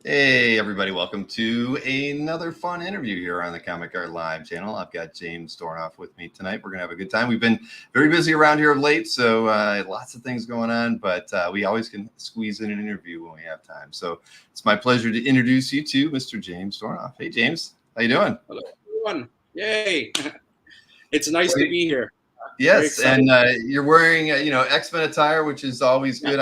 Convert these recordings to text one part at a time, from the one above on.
Hey, everybody. Welcome to another fun interview here on the Comic Art Live channel. I've got James Dornoff with me tonight. We're going to have a good time. We've been very busy around here of late, so lots of things going on, but we always can squeeze in an interview when we have time. So it's my pleasure to introduce you to Mr. James Dornoff. Hey, James. How you doing? Hello, everyone. Yay. It's nice to be here. Yes, and you're wearing, X-Men attire, which is always good.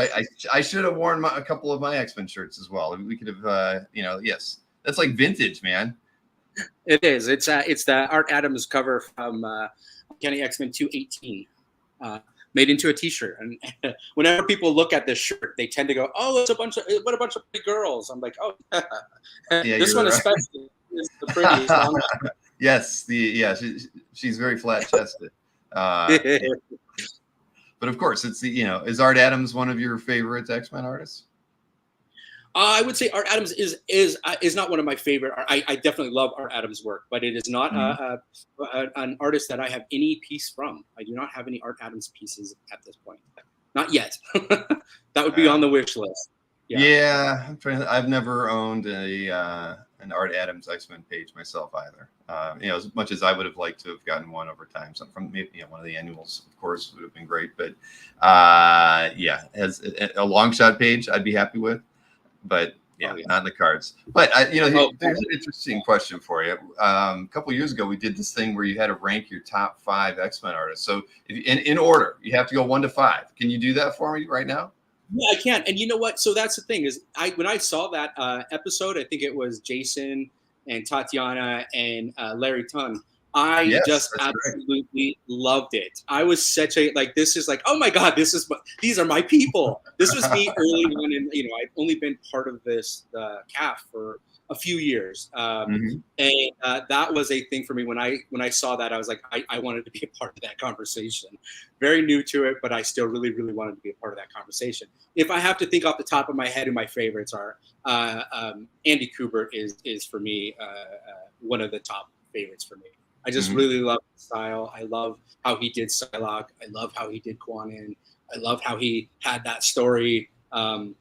I should have worn a couple of my X-Men shirts as well. We could have, yes, that's like vintage, man. It is. It's the Art Adams cover from Kenny X-Men 218, made into a T-shirt. And whenever people look at this shirt, they tend to go, "Oh, it's a bunch of pretty girls." I'm like, "Oh, yeah, this one especially is the prettiest one." Yes, she's very flat-chested. But of course, it's is Art Adams one of your favorite X-Men artists? I would say Art Adams is not one of my favorite. I definitely love Art Adams' work, but it is not an artist that I have any piece from. I do not have any Art Adams pieces at this point. Not yet. That would be on the wish list. Yeah, I've never owned an Art Adams X-Men page myself either. As much as I would have liked to have gotten one over time, some from one of the annuals, of course, would have been great. But as a long shot page, I'd be happy with. But not in the cards. But there's an interesting question for you. A couple of years ago, we did this thing where you had to rank your top 5 X-Men artists. So in order, you have to go 1 to 5. Can you do that for me right now? Yeah, I can. And you know what? So that's the thing is, when I saw that episode, I think it was Jason and Tatiana and Larry Tung. I just absolutely loved it. I was such a this is oh my God, these are my people. This was me early on, and I've only been part of this CAF for a few years, and that was a thing for me. When I saw that, I was like, I wanted to be a part of that conversation. Very new to it, but I still really, really wanted to be a part of that conversation. If I have to think off the top of my head who my favorites are, Andy Kubert is for me one of the top favorites for me. I just really love his style. I love how he did Psylocke. I love how he did Kwannon. I love how he had that story. I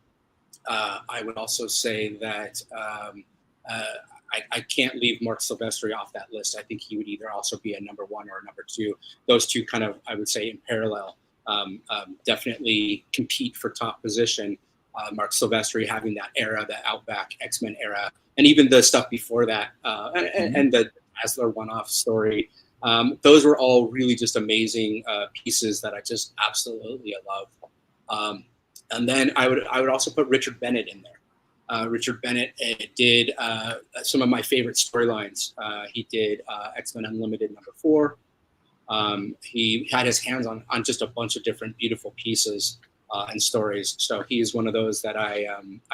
would also say that I can't leave Mark Silvestri off that list. I think he would either also be a number 1 or a number 2. Those two kind of, I would say, in parallel, definitely compete for top position. Mark Silvestri having that era, the Outback X-Men era, and even the stuff before that, and the Dazzler one-off story. Those were all really just amazing pieces that I just absolutely love. And then I would also put Richard Bennett in there. Richard Bennett did some of my favorite storylines. He did X-Men Unlimited #4. He had his hands on just a bunch of different beautiful pieces and stories. So he's one of those that I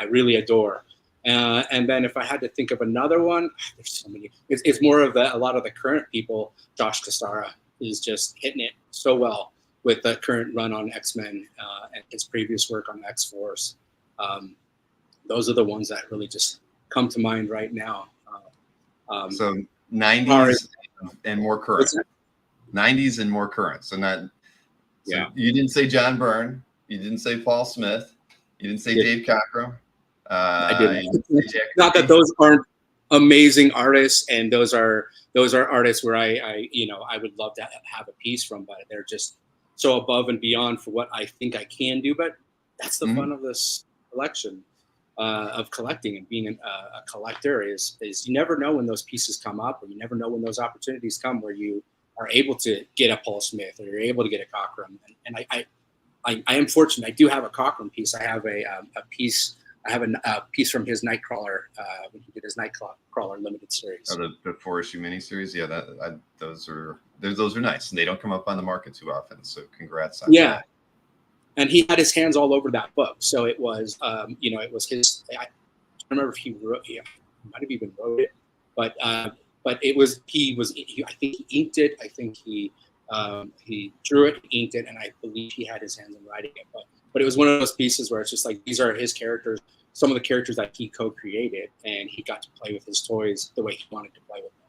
really adore. And then if I had to think of another one, there's so many. It's more of a lot of the current people. Josh Cassara is just hitting it so well with the current run on X-Men and his previous work on X-Force. Those are the ones that really just come to mind right now. So 90s and more current. 90s and more current. So you didn't say John Byrne. You didn't say Paul Smith. You didn't say Dave Cockrum. I didn't. Not that those aren't amazing artists, and those are artists where I would love to have a piece from, but they're just so above and beyond for what I think I can do. But that's the fun of this collection, of collecting and being a collector is you never know when those pieces come up, or you never know when those opportunities come where you are able to get a Paul Smith or you're able to get a Cockrum. And I am fortunate. I do have a Cockrum piece. I have a piece. I have a piece from his Nightcrawler when he did his Nightcrawler limited series. Oh, the 4-issue miniseries. Yeah, those are nice, and they don't come up on the market too often. So congrats on that. And he had his hands all over that book. So it was, it was his. I don't remember if he wrote. He might have even wrote it, but it was I think he inked it. I think he drew it, inked it, and I believe he had his hands in writing it. But it was one of those pieces where it's just like, these are his characters, some of the characters that he co-created, and he got to play with his toys the way he wanted to play with them.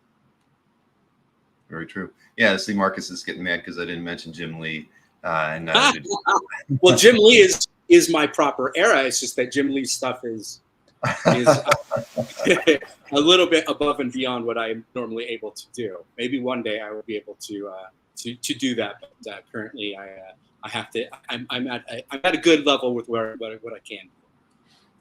Very true. Yeah, see, Marcus is getting mad because I didn't mention Jim Lee. Well, Jim Lee is my proper era. It's just that Jim Lee's stuff is is a little bit above and beyond what I'm normally able to do. Maybe one day I will be able to do that, but currently I have to. I'm at a good level with what I can.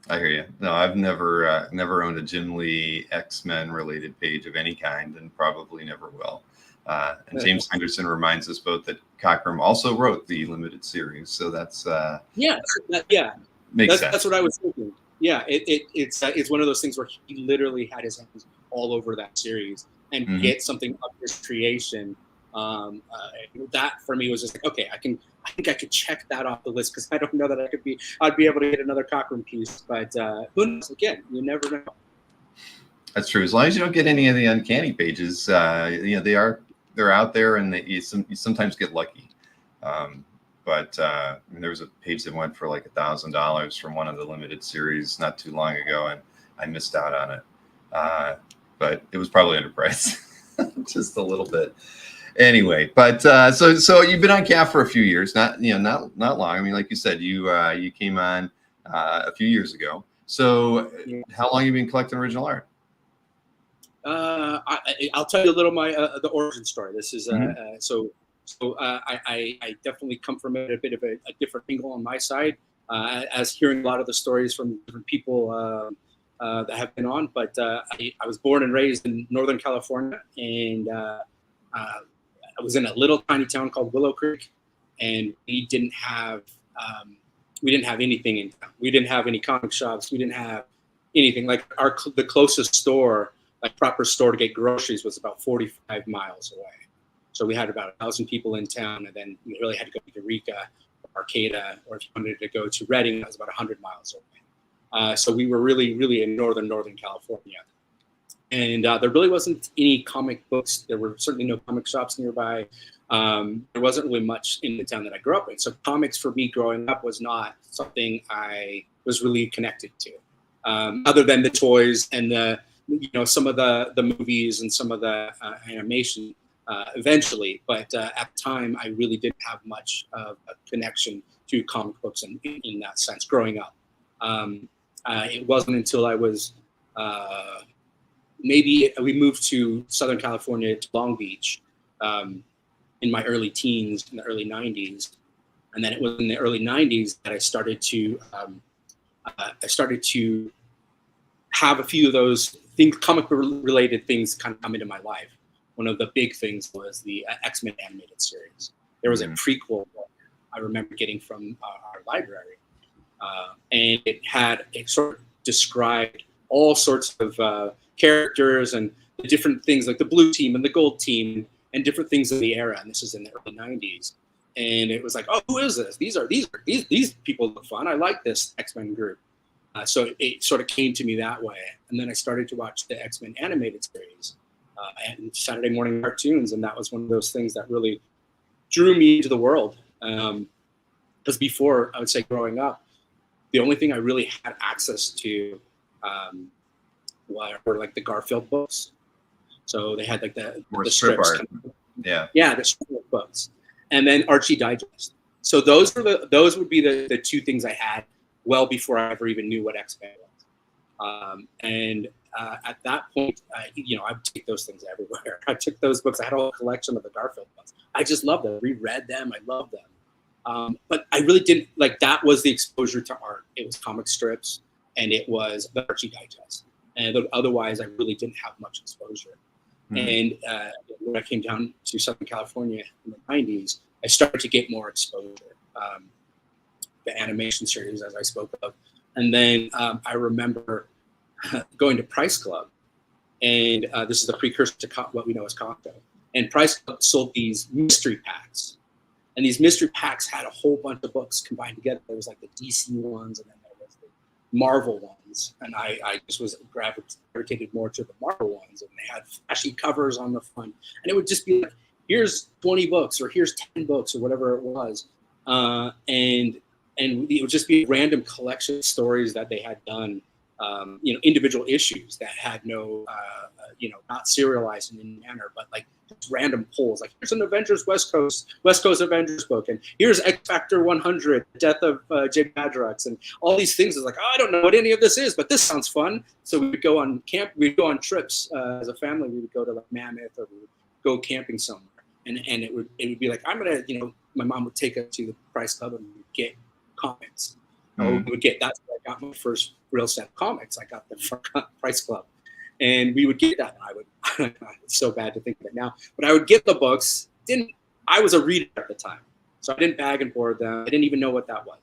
I hear you. No, I've never owned a Jim Lee X-Men related page of any kind, and probably never will. And James Henderson reminds us both that Cockrum also wrote the limited series, so that's makes sense. That's what I was thinking. Yeah, it's one of those things where he literally had his hands all over that series and get something of his creation. That for me was just like, okay, I think I could check that off the list, because I don't know that I'd be able to get another Cockrum piece, but who knows? Again, you never know. That's true. As long as you don't get any of the uncanny pages, they're out there, and you sometimes get lucky. But there was a page that went for like $1,000 from one of the limited series not too long ago, and I missed out on it. But it was probably underpriced, just a little bit. Anyway, but so you've been on CAF for a few years, not long. I mean, like you said, you came on a few years ago. So how long have you been collecting original art? I'll tell you a little the origin story. This is so I definitely come from a bit of a different angle on my side, as hearing a lot of the stories from different people that have been on. But I was born and raised in Northern California, and I was in a little tiny town called Willow Creek, and we didn't have anything in town. We didn't have any comic shops. We didn't have anything. Like the closest store, like proper store to get groceries, was about 45 miles away. So we had about 1,000 people in town, and then you really had to go to Eureka or Arcata, or if you wanted to go to Redding, that was about 100 miles away. So we were really, really in Northern California. And there really wasn't any comic books. There were certainly no comic shops nearby. There wasn't really much in the town that I grew up in. So comics for me growing up was not something I was really connected to, other than the toys and some of the movies and some of the animation eventually. But at the time, I really didn't have much of a connection to comic books in that sense growing up. It wasn't until I was maybe we moved to Southern California, to Long Beach, in my early teens, in the early 90s. And then it was in the early 90s that I started to have a few of those comic related things kind of come into my life. One of the big things was the X-Men animated series. There was a prequel I remember getting from our library. And it sort of described all sorts of characters and the different things, like the blue team and the gold team and different things of the era. And this is in the early 90s. And it was like, oh, who is this? These people look fun. I like this X-Men group. So it sort of came to me that way. And then I started to watch the X-Men animated series and Saturday morning cartoons. And that was one of those things that really drew me into the world. Because before, I would say growing up, the only thing I really had access to were like the Garfield books. So they had like the strips. The strip books. And then Archie Digest. So those would be the two things I had well before I ever even knew what X-Men was. At that point, I would take those things everywhere. I took those books. I had a whole collection of the Garfield books. I just loved them. Reread them. I loved them. But I really didn't that was the exposure to art. It was comic strips, and it was the Archie Digest. And otherwise, I really didn't have much exposure. And when I came down to Southern California in the 90s, I started to get more exposure. The animation series, as I spoke of. And then I remember going to Price Club, and this is the precursor to what we know as Costco. And Price Club sold these mystery packs. And these mystery packs had a whole bunch of books combined together. There was like the DC ones, and then there was the Marvel ones. And I just was gravitated more to the Marvel ones. And they had flashy covers on the front. And it would just be like, here's 20 books, or here's 10 books, or whatever it was. And it would just be a random collection of stories that they had done individual issues that had no, not serialized in any manner, but like random polls. Like, here's an Avengers West Coast Avengers book, and here's X Factor 100, Death of Jake Madrox, and all these things. Is like, oh, I don't know what any of this is, but this sounds fun. So we would go on we'd go on trips as a family. We would go to like Mammoth, or we would go camping somewhere, and it would be like, I'm gonna, my mom would take us to the Price Club and we'd get comics. Or we would get, that's where I got my first real set of comics. I got the Price Club, and we would get that. And I would, it's so bad to think of it now, but I would get the books. I was a reader at the time, so I didn't bag and board them. I didn't even know what that was.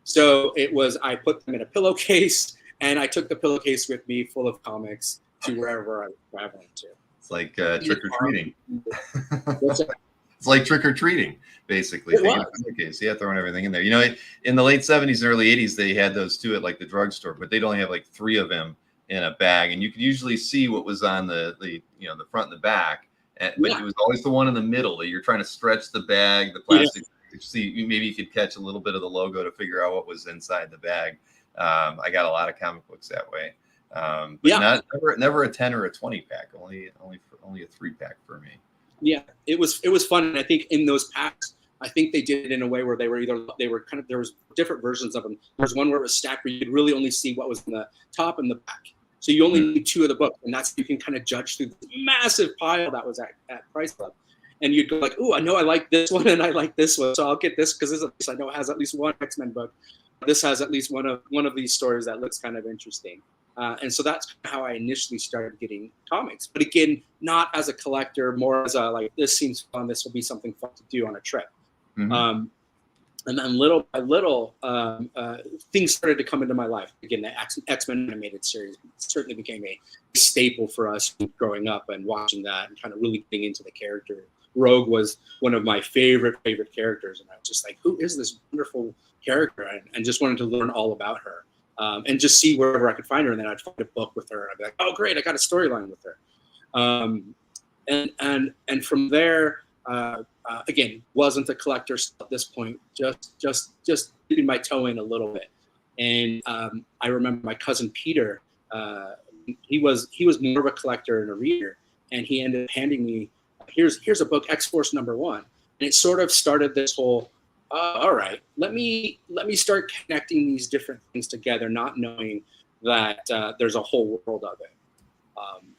So I put them in a pillowcase, and I took the pillowcase with me full of comics to wherever I was traveling to. It's like trick or treating. It's like trick or treating, basically. Yeah, throwing everything in there. In the late 70s and early 80s, they had those too at like the drugstore, but they'd only have like 3 of them in a bag, and you could usually see what was on the front and the back. But it was always the one in the middle that you're trying to stretch the bag, the plastic. See, maybe you could catch a little bit of the logo to figure out what was inside the bag. I got a lot of comic books that way, but never a 10 or a 20 pack. Only a 3 pack for me. Yeah, it was fun, and I think in those packs, I think they did it in a way where there was different versions of them. There was one where it was stacked where you could really only see what was in the top and the back, so you only need 2 of the books, and that's, you can kind of judge through this massive pile that was at Price Club, and you'd go like, "Ooh, I know I like this one, and I like this one, so I'll get this because I know it has at least one X-Men book. This has at least one of these stories that looks kind of interesting." And so that's how I initially started getting comics. But again, not as a collector, more as a, like, this seems fun. This will be something fun to do on a trip. And then little by little, things started to come into my life. Again, the X-Men animated series certainly became a staple for us growing up and watching that and kind of really getting into the character. Rogue was one of my favorite characters. And I was just like, who is this wonderful character? And just wanted to learn all about her. And just see wherever I could find her, and then I'd find a book with her. I'd be like, "Oh, great! I got a storyline with her." And from there, again, wasn't a collector at this point. Just dipping my toe in a little bit. And I remember my cousin Peter. He was more of a collector and a reader, and he ended up handing me, "Here's a book, X-Force #1," and it sort of started this whole. All right, let me start connecting these different things together, not knowing that there's a whole world of it.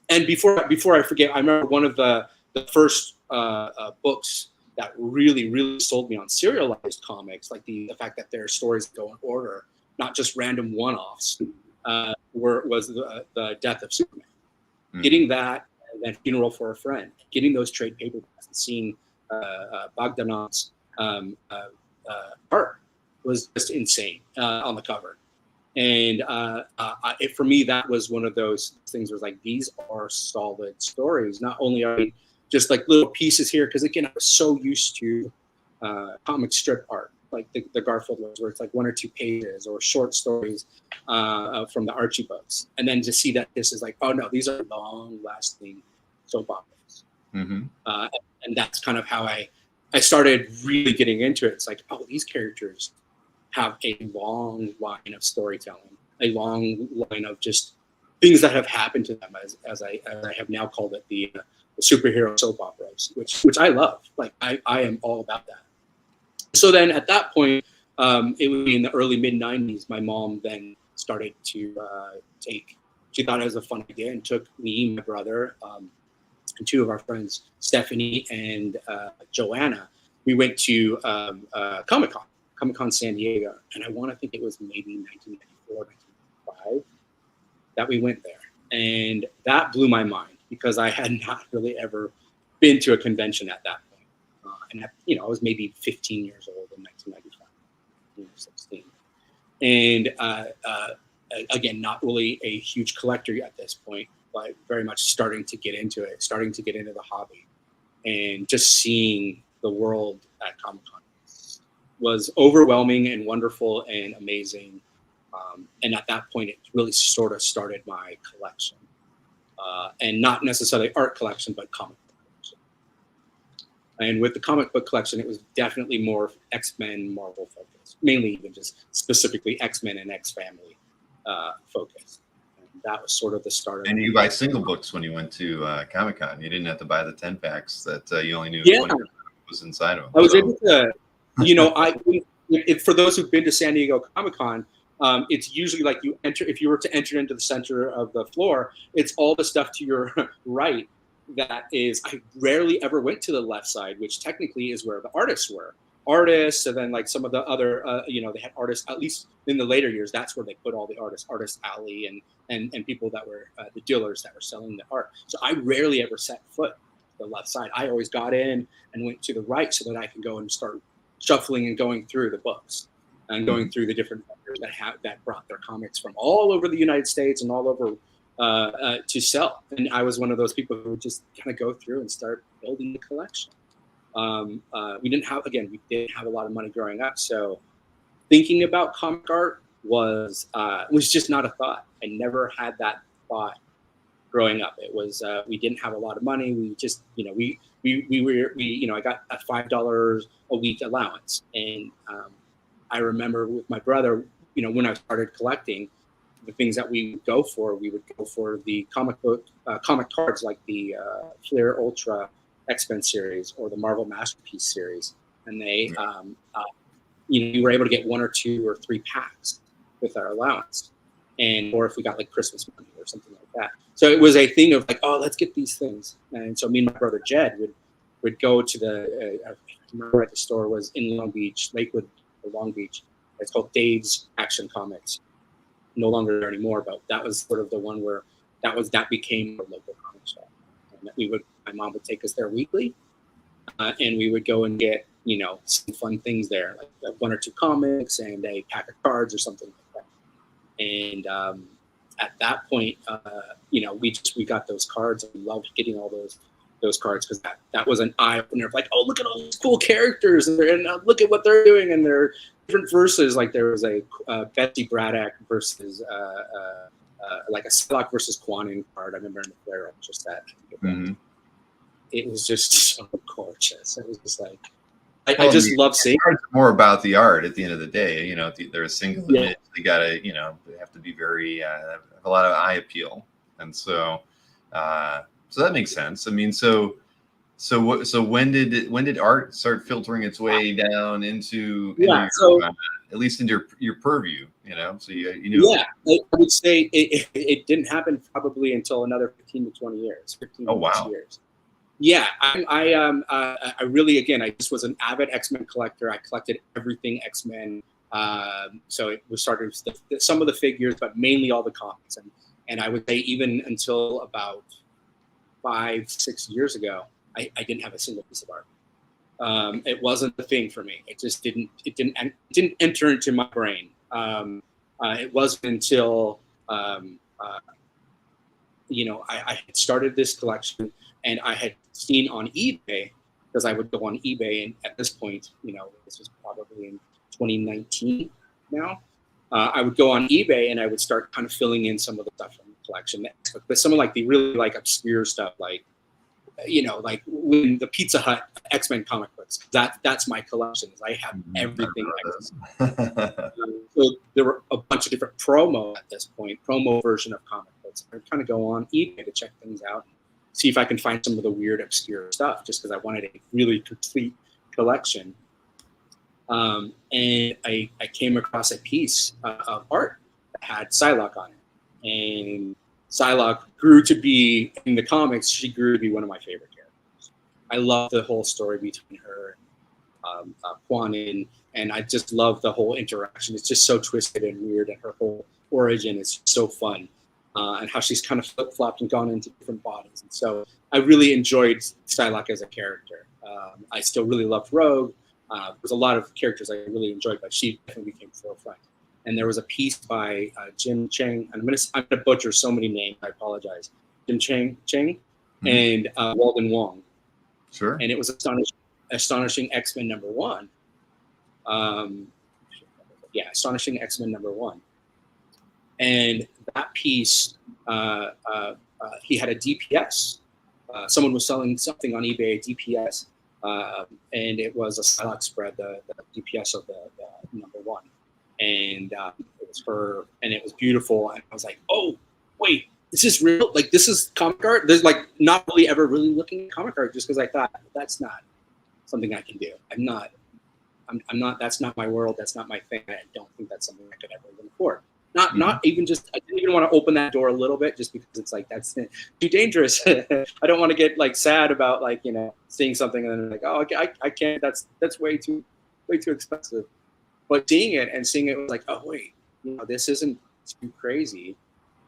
And before I forget, I remember one of the first books that really sold me on serialized comics, like the fact that their stories go in order, not just random one-offs, was the Death of Superman. Getting that, and then Funeral for a Friend, getting those trade paperbacks and seeing Bogdanov's art was just insane on the cover. And for me, that was one of those things where it was like, these are solid stories. Not only are they just like little pieces here, because again, I was so used to comic strip art, like the Garfield ones, where it's like 1 or 2 pages, or short stories from the Archie books. And then to see that this is like, oh no, these are long-lasting soap operas. And that's kind of how I started really getting into it. It's like, oh, these characters have a long line of storytelling, a long line of just things that have happened to them, as I have now called it, the superhero soap operas, which I love. Like, I am all about that. So then at that point, it would be in the early mid-90s, my mom then started to she thought it was a fun idea and took me, my brother, and 2 of our friends, Stephanie and Joanna. We went to Comic-Con San Diego, and I want to think it was maybe 1994, 1995 that we went there. And that blew my mind, because I had not really ever been to a convention at that point. And I was maybe 15 years old in 1995, 16. And again, not really a huge collector at this point, but very much starting to get into it, starting to get into the hobby, and just seeing the world at Comic-Con was overwhelming and wonderful and amazing. And at that point, it really sort of started my collection, and not necessarily art collection, but comic book collection. And with the comic book collection, it was definitely more X-Men, Marvel focused, mainly even just specifically X-Men and X-Family. focused. And that was sort of the start of it. And you buy single books when you went to Comic-Con. You didn't have to buy the 10 packs that you only knew 20 was inside of them. I was able to, for those who've been to San Diego Comic-Con, it's usually like if you were to enter into the center of the floor, it's all the stuff to your right. That is, I rarely ever went to the left side, which technically is where the artists were. Artists, and then like some of the other, they had artists, at least in the later years, that's where they put all the artist alley and people that were the dealers that were selling the art. So I rarely ever set foot to the left side. I always got in and went to the right so that I could go and start shuffling and going through the books and going through the different vendors that brought their comics from all over the United States and all over to sell. And I was one of those people who would just kind of go through and start building the collection. We didn't have a lot of money growing up, so thinking about comic art was just not a thought. I never had that thought growing up. It was we didn't have a lot of money. We just I got a $5 a week allowance, and I remember with my brother, when I started collecting, the things that we would go for the comic cards like the Flair Ultra X-Men series or the Marvel Masterpiece series, and they we were able to get 1 or 2 or 3 packs with our allowance, or if we got like Christmas money or something like that. So it was a thing of like, oh, let's get these things. And so me and my brother Jed would go to I remember at the store was in Long Beach, Lakewood or Long Beach. It's called Dave's Action Comics. No longer there anymore, but that was sort of the one where that became a local comic shop. And my mom would take us there weekly, and we would go and get some fun things there, like 1 or 2 comics and a pack of cards or something like that. And at that point, we got those cards, and we loved getting all those cards because that was an eye opener of like, oh, look at all these cool characters and look at what they're doing, and they're different verses. Like there was a Betsy Braddock versus like a Psylocke versus Quanin card. I remember in the Flair Ultra set. Mm-hmm. It was just so gorgeous. It was just like I just love seeing. It's more about the art at the end of the day. They're a single image. They gotta, they have to be very have a lot of eye appeal, and so that makes sense. I mean, so when did art start filtering its way down into at least into your purview? So you knew. Yeah, I would say it didn't happen probably until another 15 to 20 years. 15 oh wow. Years. Yeah, I really, again, I just was an avid X-Men collector. I collected everything X-Men. So it was started with some of the figures, but mainly all the comics. And I would say even until about 5-6 years ago, I didn't have a single piece of art. It wasn't a thing for me. It just didn't enter into my brain. It wasn't until I had started this collection. And I had seen on eBay, because I would go on eBay, and at this point, this was probably in 2019 now, I would go on eBay and I would start kind of filling in some of the stuff from the collection. But some of like the really like obscure stuff, like, like when the Pizza Hut X-Men comic books, that's my collection. I have everything. So there were a bunch of different promo version of comic books. I would kind of go on eBay to check things out, see if I can find some of the weird, obscure stuff, just because I wanted a really complete collection. And I came across a piece of art that had Psylocke on it. And Psylocke grew to be, in the comics, she grew to be one of my favorite characters. I love the whole story between her and Quanin, and I just love the whole interaction. It's just so twisted and weird, and her whole origin is so fun. And how she's kind of flip-flopped and gone into different bodies. And so I really enjoyed Psylocke as a character. I still really loved Rogue. There's a lot of characters I really enjoyed, but she definitely became forefront. And there was a piece by Jim Chang. I'm gonna butcher so many names. I apologize. Jim Chang and Walden Wong. Sure. And it was Astonishing X-Men #1. Astonishing X-Men #1. And that piece, he had a DPS. Someone was selling something on eBay, a DPS, and it was a Psylocke spread, the DPS of the #1. And it was her, and it was beautiful. And I was like, oh, wait, this is real? Like, this is comic art? There's like not really ever really looking at comic art just because I thought that's not something I can do. I'm not, that's not my world. That's not my thing. I don't think that's something I could ever even afford. Not even just, I didn't even want to open that door a little bit just because it's like, that's too dangerous. I don't want to get like sad about like, you know, seeing something and then like, oh, I can't, that's way too expensive. But seeing it was like, oh wait, you know, this isn't too crazy.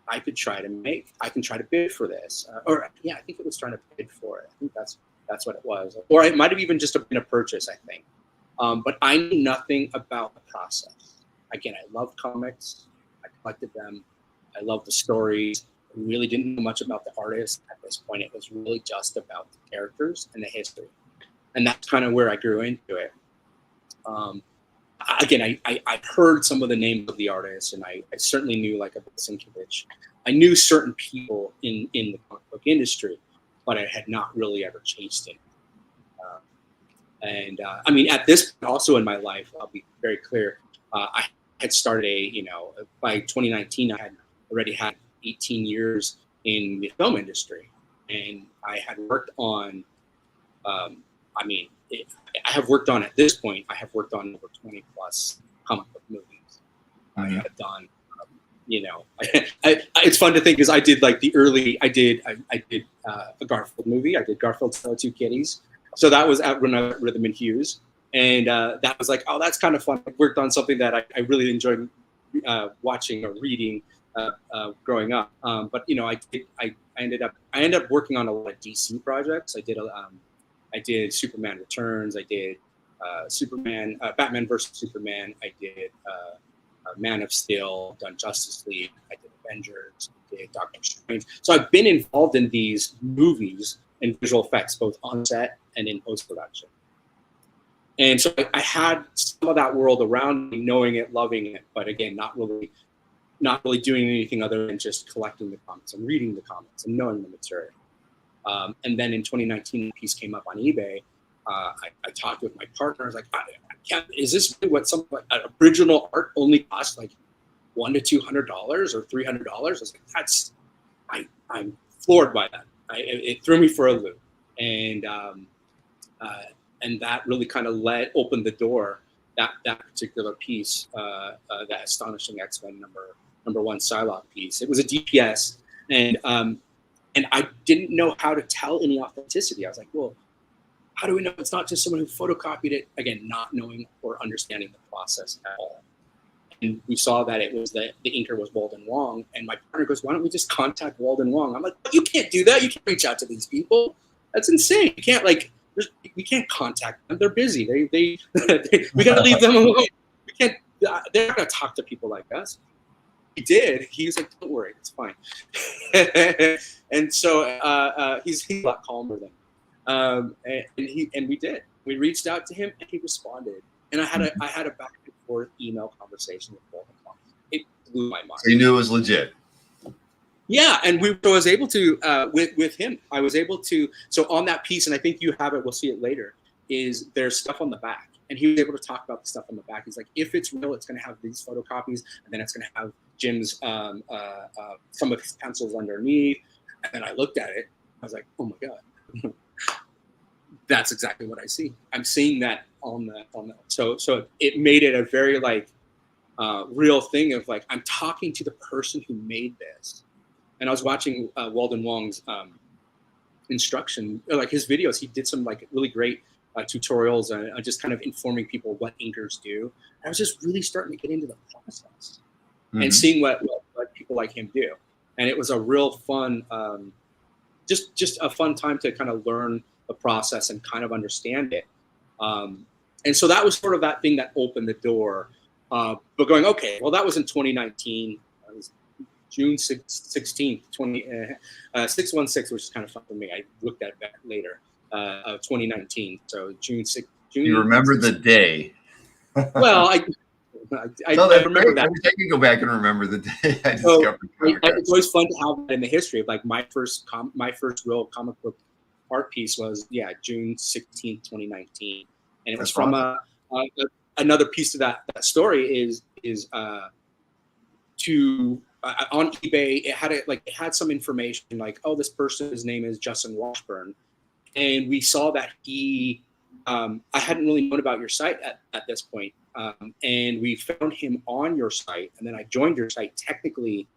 I can try to bid for this. I think it was trying to bid for it. I think that's what it was. Or it might have even just been a purchase, I think. But I knew nothing about the process. Again, I loved comics. I collected them. I loved the stories. I really didn't know much about the artist at this point. It was really just about the characters and the history. And that's kind of where I grew into it. Again, I heard some of the names of the artists, and I certainly knew like a Sinkiewicz. I knew certain people in the comic book industry, but I had not really ever chased it. I mean, at this point also in my life, I'll be very clear, I had started by 2019, I had already had 18 years in the film industry. And I had worked on, at this point, I have worked on over 20 plus comic book movies. I have done, it's fun to think because I did like I did a Garfield movie. I did Garfield's Fellow Two Kitties. So that was at Rhythm and Hughes. And that was like, oh, that's kind of fun. I worked on something that I really enjoyed watching or reading growing up. But I ended up working on a lot of DC projects. I did Superman Returns. I did Batman versus Superman. I did Man of Steel. Done Justice League. I did Avengers. I did Doctor Strange. So I've been involved in these movies and visual effects, both on set and in post production. And so I had some of that world around me, knowing it, loving it, but again, not really doing anything other than just collecting the comics and reading the comics and knowing the material. And then in 2019, a piece came up on eBay. I talked with my partner. I was like, is this really what something like original art only costs like $100 to $200 or $300? I was like, I'm floored by that. It threw me for a loop. And that really kind of opened the door, that particular piece, that Astonishing X-Men number 1 Psylocke piece. It was a DPS, and I didn't know how to tell any authenticity. I was like, well, how do we know it's not just someone who photocopied it? Again, not knowing or understanding the process at all. And we saw that it was the inker was Walden Wong, and my partner goes, why don't we just contact Walden Wong? I'm like, you can't do that. You can't reach out to these people. That's insane. You can't we can't contact them. They're busy. We got to leave them alone. We can't. They're not going to talk to people like us. He did. He was like, don't worry, it's fine. And so he's a lot calmer then. And we did. We reached out to him, and he responded. And I had a back and forth email conversation with both of them. It blew my mind. So you knew it was legit. Yeah, and I was able to with him. I was able to. So on that piece, and I think you have it. We'll see it later. There's stuff on the back, and he was able to talk about the stuff on the back. He's like, if it's real, it's going to have these photocopies, and then it's going to have Jim's some of his pencils underneath. And then I looked at it. I was like, oh my god, that's exactly what I see. I'm seeing that on the. So it made it a very real thing of like, I'm talking to the person who made this. And I was watching Walden Wong's instruction, like his videos. He did some really great tutorials and just kind of informing people what inkers do. I was just really starting to get into the process and seeing what people like him do. And it was a real fun, just a fun time to kind of learn the process and kind of understand it. And so that was sort of that thing that opened the door. But going, okay, well, that was in 2019. June 16th, 616, which is kind of fun for me. I looked at that later, 2019. So June 6th. You remember the day? Well, I remember that. I can go back and remember the day I discovered. It's always fun to have that in the history of like my first real comic book art piece was June 16th, 2019, and it was from another piece of that story is to on eBay. It had some information like, oh, this person's name is Justin Washburn, and we saw that he. I hadn't really known about your site at this point, and we found him on your site, and then I joined your site technically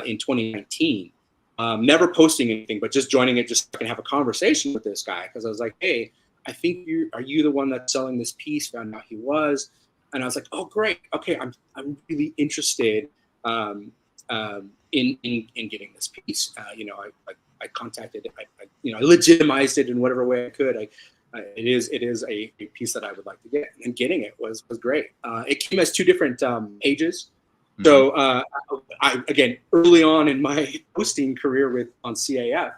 in 2019. Never posting anything, but just joining it just so I can have a conversation with this guy, because I was like, hey, I think are you the one that's selling this piece? Found out he was, and I was like, oh, great, okay, I'm really interested in getting this piece. I contacted it, I legitimized it in whatever way I could. It is a piece that I would like to get, and getting it was great. It came as 2 different pages. Mm-hmm. So I again, early on in my posting career on CAF,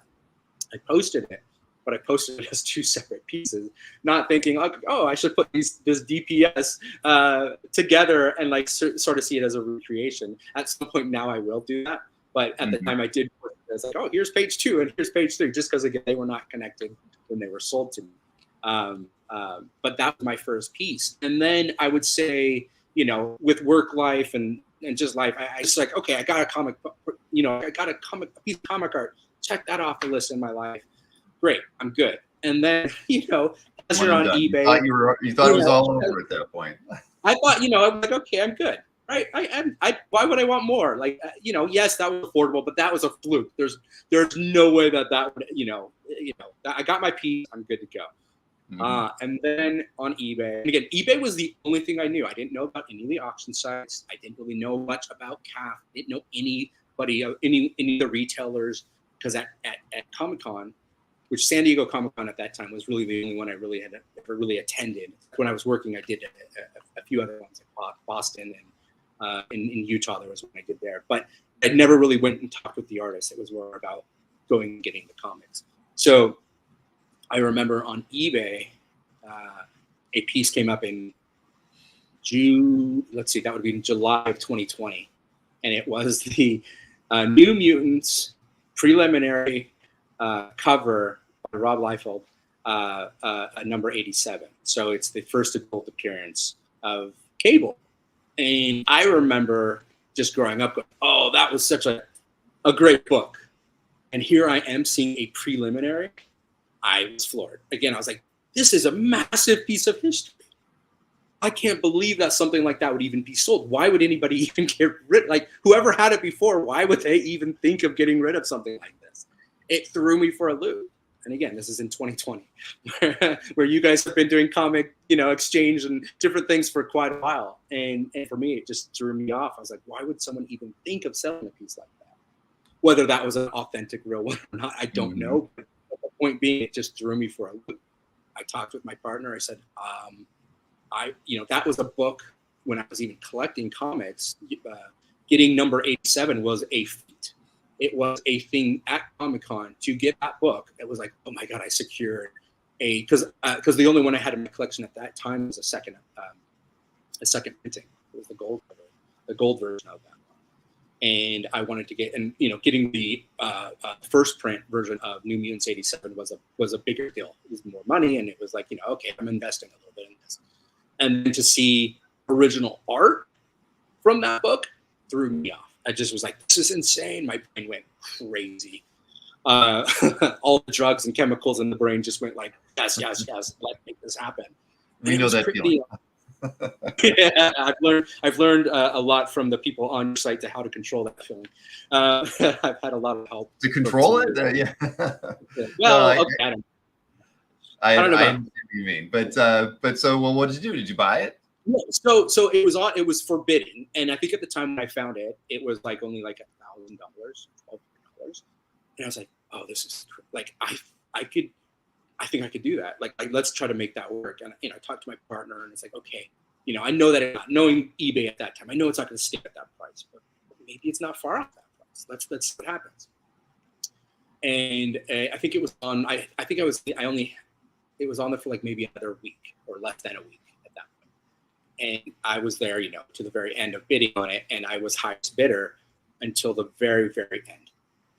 I posted it, but I posted it as 2 separate pieces, not thinking, oh, I should put this DPS together and like sort of see it as a recreation. At some point now I will do that, but at the time I did put it as like, oh, here's page 2 and here's page 3, just because again they were not connected when they were sold to me. But that was my first piece. And then I would say, with work life and just life, I just like, okay, I got a comic, a piece of comic art, check that off the list in my life. Great, I'm good. And then, as you're on eBay. You thought it was all over at that point. I thought, I'm like, okay, I'm good. Right? Why would I want more? Like, yes, that was affordable, but that was a fluke. There's no way that would, I got my piece, I'm good to go. Mm-hmm. And then on eBay, and again, eBay was the only thing I knew. I didn't know about any of the auction sites. I didn't really know much about CAF. I didn't know anybody, any of the retailers, because at Comic-Con, which San Diego Comic-Con at that time was really the only one I really had ever really attended. When I was working, I did a few other ones, like Boston and in Utah, there was one I did there. But I never really went and talked with the artists. It was more about going and getting the comics. So I remember on eBay, a piece came up in June. Let's see, that would be in July of 2020, and it was the New Mutants preliminary cover by Rob Liefeld, number 87. So it's the first adult appearance of Cable, and I remember just growing up going, "Oh, that was such a great book," and here I am seeing a preliminary. I was floored. Again, I was like, this is a massive piece of history. I can't believe that something like that would even be sold. Why would anybody even get rid? Like, whoever had it before, why would they even think of getting rid of something like this? It threw me for a loop. And again, this is in 2020, where you guys have been doing comic, exchange and different things for quite a while. And for me, it just threw me off. I was like, why would someone even think of selling a piece like that? Whether that was an authentic, real one or not, I don't know. But the point being, it just threw me for a loop. I talked with my partner. I said, that was a book when I was even collecting comics. Getting number 87 was a feat. It was a thing at Comic-Con to get that book. It was like, oh my God, I secured because the only one I had in my collection at that time was a second printing. It was the gold version of that. And I wanted to get, and getting the first print version of New Mutants 87 was a bigger deal. It was more money, and it was like, okay, I'm investing a little bit in this. And then to see original art from that book threw me off. I just was like, this is insane. My brain went crazy. All the drugs and chemicals in the brain just went like, yes, let's make this happen. We know that feeling. Yeah, I've learned a lot from the people on your site to how to control that feeling. I've had a lot of help to control it. Yeah. Well, no, okay. I don't know what you mean, but so well, what did you do? Did you buy it? Yeah, so it was forbidden, and I think at the time when I found it, it was like only like $1,000, $1,200, and I was like, oh, this is like I think I could do that. Like let's try to make that work. And I talked to my partner, and it's like, okay, I know that knowing eBay at that time, I know it's not going to stay at that price, but maybe it's not far off that price. Let's see what happens. And I think it was on. It was on there for like maybe another week or less than a week at that point. And I was there, to the very end of bidding on it, and I was highest bidder until the very, very end.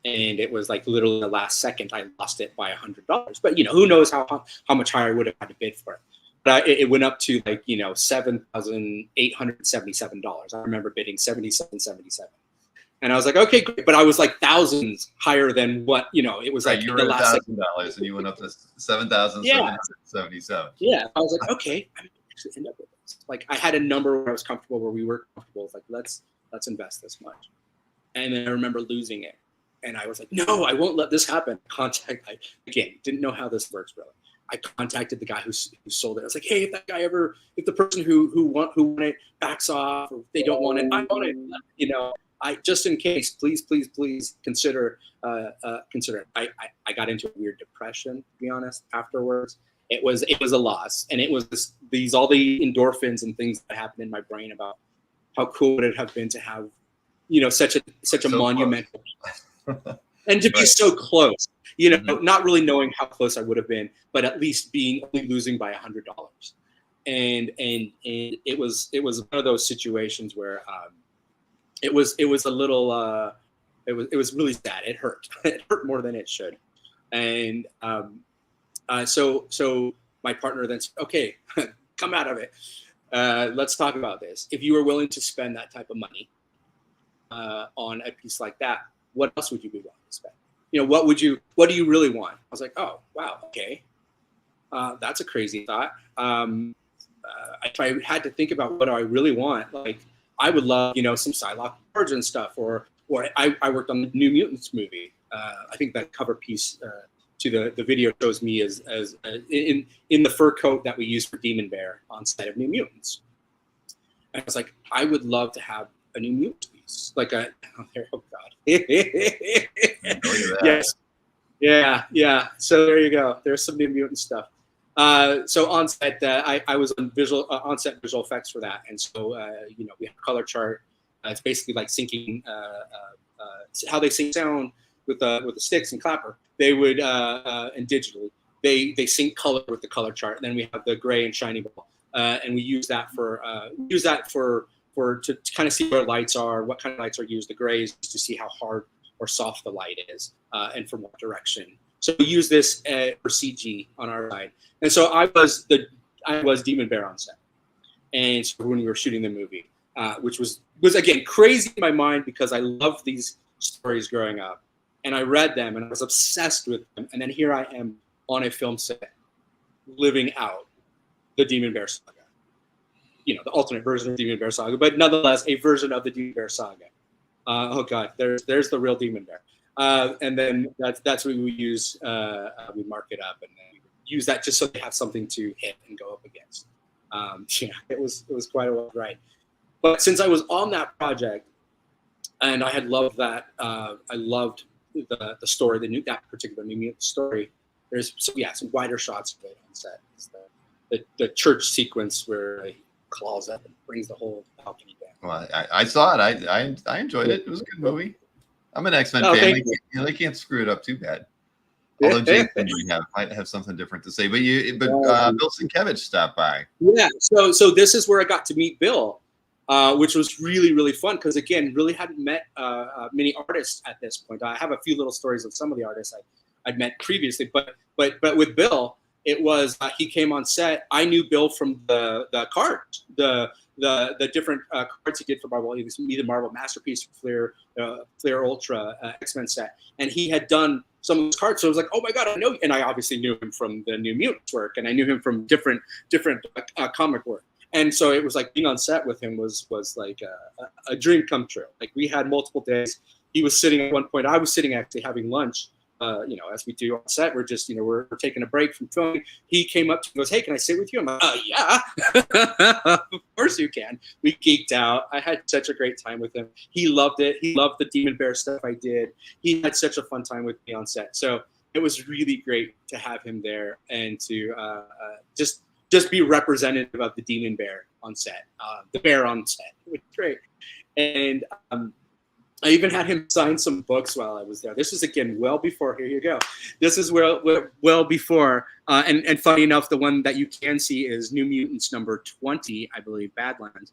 And it was like literally the last second I lost it by $100. But who knows how much higher I would have had to bid for it. But it went up to like $7,877. I remember bidding $77.77. And I was like, okay, great. But I was like thousands higher than what, it was like you in were the last $1,000 and you went up to 7,777. Yeah. I was like, okay, I actually end up with this. Like I had a number where I was comfortable, where we were comfortable. It's like, let's invest this much. And then I remember losing it. And I was like, no, I won't let this happen. Again, didn't know how this works really. I contacted the guy who sold it. I was like, hey, if the person who want it backs off, or if they don't want it, I want it. I just in case, please consider it. I got into a weird depression, to be honest. Afterwards, it was a loss, and it was all the endorphins and things that happened in my brain about how cool would it have been to have, such a monumental, and to be so close. Not really knowing how close I would have been, but at least only losing by $100. And it was one of those situations where it was a little it was really sad. It hurt. It hurt more than it should. And so my partner then said, okay, come out of it. Let's talk about this. If you were willing to spend that type of money on a piece like that, what else would you be willing to spend? What do you really want? I was like, oh, wow. Okay. That's a crazy thought. I had to think about what do I really want. Like I would love, some Psylocke origin stuff, or I worked on the New Mutants movie. I think that cover piece to the video shows me as in the fur coat that we used for Demon Bear on set of New Mutants. And I was like, I would love to have a New Mutants piece, like oh God. Yes. Yeah. So there you go. There's some New Mutant stuff. So on set, I was on on-set visual effects for that, and so we have a color chart. It's basically like syncing how they sync sound with the sticks and clapper. They would and digitally they sync color with the color chart. And then we have the gray and shiny ball, and we use that for to kind of see where lights are, what kind of lights are used. The gray is to see how hard or soft the light is, and from what direction. So we use this for CG on our side. And so I was Demon Bear on set, and so when we were shooting the movie, which was again crazy in my mind because I loved these stories growing up, and I read them and I was obsessed with them. And then here I am on a film set, living out the Demon Bear saga. The alternate version of the Demon Bear saga, but nonetheless a version of the Demon Bear saga. Oh God, there's the real Demon Bear. And then that's what we use. We mark it up and then we use that just so they have something to hit and go up against. It was quite a wild ride. But since I was on that project, and I had loved that, I loved the story, that particular New Mutant story. There's some wider shots of it on set. It's the church sequence where he claws up and brings the whole balcony down. Well, I saw it. I enjoyed it. It was a good movie. I'm an X-Men fan. They can't screw it up too bad. Although Jason might have something different to say. But Bill Sienkiewicz stopped by. Yeah. So this is where I got to meet Bill, which was really, really fun because again, really hadn't met many artists at this point. I have a few little stories of some of the artists I'd met previously, but with Bill, it was he came on set. I knew Bill from the cards, the different cards he did for Marvel. He was either Marvel Masterpiece, Flair Ultra, X-Men set, and he had done some of those cards. So I was like, oh my God, I know you. And I obviously knew him from the New Mutants work, and I knew him from different comic work. And so it was like being on set with him was like a dream come true. Like we had multiple days. He was sitting at one point. I was sitting actually having lunch. As we do on set, we're just, we're taking a break from filming. He came up to me and goes, hey, can I sit with you? I'm like, yeah, of course you can. We geeked out. I had such a great time with him. He loved it. He loved the Demon Bear stuff I did. He had such a fun time with me on set. So it was really great to have him there and to just be representative of the Demon Bear on set, the bear on set. It was great. And I even had him sign some books while I was there. This is again well before. Here you go. This is well before. And funny enough, the one that you can see is New Mutants number 20, I believe, Badlands.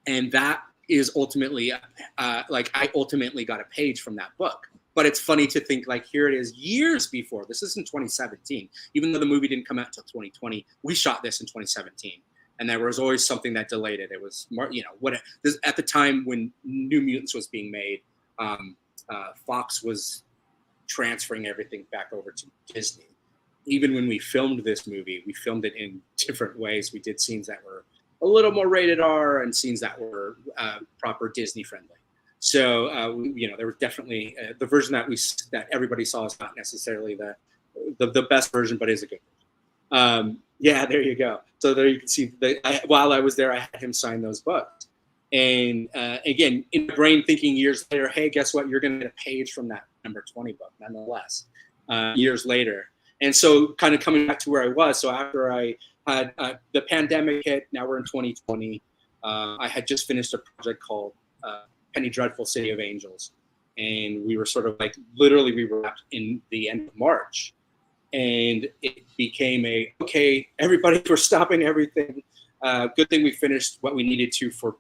And that is ultimately I ultimately got a page from that book. But it's funny to think like here it is years before. This is in 2017. Even though the movie didn't come out until 2020, we shot this in 2017. and there was always something that delayed it. It was more, at the time when New Mutants was being made, Fox was transferring everything back over to Disney. Even when we filmed this movie, we filmed it in different ways. We did scenes that were a little more rated R and scenes that were proper Disney friendly. So there was definitely the version that everybody saw is not necessarily the best version, but is a good version. Yeah, there you go. So there you can see while I was there, I had him sign those books. And again, in my brain, thinking years later, hey, guess what? You're going to get a page from that number 20 book, nonetheless, years later. And so kind of coming back to where I was. So after I had the pandemic hit, now we're in 2020. I had just finished a project called Penny Dreadful City of Angels. And we were sort of like, literally we wrapped in the end of March. And it became okay, everybody, we're stopping everything. Good thing we finished what we needed to for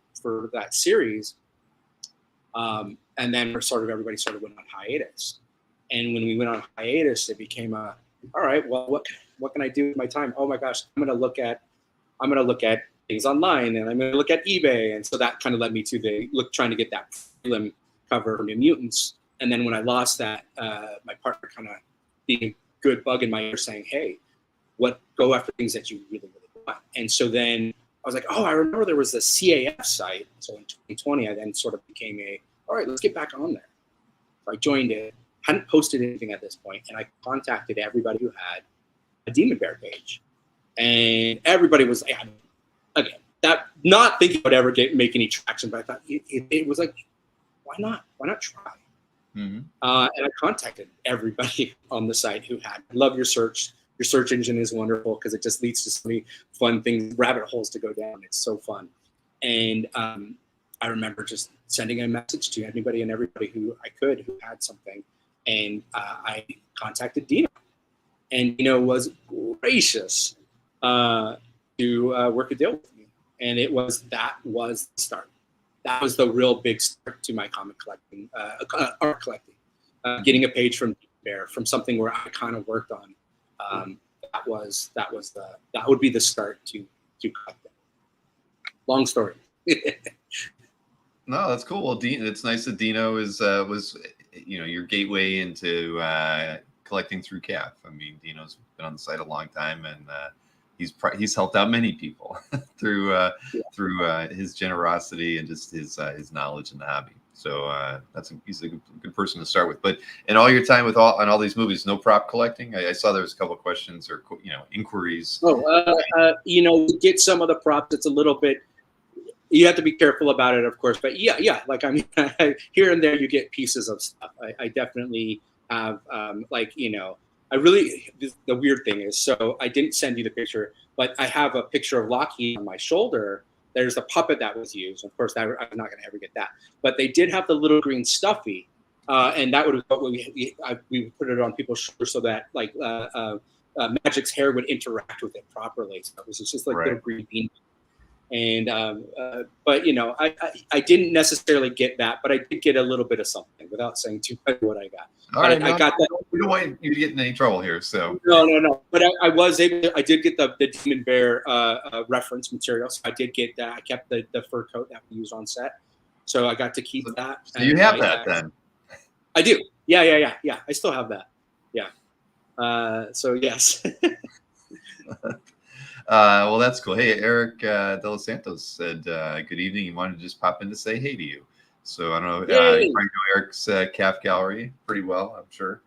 that series. And then everybody sort of went on hiatus. And when we went on hiatus, it became all right, well, what can I do with my time? Oh my gosh, I'm gonna look at things online, and I'm gonna look at eBay. And so that kind of led me to trying to get that prelim cover for New Mutants. And then when I lost that, my partner kind of being a good bug in my ear saying, hey, go after things that you really, really want. And so then I was like, oh, I remember there was the CAF site. So in 2020, I then sort of became all right, let's get back on there. So I joined it, hadn't posted anything at this point, and I contacted everybody who had a Demon Bear page. And everybody was like, again, that not thinking would ever make any traction, but I thought it was like, why not? Why not try? Mm-hmm. And I contacted everybody on the site who had, love your search. Your search engine is wonderful because it just leads to so many fun things, rabbit holes to go down. It's so fun. And I remember just sending a message to anybody and everybody who I could who had something. And I contacted Dino. And Dino was gracious to work a deal with me. And that was the start. That was the real big start to my comic collecting, art collecting. Getting a page from Bear, from something where I kind of worked on. That would be the start to collecting. Long story. No, that's cool. Well, it's nice that Dino was your gateway into collecting through CAF. I mean, Dino's been on the site a long time, and he's helped out many people through his generosity and just his knowledge in the hobby. So he's a good person to start with. But in all your time on all these movies, no prop collecting. I saw there was a couple of questions or inquiries. To get some of the props, it's a little bit. You have to be careful about it, of course. But yeah. Like I mean, here and there you get pieces of stuff. I definitely have I really, the weird thing is, so I didn't send you the picture, but I have a picture of Lockheed on my shoulder. There's a puppet that was used. Of course, I'm not going to ever get that. But they did have the little green stuffy, and that would have we put it on people's shoulders so that Magic's hair would interact with it properly. So it was just like little green bean. And but I didn't necessarily get that, but I did get a little bit of something without saying too much what I got. All right, I got that. We don't want you to get in any trouble here, so no. But I was able to. I did get the Demon Bear reference material, so I did get that. I kept the fur coat that we used on set, so I got to keep that. So you have that then? I do. Yeah. I still have that. Yeah. So yes. Well, that's cool. Hey, Eric De Los Santos said, good evening. He wanted to just pop in to say hey to you. So I don't know. You probably know Eric's CAF Gallery pretty well, I'm sure.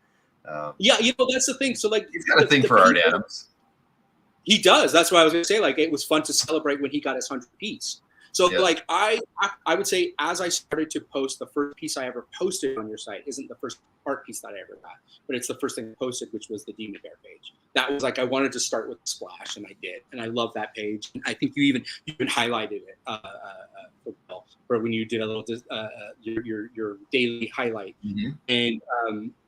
Yeah, that's the thing. So like, he's got a thing for Art Adams. He does. That's why I was going to say, like, it was fun to celebrate when he got his 100th piece. So like, I would say as I started to post, the first piece I ever posted on your site isn't the first art piece that I ever got, but it's the first thing I posted, which was the Demon Bear page. That was like, I wanted to start with Splash, and I did, and I love that page. And I think you even highlighted it for when you did a little your daily highlight, and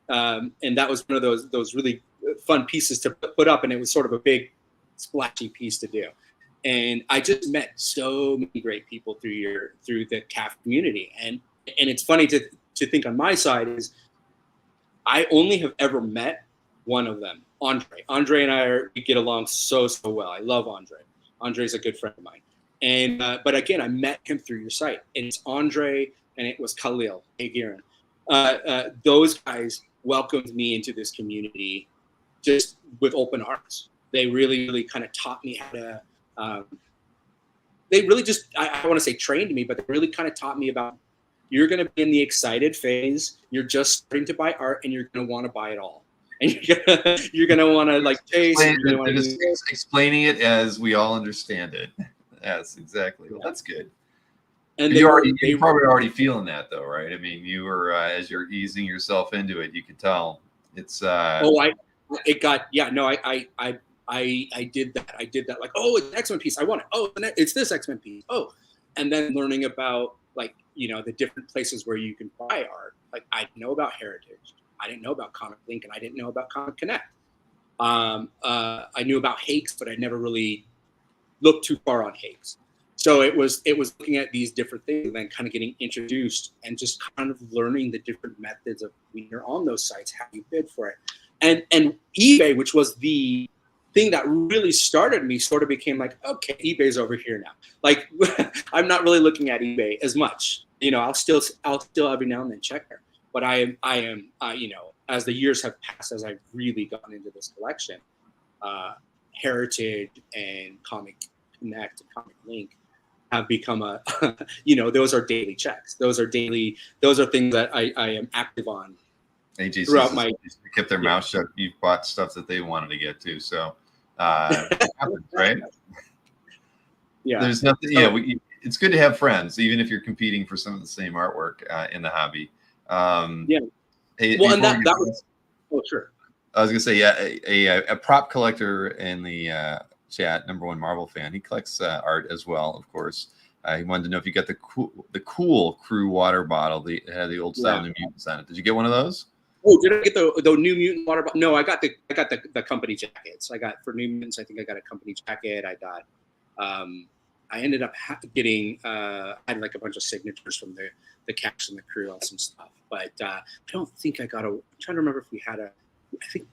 that was one of those really fun pieces to put up, and it was sort of a big splashy piece to do. And I just met so many great people through the CAF community, and it's funny to think on my side is I only have ever met one of them, Andre. Andre and we get along so well. I love Andre, Andre's a good friend of mine. And but again, I met him through your site. And it's Andre and it was Khalil Agiran. Those guys welcomed me into this community just with open arms. They really, really kind of taught me how to. They really just, I want to say trained me, but they really kind of taught me about, you're going to be in the excited phase. You're just starting to buy art, and you're going to want to buy it all. And you're gonna want to like taste. Explaining it as we all understand it. Yes, exactly. Well, that's good. And you're probably already feeling that, though, right? I mean, you were as you're easing yourself into it, you could tell it's. I did that. I did that. Like, oh, it's an X-Men piece. I want it. Oh, it's this X-Men piece. Oh, and then learning about like the different places where you can buy art. Like I know about Heritage. I didn't know about Comic Link, and I didn't know about Comic Connect. I knew about Hakes, but I never really looked too far on Hakes. So it was looking at these different things and then kind of getting introduced and just kind of learning the different methods of when you're on those sites, how you bid for it. And eBay, which was the thing that really started me, sort of became like, okay, eBay's over here now. Like I'm not really looking at eBay as much. I'll still every now and then check there. But I am, as the years have passed, as I've really gotten into this collection, Heritage and Comic Connect and Comic Link have become those are daily checks. Those are things that I am active on. AJ throughout my kept their mouth shut. You've bought stuff that they wanted to get to, so it happens, right? Yeah, there's nothing. It's good to have friends, even if you're competing for some of the same artwork in the hobby. Hey, well, and that was. Oh, sure. I was gonna say, a prop collector in the chat, #1 Marvel fan. He collects art as well, of course. He wanted to know if you got the cool Crew water bottle. That had the old style New Mutants on it. Did you get one of those? Oh, did I get the New Mutant water bottle? No, I got the company jackets. I got for New Mutants. I think I got a company jacket. I got. I ended up getting. I had like a bunch of signatures from the cast and the crew on some stuff, but I don't think I got a. I'm trying to remember if we had a. I'm trying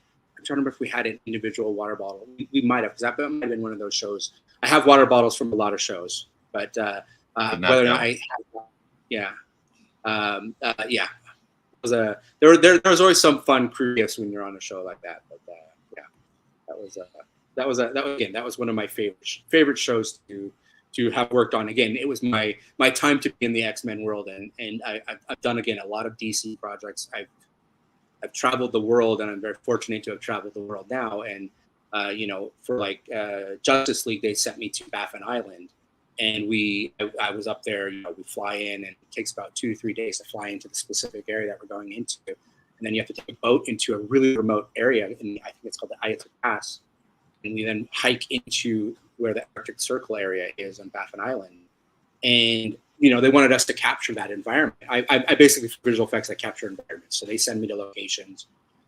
to remember if we had an individual water bottle. We might have, because that might have been one of those shows. I have water bottles from a lot of shows, but whether or not I have, There was always some fun crew gifts when you're on a show like that. But that was one of my favorite shows to have worked on. Again, it was my time to be in the X-Men world, and I've done again a lot of DC projects. I've traveled the world, and I'm very fortunate to have traveled the world now. And for like Justice League, they sent me to Baffin Island, and I was up there. We fly in, and it takes about 2 to 3 days to fly into the specific area that we're going into, and then you have to take a boat into a really remote area, and I think it's called the Ayatollah Pass, and we then hike into where the Arctic Circle area is on Baffin Island, and they wanted us to capture that environment. I basically, for visual effects, I capture environments. So they send me to locations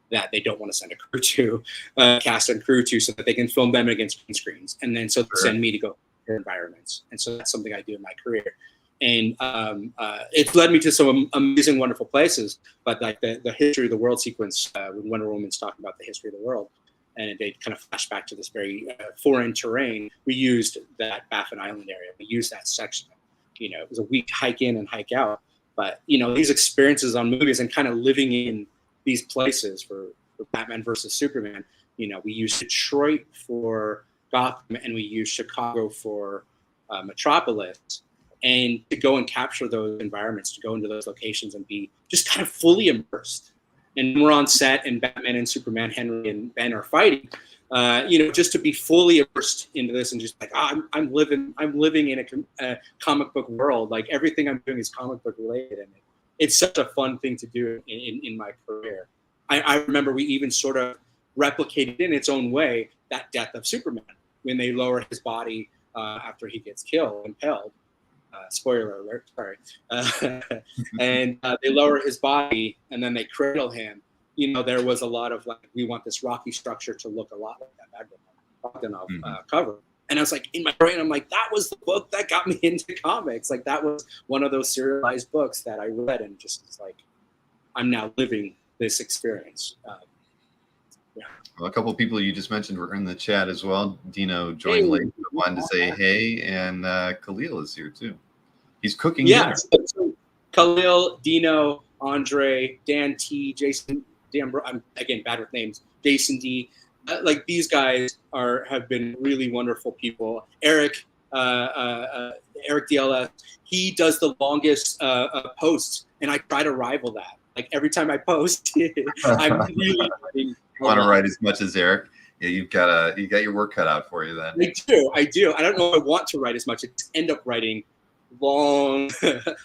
that they don't want to send a crew to, cast and crew to, so that they can film them against green screens. And then so they send me to go to environments. And so that's something I do in my career. And it's led me to some amazing, wonderful places. But like the history of the world sequence, when Wonder Woman's talking about the history of the world, and they kind of flash back to this very foreign terrain, we used that Baffin Island area. We used that section. It was a week hike in and hike out, but these experiences on movies and kind of living in these places for Batman versus Superman. We used Detroit for Gotham, and we used Chicago for Metropolis, and to go and capture those environments, to go into those locations and be just kind of fully immersed. And we're on set, and Batman and Superman, Henry and Ben are fighting. Just to be fully immersed into this and just like, I'm living in a comic book world. Like everything I'm doing is comic book related, and it's such a fun thing to do in my career. I remember we even sort of replicated in its own way that death of Superman when they lower his body after he gets impaled. Spoiler alert, sorry. And they lower his body and then they cradle him. There was a lot of like, we want this rocky structure to look a lot like that Dornoff cover. And I was like, in my brain, I'm like, that was the book that got me into comics. Like that was one of those serialized books that I read and just was like, I'm now living this experience. Yeah. Well, a couple of people you just mentioned were in the chat as well. Dino joined Hey, late, but wanted to say hey, and Khalil is here too. He's cooking yeah. dinner. So Khalil, Dino, Andre, Dan T, Jason. I'm again bad with names. Jason D. Like these guys have been really wonderful people. Eric, Eric DLS. He does the longest posts, and I try to rival that. Like every time I post, I'm really you want to write as much as Eric. Yeah, you got your work cut out for you then. I do. I don't know if I want to write as much. I just end up writing long,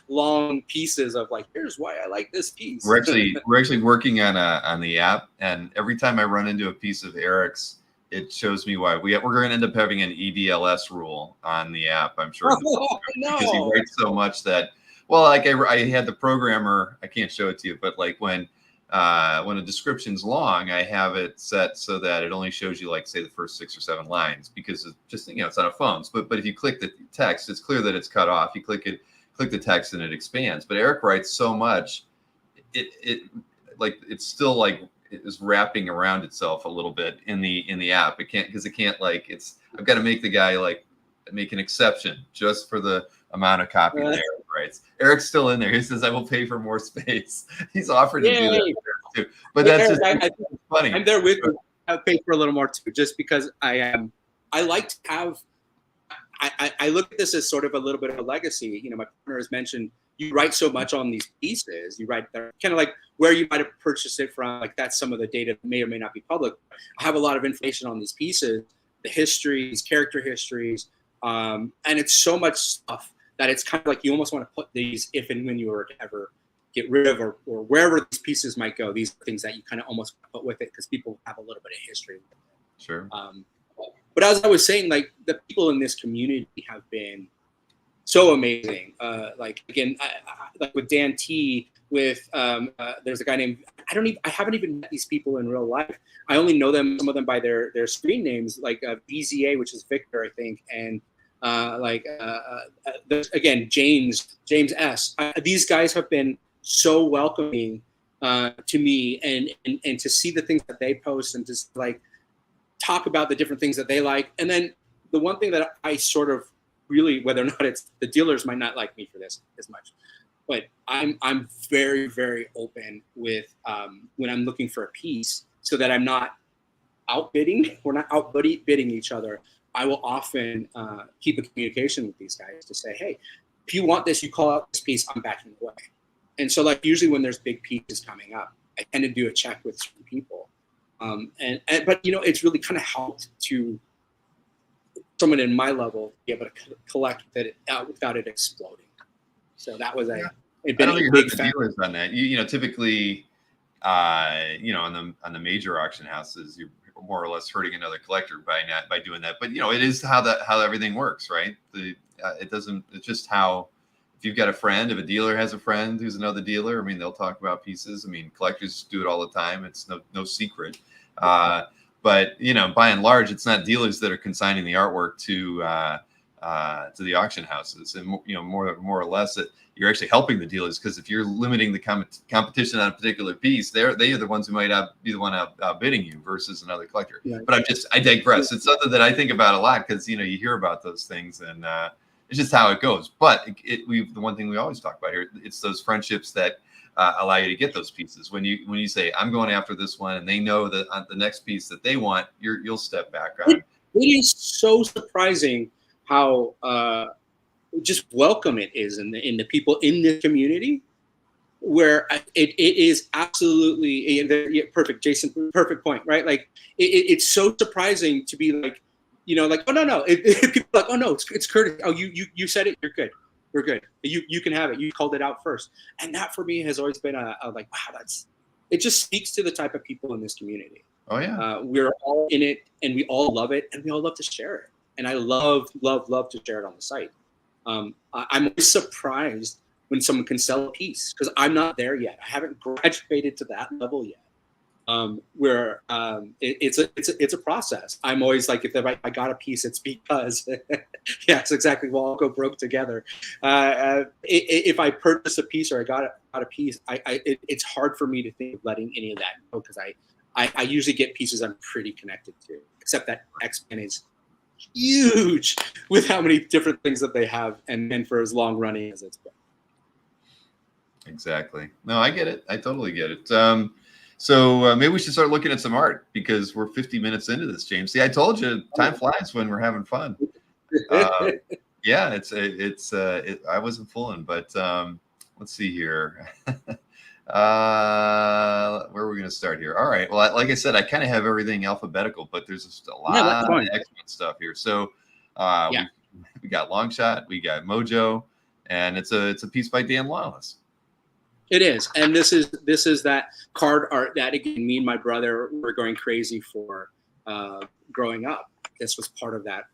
long pieces of like, here's why I like this piece. We're actually working on the app, and every time I run into a piece of Eric's, it shows me why. We're going to end up having an EDLS rule on the app, I'm sure, because he writes so much that. Well, like I had the programmer. I can't show it to you, but like when a description's long, I have it set so that it only shows you like say the first 6 or 7 lines, because it's just it's on a phone. But if you click the text, it's clear that it's cut off. You click the text and it expands. But Eric writes so much, it like it's still like it is wrapping around itself a little bit in the app. It can't like it's. I've got to make the guy like make an exception just for the amount of copy that Eric writes. Eric's still in there. He says, "I will pay for more space." He's offered to do that too. But that's just funny. I'm there with you. I pay for a little more too, just because I like to have. I look at this as sort of a little bit of a legacy. My partner has mentioned you write so much on these pieces. You write kind of like where you might have purchased it from. Like that's some of the data that may or may not be public. I have a lot of information on these pieces, the histories, character histories, and it's so much stuff that it's kind of like you almost want to put these if and when you were to ever get rid of or wherever these pieces might go. These are things that you kind of almost put with it because people have a little bit of history with it. Sure. But as I was saying, like the people in this community have been so amazing. Like again, like with Dan T, with there's a guy named I haven't even met these people in real life. I only know some of them by their screen names, like BZA, which is Victor, I think, and again James S. These guys have been so welcoming to me, and to see the things that they post and just like talk about the different things that they like. And then the one thing that I sort of really, whether or not it's the dealers might not like me for this as much, but I'm very, very open with when I'm looking for a piece, so that I'm not outbidding. We're not outbidding each other. I will often keep a communication with these guys to say, hey, if you want this, you call out this piece, I'm backing away. And so like usually when there's big pieces coming up, I tend to do a check with certain people. But it's really kind of helped to someone in my level be able to collect it out without it exploding. So that was I don't think you heard the dealers on that. Typically, on the major auction houses, you're more or less hurting another collector by doing that. But it is how everything works, right? It's just how. If you've got a friend, if a dealer has a friend who's another dealer, I mean, they'll talk about pieces. I mean, collectors do it all the time. It's no secret. But by and large, it's not dealers that are consigning the artwork to the auction houses, and more or less that you're actually helping the dealers, because if you're limiting the competition on a particular piece, they are the ones who might be the one outbidding you versus another collector. Yeah. But I digress. It's something that I think about a lot, because you hear about those things, and it's just how it goes. But the one thing we always talk about here, it's those friendships that allow you to get those pieces. When you say, I'm going after this one, and they know that on the next piece that they want, you'll step back on. It is so surprising how just welcome it is in the people in the community, where it is absolutely perfect. Jason, perfect point, right? Like it's so surprising to be like, like, oh no, people are like, oh no, it's Curtis. Oh, you said it. You're good. We're good. You can have it. You called it out first. And that for me has always been a like, wow, it just speaks to the type of people in this community. Oh yeah. We're all in it, and we all love it, and we all love to share it. And I love to share it on the site. I'm always surprised when someone can sell a piece, because I'm not there yet. I haven't graduated to that level yet. Where it's a process. I'm always like, if I got a piece, it's because yes, exactly. We'll all go broke together. If I purchase a piece or I got a piece, it's hard for me to think of letting any of that go, because I usually get pieces I'm pretty connected to, except that X-Men is huge with how many different things that they have, and for as long running as it's been. Exactly. No, I get it. I totally get it. So maybe we should start looking at some art, because we're 50 minutes into this, James. See, I told you, time flies when we're having fun. Yeah, I wasn't fooling, but let's see here. Where are we going to start here? All right. Well, like I said, I kind of have everything alphabetical, but there's just a lot of X-Men stuff here. So we got Longshot, we got Mojo, and it's a piece by Dan Lawless. It is, and this is that card art that, again, me and my brother were going crazy for growing up. This was part of that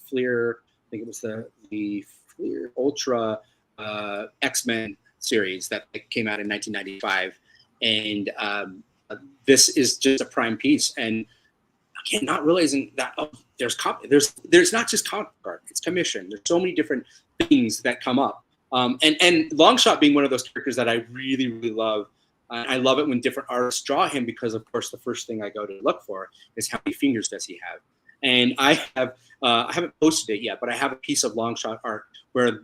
Fleer. I think it was the Fleer Ultra X-Men series that came out in 1995, and this is just a prime piece. And again, not realizing that there's not just comic art; it's commission. There's so many different things that come up. And Longshot being one of those characters that I really, really love. I love it when different artists draw him, because, of course, the first thing I go to look for is how many fingers does he have. And I haven't posted it yet, but I have a piece of Longshot art where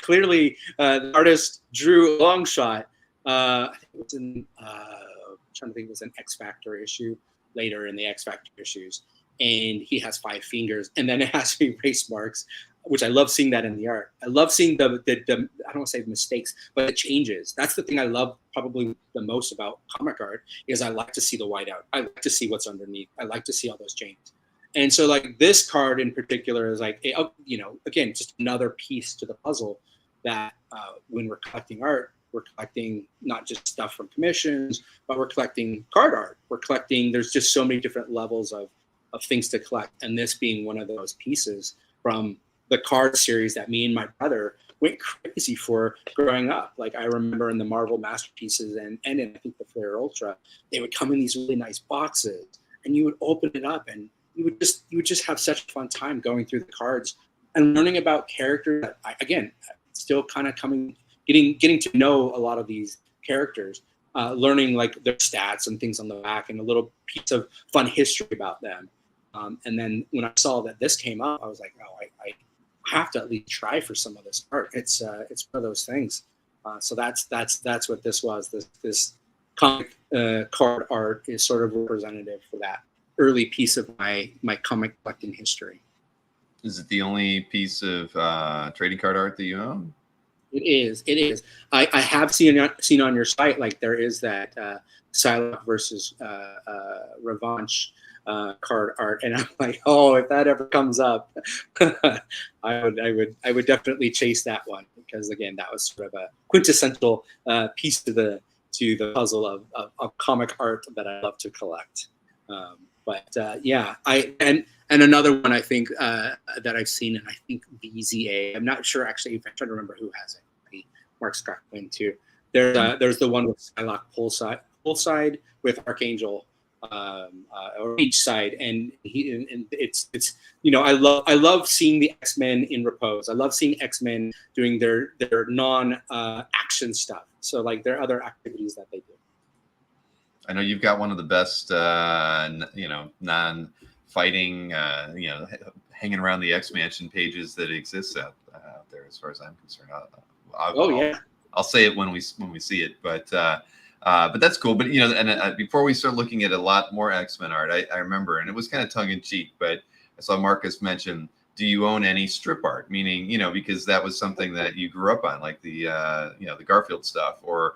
clearly the artist drew Longshot. I think it was in, I'm trying to think, it was an X Factor issue later in the X Factor issues. And he has 5 fingers, and then it has erase marks, which I love seeing that in the art. I love seeing the I don't want to say mistakes, but the changes. That's the thing I love probably the most about comic art, is I like to see the whiteout. I like to see what's underneath. I like to see all those changes. And so, like, this card in particular is like, again, just another piece to the puzzle that when we're collecting art, we're collecting not just stuff from commissions, but we're collecting card art. We're collecting, there's just so many different levels of things to collect. And this being one of those pieces from the card series that me and my brother went crazy for growing up. Like, I remember in the Marvel Masterpieces and in, I think, the Flair Ultra, they would come in these really nice boxes, and you would open it up, and you would just have such a fun time going through the cards and learning about characters that, again, still kind of getting to know a lot of these characters, learning like their stats and things on the back, and a little piece of fun history about them. And then when I saw that this came up, I was like, oh, I have to at least try for some of this art. It's one of those things. So that's what this was. This comic card art is sort of representative for that early piece of my comic collecting history. Is it the only piece of trading card art that you own? It is. It is. I have seen on your site, like, there is that Psylocke versus Revanche card art, and I'm like, oh, if that ever comes up, I would definitely chase that one, because, again, that was sort of a quintessential piece to the puzzle of comic art that I love to collect. Yeah, and another one I think that I've seen, and I think BZA, I'm not sure actually, I'm trying to remember who has it. Maybe Mark Scott Quinn too. There's the one with Psylocke full side with Archangel or each side, and it's I love seeing the X-Men in repose. I love seeing X-Men doing their non action stuff. So, like, there are other activities that they do. I know you've got one of the best non-fighting hanging around the X-Mansion pages that exists out there, as far as I'm concerned. I'll say it when we see it, but that's cool. But and before we start looking at a lot more X-Men art, I remember, and it was kind of tongue in cheek, but I saw Marcus mention, do you own any strip art? Meaning, because that was something that you grew up on, like the the Garfield stuff, or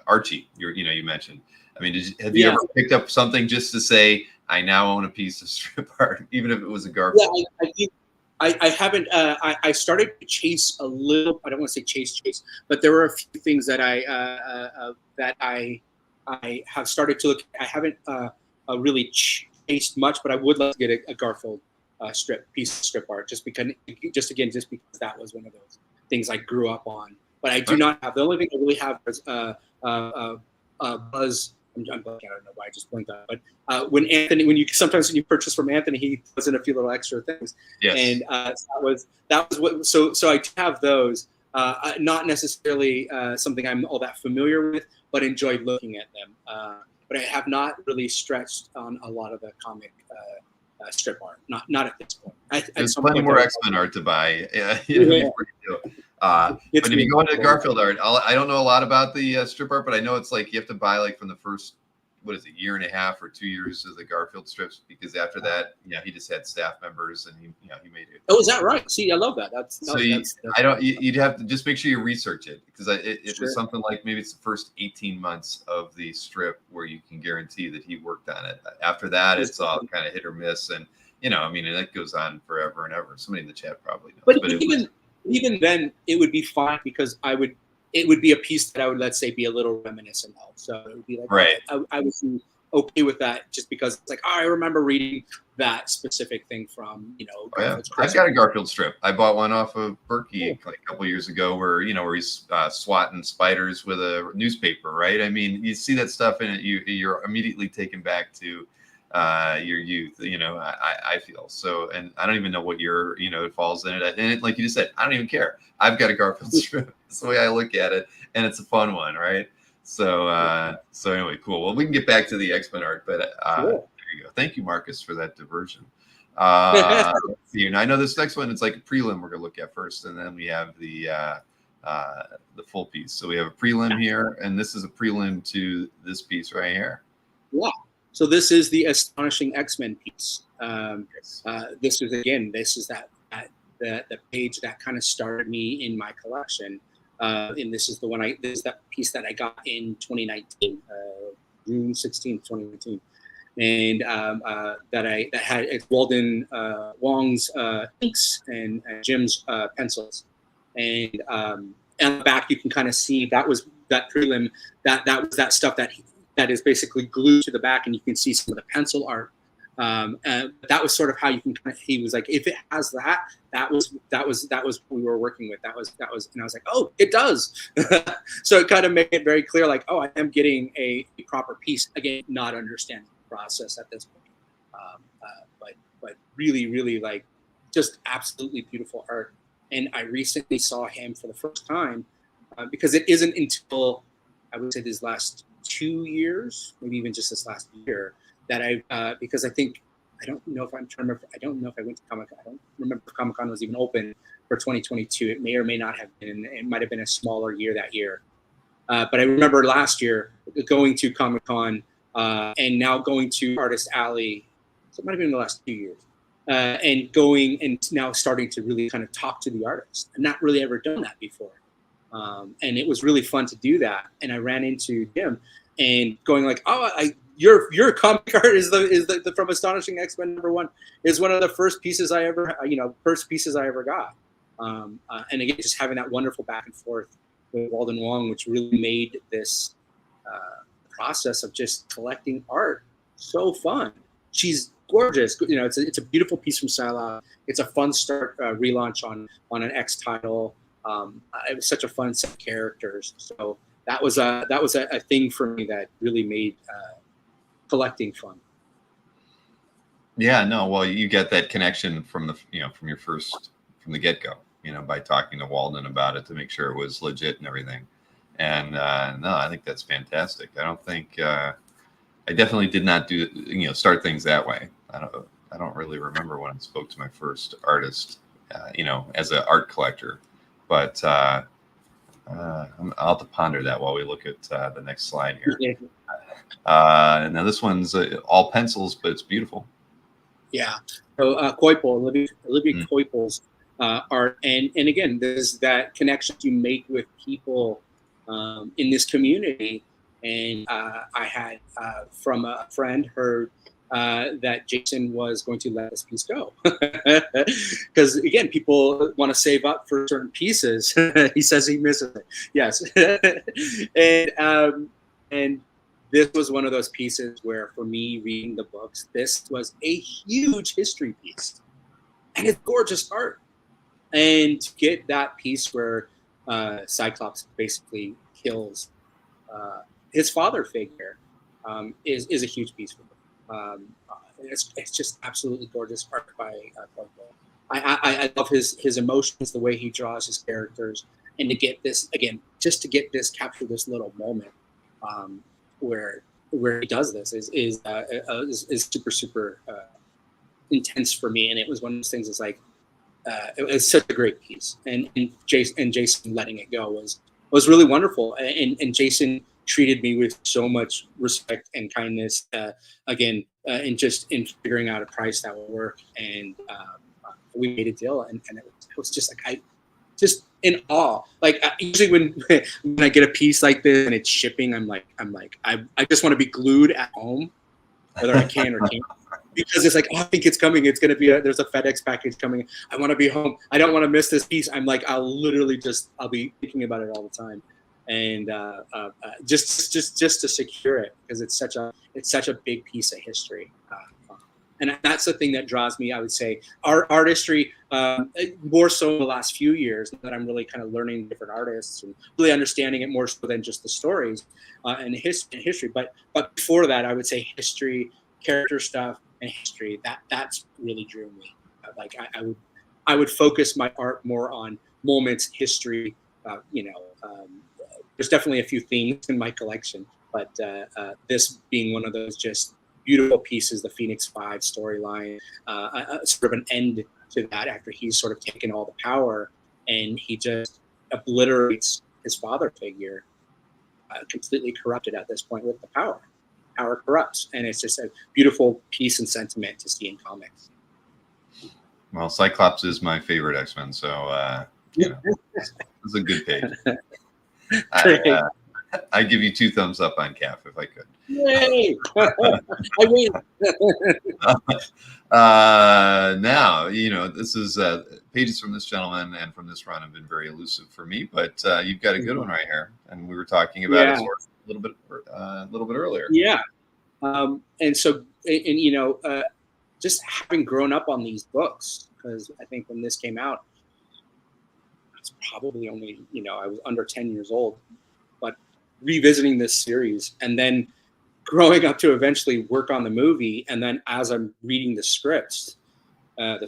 Archie. You mentioned. I mean, have you ever picked up something just to say, I now own a piece of strip art, even if it was a Garfield? Yeah, I think I haven't. I started to chase a little. I don't want to say chase, but there were a few things that I have started to look. I haven't really chased much, but I would like to get a Garfield piece of strip art, just because that was one of those things I grew up on. But I do not have. The only thing I really have is Buzz. I'm blanking. I don't know why I just blinked out. But when you purchase from Anthony, he puts in a few little extra things. Yes. And that was what. So I have those. Not necessarily something I'm all that familiar with, but enjoyed looking at them. but I have not really stretched on a lot of the comic strip art. Not at this point. There's plenty more X-Men art to buy. Yeah, before you do. But if you go into Garfield art, I don't know a lot about the strip art, but I know it's like you have to buy like from the first, what is it, year and a half or 2 years of the Garfield strips, because after that, he just had staff members and he made it. Oh, is that right? See, I love that. You'd have to just make sure you research it, because it was something like maybe it's the first 18 months of the strip where you can guarantee that he worked on it. After that, it's all kind of hit or miss, and that goes on forever and ever. Somebody in the chat probably knows. But even then, it would be fine, because it would be a piece that I would, let's say, be a little reminiscent of. So it would be like, right. I would be okay with that, just because it's like, I remember reading that specific thing from, I've got a Garfield strip. I bought one off of Berkey like a couple years ago where he's swatting spiders with a newspaper, right? I mean, you see that stuff in it, you're immediately taken back to your youth, I feel so. And I don't even know what year, it falls in it. And it, like you just said, I don't even care. I've got a Garfield strip. That's the way I look at it. And it's a fun one, right? So anyway, cool. Well, we can get back to the X-Men art, but there you go. Thank you, Marcus, for that diversion. Let's see, and I know this next one, it's like a prelim we're gonna look at first, and then we have the full piece. So we have a prelim here, and this is a prelim to this piece right here. Yeah. So this is the Astonishing X-Men piece. This is the page that kind of started me in my collection. And this is that piece that I got in 2019, June 16th, 2019. And that had it's Walden Wong's inks and Jim's pencils. And on the back you can kind of see that was that prelim, that was that stuff that is basically glued to the back, and you can see some of the pencil art. That was sort of how you can he was like, if it has that was what we were working with. That was, and I was like, oh, it does. So it kind of made it very clear, like, oh, I am getting a proper piece. Again, not understanding the process at this point. But really, really, like, just absolutely beautiful art. And I recently saw him for the first time, because it isn't until, I would say, these last 2 years, maybe even just this last year, that because I don't know if I went to Comic-Con. I don't remember if Comic-Con was even open for 2022. It may or may not have been. It might have been a smaller year that year. But I remember last year going to Comic-Con and now going to Artist Alley. So it might have been in the last 2 years. And going and now starting to really kind of talk to the artist. I've not really ever done that before. And it was really fun to do that. And I ran into him and going like, oh, your comic art is the from Astonishing X-Men #1 is one of the first pieces I ever got. And again, just having that wonderful back and forth with Walden Wong, which really made this process of just collecting art so fun. She's gorgeous. It's a beautiful piece from Sila. It's a fun start relaunch on an X title. It was such a fun set of characters. So that was a thing for me that really made collecting fun. Yeah, no, well, you get that connection from the from the get-go, by talking to Walden about it to make sure it was legit and everything. And no, I think that's fantastic. I don't think I definitely did not do start things that way. I don't really remember when I spoke to my first artist, as an art collector, but I'll have to ponder that while we look at the next slide here. Yeah. Now this one's all pencils, but it's beautiful. Yeah. So Olivia Koipel's art, and again, there's that connection you make with people in this community. And I had from a friend heard that Jason was going to let this piece go, because again, people want to save up for certain pieces. He says he misses it. Yes, and this was one of those pieces where, for me, reading the books, this was a huge history piece, and it's gorgeous art. And to get that piece where Cyclops basically kills his father figure is a huge piece for me. It's just absolutely gorgeous art by Koipel. I love his emotions, the way he draws his characters, and to get this again, just to get this capture this little moment where where he does this is super intense for me, and it was one of those things. It's like it was such a great piece, and Jason letting it go was really wonderful, and Jason treated me with so much respect and kindness, again, in figuring out a price that would work, and we made a deal, and it was just like I just in awe. Like usually when I get a piece like this and it's shipping, I'm like I just want to be glued at home, whether I can or can't, because it's like, oh, I think it's coming. It's gonna be there's a FedEx package coming. I want to be home. I don't want to miss this piece. I'm like I'll be thinking about it all the time, and just to secure it, because it's such a big piece of history. And that's the thing that draws me, I would say, artistry, more so in the last few years that I'm really kind of learning different artists and really understanding it more so than just the stories and history. But before that, I would say history, character stuff, and history. That's really drew me. Like I would focus my art more on moments, history. There's definitely a few themes in my collection, but this being one of those just beautiful pieces, the Phoenix 5 storyline, sort of an end to that after he's sort of taken all the power and he just obliterates his father figure, completely corrupted at this point with the power. Power corrupts, and it's just a beautiful piece and sentiment to see in comics. Well, Cyclops is my favorite X-Men, so it's a good page. I give you 2 thumbs up on CAF if I could. Yay! I win. Now, this is pages from this gentleman and from this run have been very elusive for me, but you've got a good one right here, and we were talking about it sort of a little bit earlier. Yeah, and so just having grown up on these books, because I think when this came out, it's probably only I was under 10 years old. Revisiting this series and then growing up to eventually work on the movie, and then as I'm reading the script and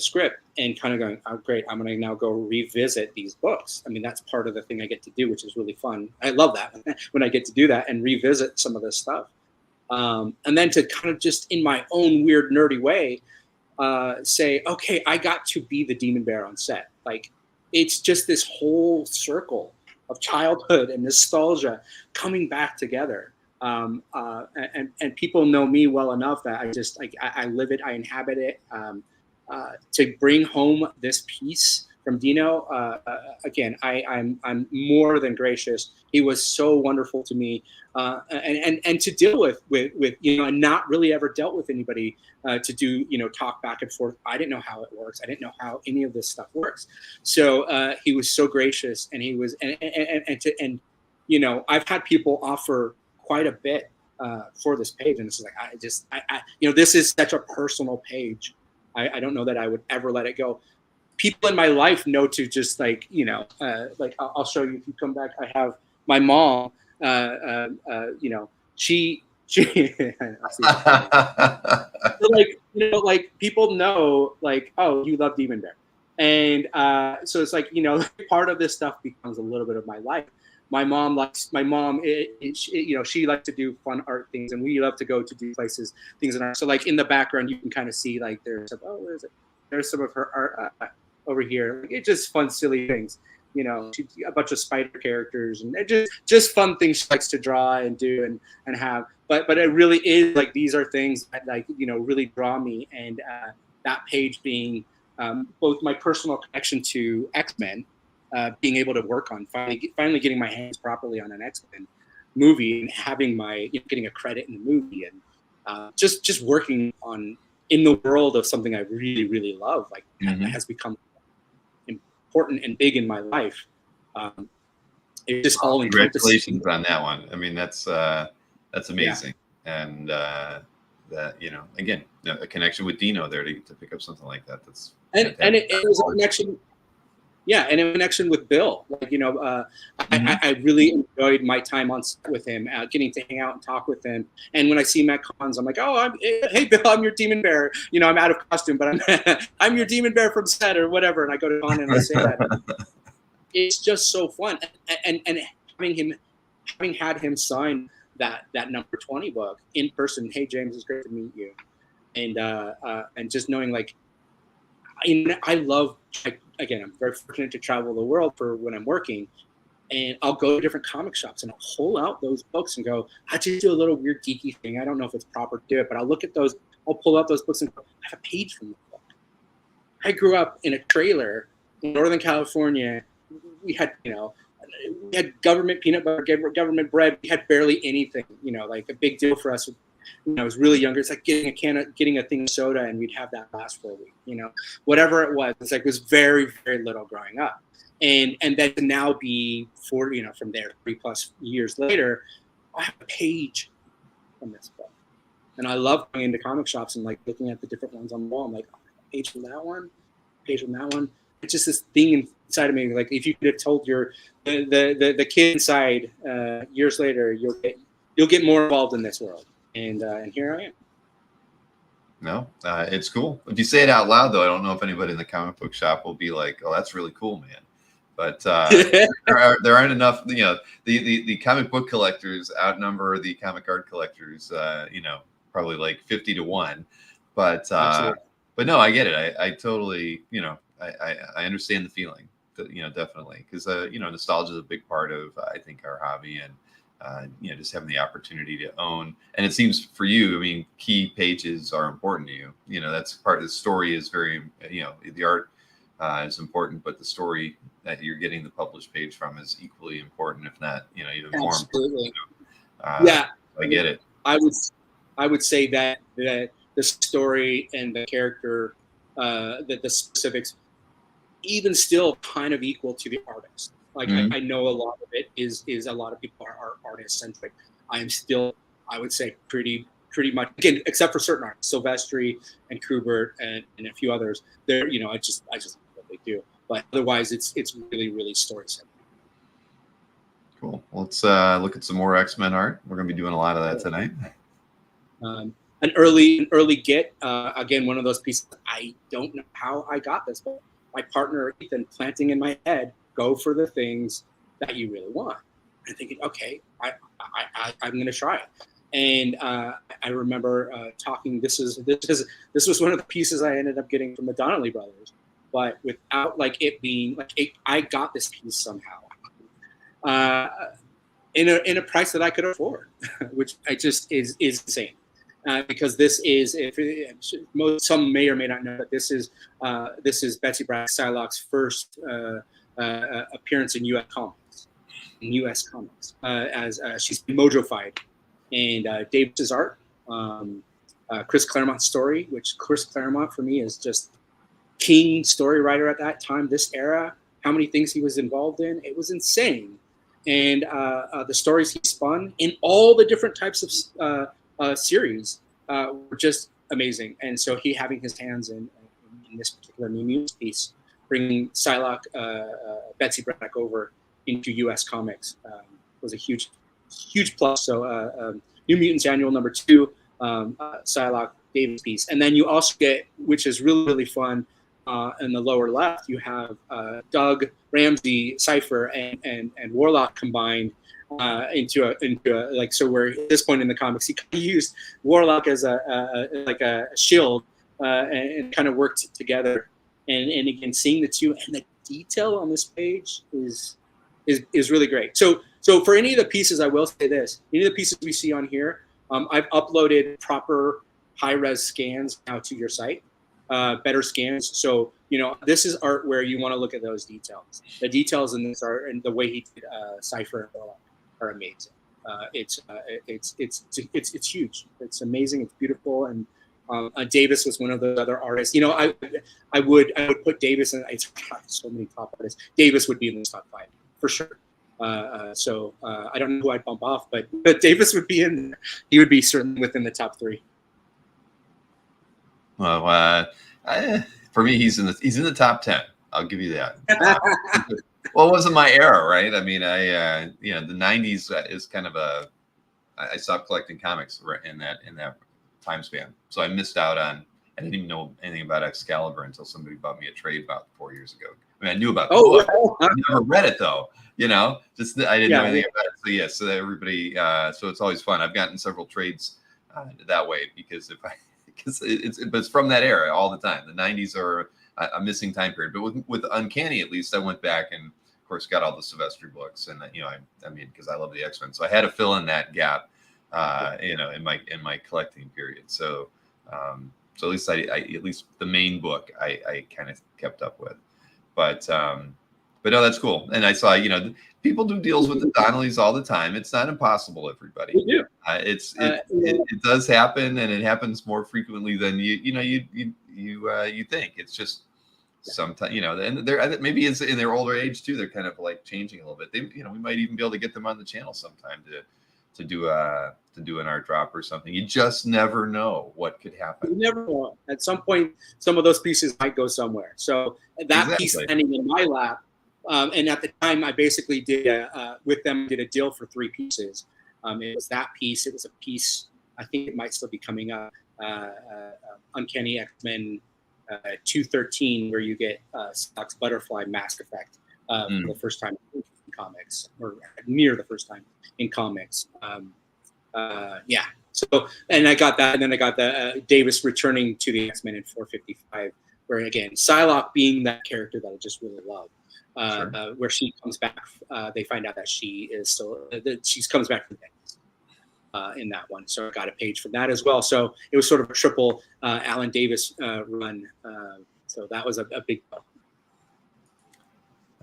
kind of going, oh great, I'm going to now go revisit these books. I mean, that's part of the thing I get to do, which is really fun. I love that when I get to do that and revisit some of this stuff, and then to kind of just in my own weird nerdy way say, okay, I got to be the Demon Bear on set. Like it's just this whole circle of childhood and nostalgia coming back together. And people know me well enough that I live it, I inhabit it. To bring home this piece from Dino, again, I'm more than gracious. He was so wonderful to me, and to deal with and not really ever dealt with anybody to do talk back and forth. I didn't know how it works. I didn't know how any of this stuff works. So he was so gracious, and he was and I've had people offer quite a bit for this page, and it's like I this is such a personal page. I don't know that I would ever let it go. People in my life know to just like I'll show you if you come back. I have my mom. She like people know like, oh, you love Demon Bear, and so it's like part of this stuff becomes a little bit of my life. My mom she likes to do fun art things, and we love to go to do places, things in art. So like in the background, you can kind of see like there's there's some of her art over here. It's just fun, silly things. A bunch of spider characters and just fun things she likes to draw and do and have. But it really is like these are things that really draw me. And that page being both my personal connection to X-Men, being able to work on finally getting my hands properly on an X-Men movie and having my getting a credit in the movie, and just working on in the world of something I really, really love, like that has become important and big in my life. It's just all congratulations on that one. I mean, that's amazing. Yeah. And that again, a connection with Dino there to pick up something like that. That's and it was a connection. Yeah, and a connection with Bill. Like I really enjoyed my time on set with him, getting to hang out and talk with him. And when I see him at cons, I'm like, oh, hey Bill, I'm your Demon Bear. I'm out of costume, but I'm your Demon Bear from set or whatever. And I go to con and I say that. It's just so fun, and having had him sign that number 20 book in person. Hey James, it's great to meet you. And just knowing like, I love, again, I'm very fortunate to travel the world for when I'm working, and I'll go to different comic shops and I'll pull out those books and go, I just do a little weird geeky thing. I don't know if it's proper to do it, but I'll look at those, I'll pull out those books and go, I have a page from the book. I grew up in a trailer in Northern California. We had, we had government peanut butter, government bread. We had barely anything, like a big deal for us. When I was really younger, it's like getting a thing of soda, and we'd have that last for a week, whatever it was. It's like, it was very, very little growing up. And then to now be 40, from there, 3+ years later, I have a page from this book. And I love going into comic shops and like looking at the different ones on the wall. I'm like, oh, page from that one, page from that one. It's just this thing inside of me. Like, if you could have told the kid inside years later, you'll get more involved in this world. And here I am. No, it's cool. If you say it out loud, though, I don't know if anybody in the comic book shop will be like, "Oh, that's really cool, man." But there aren't enough. The comic book collectors outnumber the comic art collectors. Probably like 50 to 1. But no, I get it. I totally, I understand the feeling. Definitely, because nostalgia is a big part of I think our hobby, and just having the opportunity to own. And it seems for you, I mean, key pages are important to you. That's part of the story is very, the art is important, but the story that you're getting the published page from is equally important, if not, even more important. Yeah, I get it. I would say that the story and the character, that the specifics, even still kind of equal to the artist. Like, I know a lot of it is a lot of people are artist centric. I am still, I would say, pretty much, again, except for certain artists, Silvestri and Kubert and a few others. They're, I just love what they do. But otherwise, it's really, really story centric. Cool. Well, let's look at some more X-Men art. We're going to be doing a lot of that tonight. An early get, again, one of those pieces. I don't know how I got this, but my partner Ethan planting in my head, go for the things that you really want. And thinking, okay, I'm going to try it. And I remember talking. This was one of the pieces I ended up getting from the Donnelly brothers, but without like it being like I got this piece somehow in a price that I could afford, which I just is insane. Because this is, some may or may not know that this is Betsy Braddock Psylocke's first appearance in U.S. comics. As she's been Mojofied, and Davis's art, Chris Claremont's story, which Chris Claremont for me is just king story writer at that time, this era. How many things he was involved in, it was insane. And the stories he spun in all the different types of series were just amazing. And so he having his hands in this particular New Mutants piece, bringing Psylocke, Betsy Braddock over into U.S. Comics was a huge plus. So New Mutants Annual #2, Psylocke Davis piece. And then you also get, which is really, really fun, in the lower left, you have Doug, Ramsey, Cypher, and Warlock combined into a like, so we're at this point in the comics, he kind of used Warlock as a shield and kind of worked together. And again, seeing the two and the detail on this page is really great. So for any of the pieces, I will say this: any of the pieces we see on here, I've uploaded proper high-res scans now to your site, better scans. So this is art where you want to look at those details. The details in this art and the way he did Cypher and Warlock are amazing. It's huge. It's amazing. It's beautiful. And Davis was one of the other artists. I would put Davis in. It's so many top artists. Davis would be in the top 5 for sure. So I don't know who I'd bump off, but Davis would be in. He would be certainly within the top 3. Well, for me, he's in the top 10. I'll give you that. Well, it wasn't my era, right? I mean, the '90s is kind of I stopped collecting comics in that time span, so I missed out on. I didn't even know anything about Excalibur until somebody bought me a trade about 4 years ago. I mean, I knew about the book. I never read it though. I didn't know anything about it. So yes, so everybody, so it's always fun. I've gotten several trades that way because it's from that era all the time. The 90s are a missing time period, but with Uncanny, at least I went back and of course got all the Sylvester books, and I mean, because I love the X-Men, so I had to fill in that gap, in my collecting period. So, so at least I at least the main book I kind of kept up with, but no, that's cool. And I saw, people do deals with the Donnellys all the time. It's not impossible, everybody. We do. It does happen, and it happens more frequently than you think. It's just sometimes, and they're maybe it's in their older age too. They're kind of like changing a little bit. We might even be able to get them on the channel sometime to do an art drop or something. You just never know what could happen. You never know. At some point, some of those pieces might go somewhere. So that piece landing in my lap. And at the time, I basically did a deal for 3 pieces. It was that piece. It was a piece. I think it might still be coming up. Uncanny X-Men 213, where you get Spock's butterfly mask effect for the first time in comics, or near the first time in comics. Yeah. So, and I got that, and then I got the Davis returning to the X-Men in 455, where again, Psylocke being that character that I just really love. Sure. Where she comes back, they find out that she is still she comes back from death in that one. So I got a page for that as well. So it was sort of a triple Alan Davis run. So that was a big deal.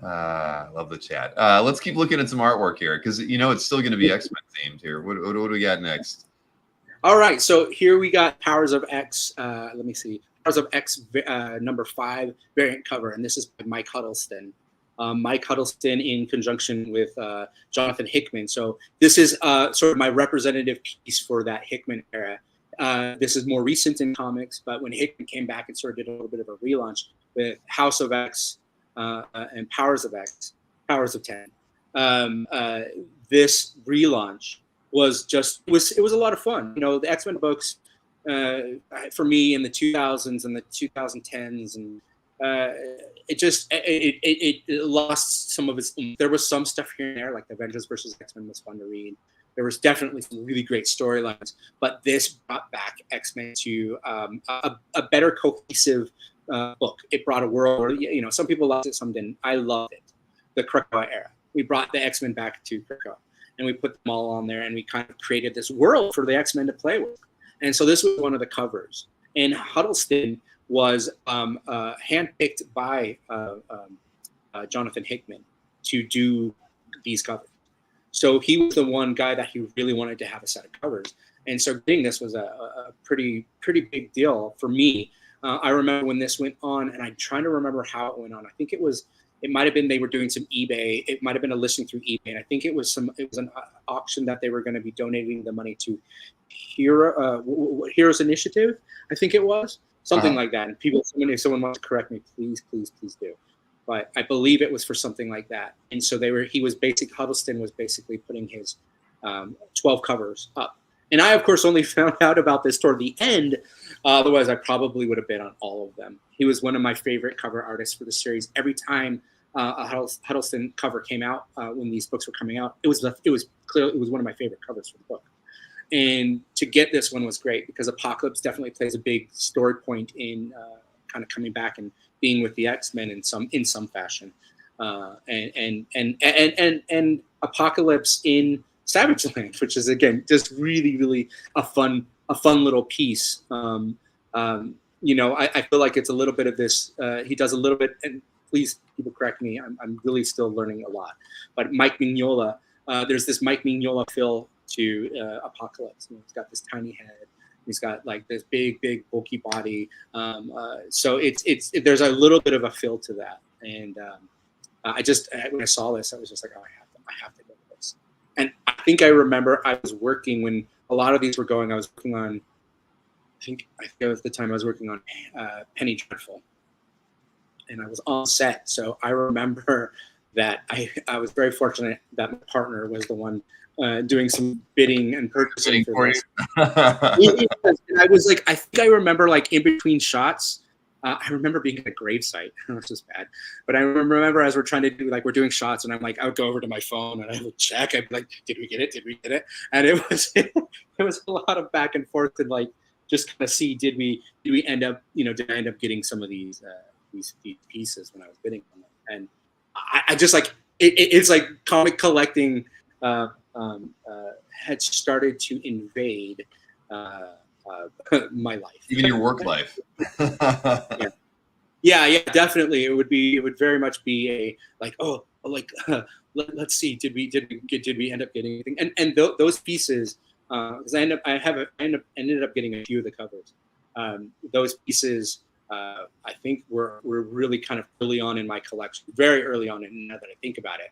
Love the chat. Let's keep looking at some artwork here, because it's still going to be X-Men themed here. What do we got next? All right, so here we got Powers of X. Let me see. Powers of X number 5 variant cover, and this is by Mike Huddleston. Mike Huddleston in conjunction with Jonathan Hickman. So this is sort of my representative piece for that Hickman era. This is more recent in comics, but when Hickman came back and sort of did a little bit of a relaunch with House of X and Powers of X, Powers of 10. This relaunch was it was a lot of fun. The X-Men books for me in the 2000s and the 2010s, and it lost some of its. There was some stuff here and there, like Avengers versus X-Men was fun to read. There was definitely some really great storylines, but this brought back X-Men to a better cohesive book. It brought a world where, some people loved it, some didn't. I loved it. The Krakoa era. We brought the X-Men back to Krakoa, and we put them all on there, and we kind of created this world for the X-Men to play with. And so this was one of the covers. And Huddleston was handpicked by Jonathan Hickman to do these covers. So he was the one guy that he really wanted to have a set of covers. And so getting this was a pretty big deal for me. I remember when this went on, and I'm trying to remember how it went on. I think it might have been they were doing some eBay. It might have been a listing through eBay. And I think it was an auction that they were going to be donating the money to Heroes Initiative, I think it was. Something like that. And if someone wants to correct me, please do. But I believe it was for something like that. And so Huddleston was basically putting his 12 covers up. And I, of course, only found out about this toward the end. Otherwise, I probably would have been on all of them. He was one of my favorite cover artists for the series. Every time a Huddleston cover came out, when these books were coming out, it was one of my favorite covers for the book. And to get this one was great because Apocalypse definitely plays a big story point in kind of coming back and being with the X-Men in some fashion, and Apocalypse in Savage Land, which is again just really a fun little piece. I feel like it's a little bit of this. He does a little bit, and please people correct me. I'm really still learning a lot. But Mike Mignola, there's this Mike Mignola feel to Apocalypse. He's got this tiny head. He's got like this big bulky body. So there's a little bit of a feel to that. And when I saw this, I was just like, oh, I have to go to this. And I think I remember I was working when a lot of these were going. I was working on, I think it was the time I was working on Penny Dreadful, and I was on set. So I remember that I was very fortunate that my partner was the one doing some bidding and purchasing for this. And I was like, I think I remember like in between shots, I remember being at a gravesite. This is bad, but I remember as we're trying to do, like, we're doing shots, and I'm like, I would go over to my phone and I would check. I'd be like, did we get it? Did we get it? And it was it was a lot of back and forth, and like just kind of see, did we end up, did I end up getting some of these pieces when I was bidding on them? And I just like it's like comic collecting had started to invade my life, even your work life. yeah, definitely. It would very much be a like, let's see, did we end up getting anything? And those pieces, because I ended up getting a few of the covers. Those pieces, I think were really kind of early on in my collection, very early on. And now that I think about it,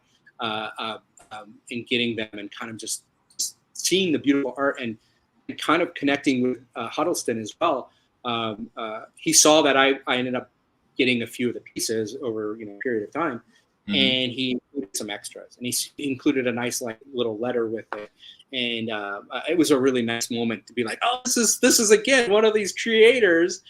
in getting them and kind of just seeing the beautiful art and kind of connecting with Huddleston as well. He saw that I ended up getting a few of the pieces over a period of time, and he included some extras, and he included a nice like little letter with it, and it was a really nice moment to be like, oh, this is again one of these creators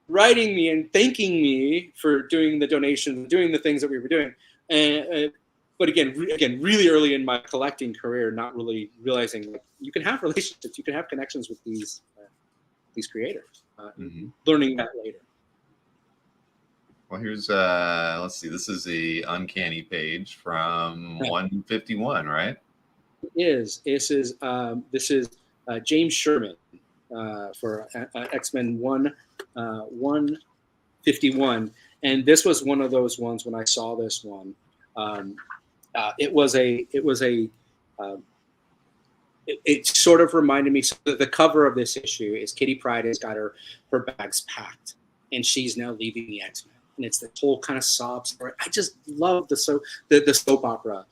writing me and thanking me for doing the donations, doing the things that we were doing, and but again, really early in my collecting career, not really realizing like you can have relationships, you can have connections with these creators. Learning that later. Well, here's let's see. This is the Uncanny page from 151, right? This is James Sherman for X-Men 151, and this was one of those ones when I saw this one. It sort of reminded me. So the cover of this issue is Kitty Pryde has got her bags packed, and she's now leaving the X-Men. And it's the whole kind of sob story. I just love the soap opera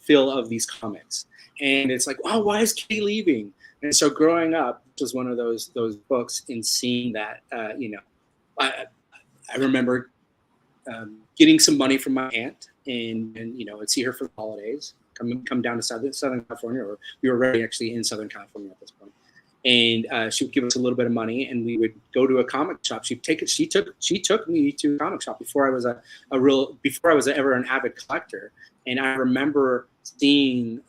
feel of these comics. And it's like, oh, why is Kitty leaving? And so growing up, it was one of those books, and seeing that, I remember getting some money from my aunt, and I'd see her for the holidays, come down to Southern California, or we were already actually in Southern California at this point. And she would give us a little bit of money, and we would go to a comic shop. She took me to a comic shop before I was ever an avid collector. And I remember seeing,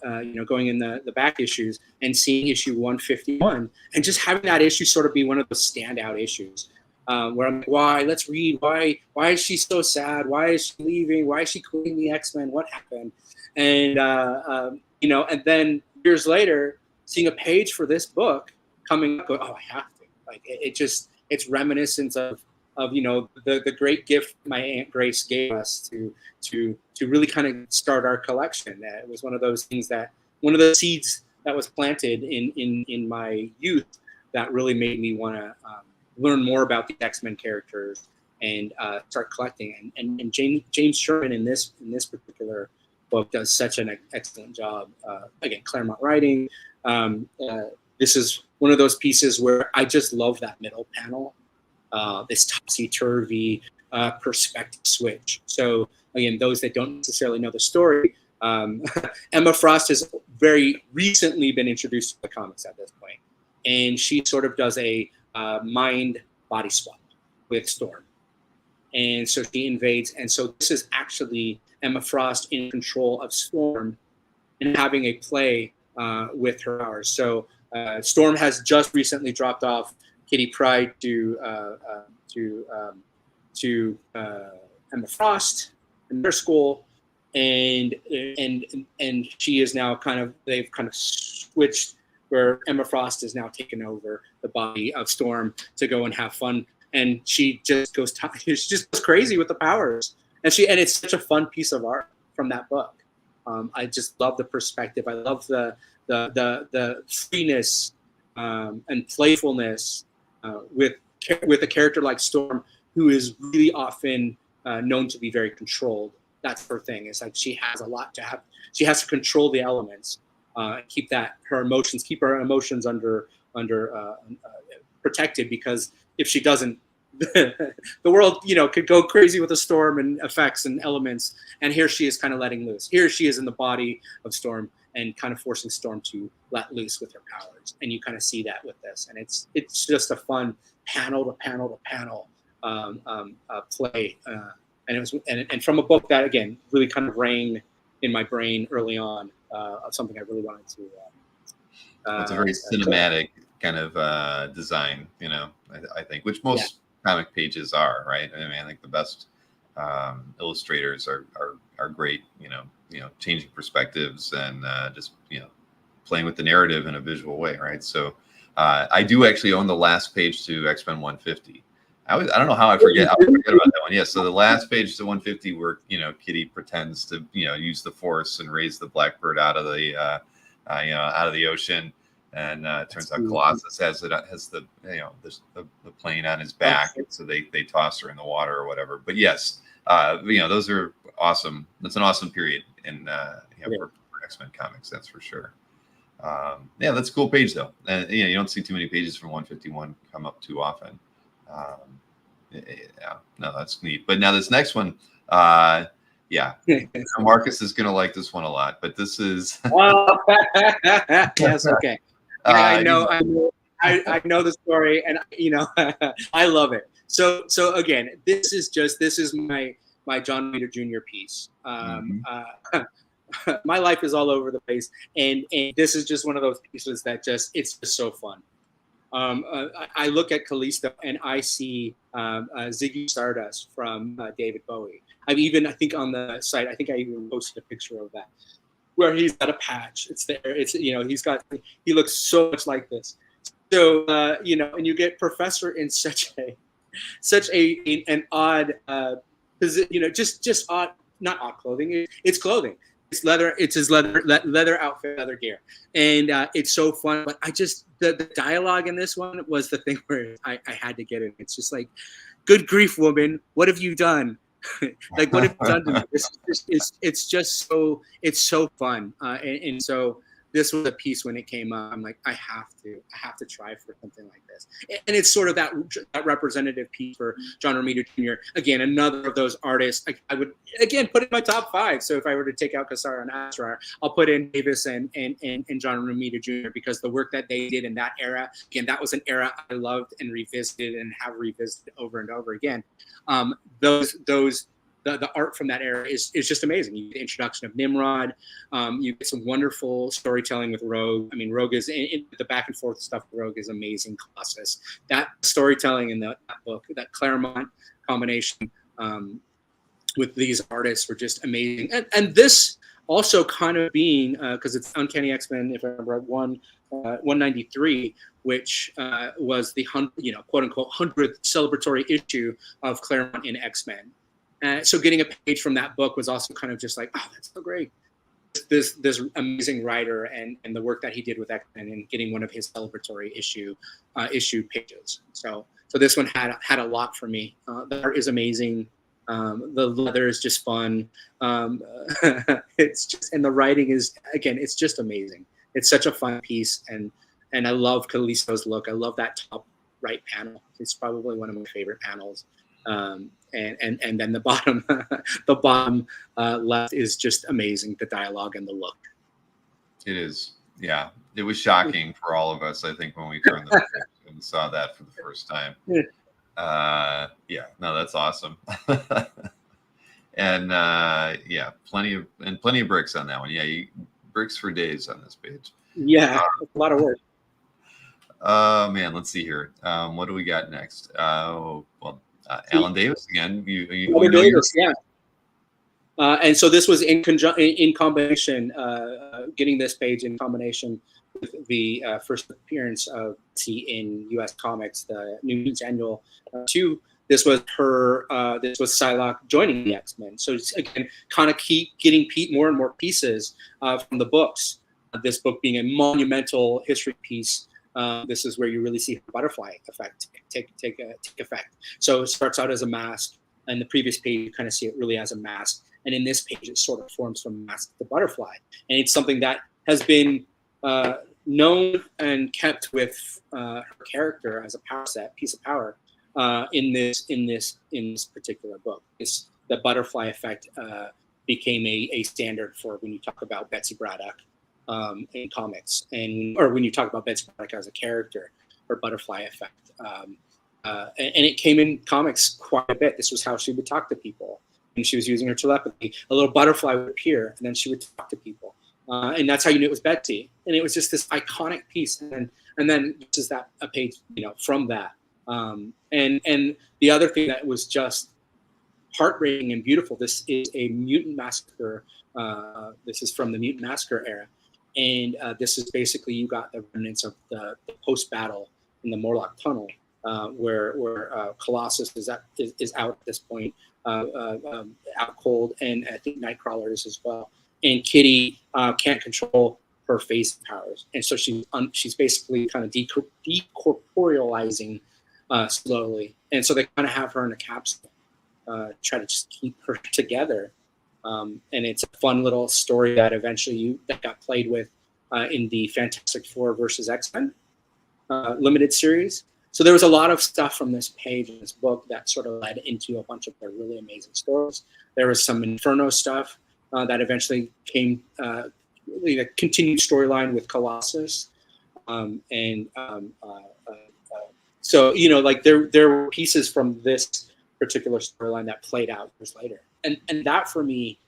going in the back issues and seeing issue 151, and just having that issue sort of be one of the standout issues. Where I'm like, why? Let's read. Why is she so sad? Why is she leaving? Why is she quitting the X-Men? What happened? And and then years later, seeing a page for this book coming up, I have to. Like it's reminiscence of the great gift my Aunt Grace gave us to really kind of start our collection. It was one of those things one of the seeds that was planted in my youth that really made me want to learn more about the X-Men characters and start collecting. And James Sherman in this particular book does such an excellent job. Again, Claremont writing. This is one of those pieces where I just love that middle panel, this topsy-turvy perspective switch. So again, those that don't necessarily know the story, Emma Frost has very recently been introduced to the comics at this point, and she sort of does a mind body swap with Storm, and so she invades. And so this is actually Emma Frost in control of Storm and having a play with her powers. So Storm has just recently dropped off Kitty Pryde to Emma Frost in their school, and she is now they've kind of switched, where Emma Frost is now taken over the body of Storm to go and have fun, and she just goes crazy with the powers, and it's such a fun piece of art from that book. I just love the perspective. I love the freeness and playfulness with a character like Storm, who is really often known to be very controlled. That's her thing. It's like she has a lot to have. She has to control the elements, keep her emotions under protected, because if she doesn't, the world could go crazy with a storm and effects and elements. And here she is kind of letting loose. Here she is in the body of Storm and kind of forcing Storm to let loose with her powers. And you kind of see that with this. And it's just a fun panel to panel to panel play, and it was and from a book that again really kind of rang in my brain early on of something I really wanted to. It's a very cinematic kind of design, you know. I think, which most comic pages are, right? I mean, I think the best illustrators are great, you know, changing perspectives and just playing with the narrative in a visual way, right? So I do actually own the last page to X-Men 150. I don't know how I forget about that one. Yeah, so the last page to 150 where Kitty pretends to use the Force and raise the Blackbird out of the out of the ocean, and it turns out Colossus has the the plane on his back, and so they toss her in the water or whatever. But yes, those are awesome. That's an awesome period in for X-Men comics, that's for sure. Yeah, that's a cool page though. You don't see too many pages from 151 come up too often. Yeah, no, that's neat. But now this next one, yeah, Marcus is gonna like this one a lot. But this is yes, okay. I know the story, and I love it. So again, this is my John Romita Jr. piece. My life is all over the place, and this is just one of those pieces that it's just so fun. I look at Callisto and I see Ziggy Stardust from David Bowie. I think on the site, I think I even posted a picture of that, where he's got a patch. It's there. It's he looks so much like this. So and you get Professor in such an odd position. Just odd, not odd clothing. It's clothing. It's leather. It's his leather outfit, leather gear, and it's so fun. But the dialogue in this one was the thing where I had to get it. It's just like, good grief, woman, what have you done? Like, what have you done to me? It's just so fun, and so this was a piece when it came up. I'm like, I have to try for something like this, and it's sort of that representative piece for John Romita Jr. Again, another of those artists I would again put in my top 5. So if I were to take out Cassara and Asrar, I'll put in Davis and John Romita Jr. because the work that they did in that era, again, that was an era I loved and revisited and have revisited over and over again. The art from that era is just amazing. You get the introduction of Nimrod. You get some wonderful storytelling with Rogue. I mean, Rogue is in the back and forth stuff. Rogue is amazing. Colossus. That storytelling in that book, that Claremont combination with these artists were just amazing. And this also kind of being because it's Uncanny X-Men, if I remember, 193, which was the quote unquote 100th celebratory issue of Claremont in X-Men. So getting a page from that book was also kind of just like, oh, that's so great. This amazing writer and the work that he did with X-Men and getting one of his celebratory issue pages. So this one had a lot for me. The art is amazing. The leather is just fun. It's just, and the writing is, again, it's just amazing. It's such a fun piece, and I love Callisto's look. I love that top right panel. It's probably one of my favorite panels. And then the bottom left is just amazing. The dialogue and the look. It is, yeah. It was shocking for all of us, I think, when we turned the page and saw that for the first time. Yeah, no, that's awesome. And yeah, plenty of bricks on that one. Yeah, bricks for days on this page. Yeah, a lot of work. Man, let's see here. What do we got next? Well. Alan Davis again. Davis, yeah. And so this was in combination, getting this page in combination with the first appearance of T in U.S. Comics, the New Mutants Annual 2. This was Psylocke joining the X-Men. So it's, again, kind of keep getting more and more pieces from the books. This book being a monumental history piece. This is where you really see the butterfly effect take effect. So it starts out as a mask, and the previous page you kind of see it really as a mask, and in this page it sort of forms from mask to butterfly, and it's something that has been known and kept with her character as a power set, piece of power in this particular book. The butterfly effect became a standard for when you talk about Betsy Braddock. In comics, or when you talk about Betsy Braddock as a character, or butterfly effect. and it came in comics quite a bit. This was how she would talk to people, and she was using her telepathy. A little butterfly would appear, and then she would talk to people, and that's how you knew it was Betsy. And it was just this iconic piece, and then just that a page, from that. And the other thing that was just heartbreaking and beautiful. This is a Mutant Massacre. This is from the Mutant Massacre era, and this is basically you got the remnants of the post-battle in the Morlock Tunnel, where Colossus is out at this point, out cold, and I think Nightcrawler is as well. And Kitty can't control her phase powers, and so she's basically kind of decorporealizing slowly, and so they kind of have her in a capsule, try to just keep her together. And it's a fun little story that eventually that got played with in the Fantastic Four versus X-Men limited series. So there was a lot of stuff from this page in this book that sort of led into a bunch of their really amazing stories. There was some Inferno stuff that eventually came, really a continued storyline with Colossus. So, like there were pieces from this particular storyline that played out years later. And that for me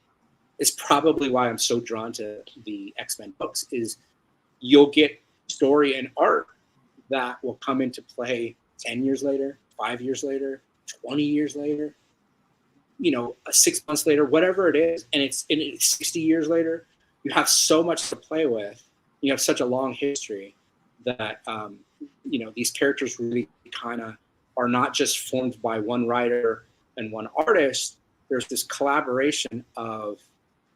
is probably why I'm so drawn to the X-Men books, is you'll get story and art that will come into play 10 years later, 5 years later, 20 years later, 6 months later, whatever it is. And it's 60 years later. You have so much to play with. You have such a long history that, these characters really kind of are not just formed by one writer and one artist. There's this collaboration of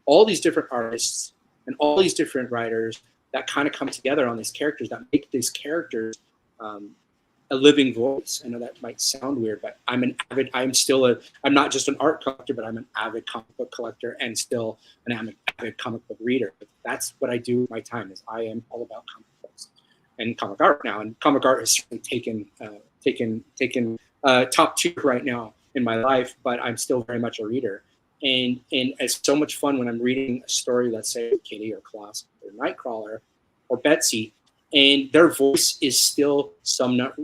all these different artists and all these different writers that kind of come together on these characters that make these characters a living voice. I know that might sound weird, but I'm not just an art collector, but I'm an avid comic book collector and still an avid comic book reader. That's what I do with my time, is I am all about comic books and comic art now. And comic art has certainly taken top tier right now in my life, but I'm still very much a reader. And it's so much fun when I'm reading a story, let's say Kitty or Colossus or Nightcrawler or Betsy, and their voice is still somewhat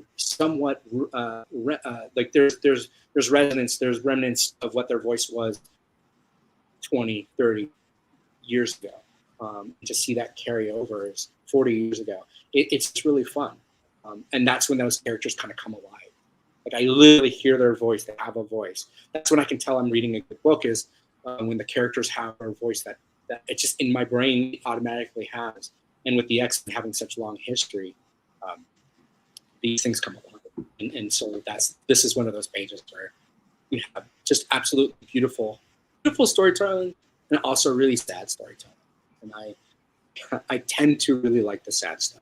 like there's resonance, there's remnants of what their voice was 20, 30 years ago. To see that carry over is 40 years ago. It's really fun. And that's when those characters kind of come alive. Like I literally hear their voice, they have a voice. That's when I can tell I'm reading a good book, is when the characters have a voice that it just in my brain automatically has. And with the X-Men having such long history, these things come alive. And so this is one of those pages where you have just absolutely beautiful storytelling and also really sad storytelling. And I tend to really like the sad stuff.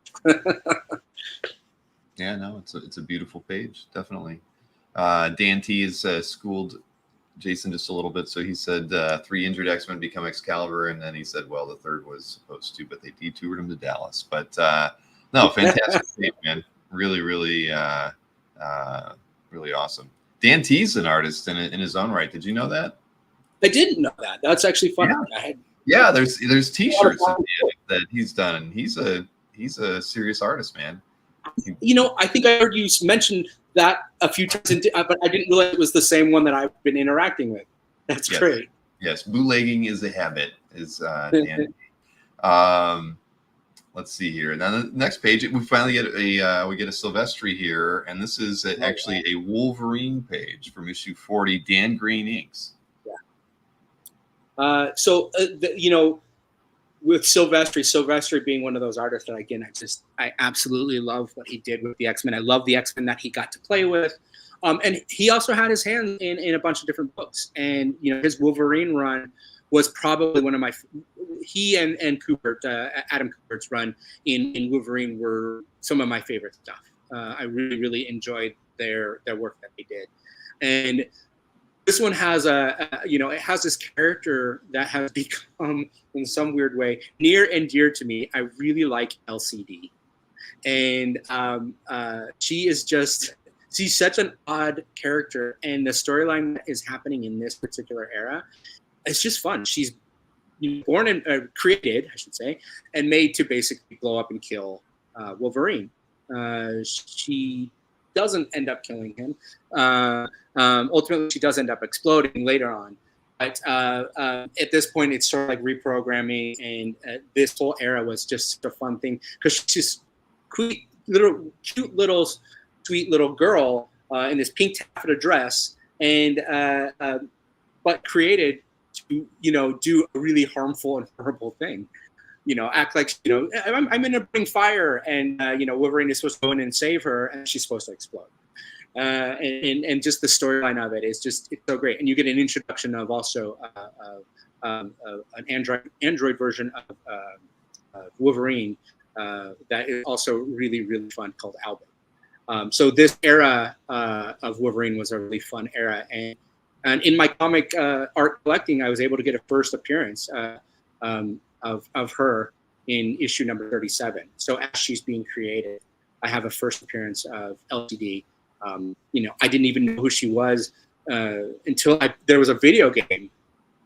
Yeah, no, it's a beautiful page, definitely. Dan T has schooled Jason just a little bit. So he said 3 injured X-Men become Excalibur, and then he said, well, the third was supposed to, but they detoured him to Dallas. But no, fantastic page, man. Really, really, really awesome. Dan T's an artist in his own right. Did you know that? I didn't know that. That's actually fun. Yeah, there's T-shirts that he's done. He's a serious artist, man. I think I heard you mention that a few times, but I didn't realize it was the same one that I've been interacting with. That's great. Yes, bootlegging is a habit. Is Dan. Let's see here. Now the next page, we finally get a Silvestri here, and this is actually a Wolverine page from issue 40. Dan Green inks. Yeah. With Silvestri being one of those artists that, again, I absolutely love what he did with the X-Men. I love the X-Men that he got to play with. And he also had his hand in a bunch of different books. And, his Wolverine run was probably one of my, he and Kubert, Adam Kubert's run in Wolverine were some of my favorite stuff. I really, really enjoyed their work that they did. And this one has it has this character that has become, in some weird way, near and dear to me. I really like LCD, and she's such an odd character, and the storyline that is happening in this particular era, it's just fun. She's born and created, I should say, and made to basically blow up and kill Wolverine. She doesn't end up killing him. Ultimately, she does end up exploding later on. But at this point, it's sort of like reprogramming, and this whole era was just a fun thing because she's just cute little, sweet little girl in this pink taffeta dress, and but created to do a really harmful and horrible thing. Act like I'm going to bring fire, and Wolverine is supposed to go in and save her, and she's supposed to explode. And just the storyline of it it's so great, and you get an introduction of also an android version of Wolverine that is also really, really fun, called Albert. So this era of Wolverine was a really fun era, and in my comic art collecting, I was able to get a first appearance of her in issue number 37. So as she's being created, I have a first appearance of LCD. I didn't even know who she was until there was a video game.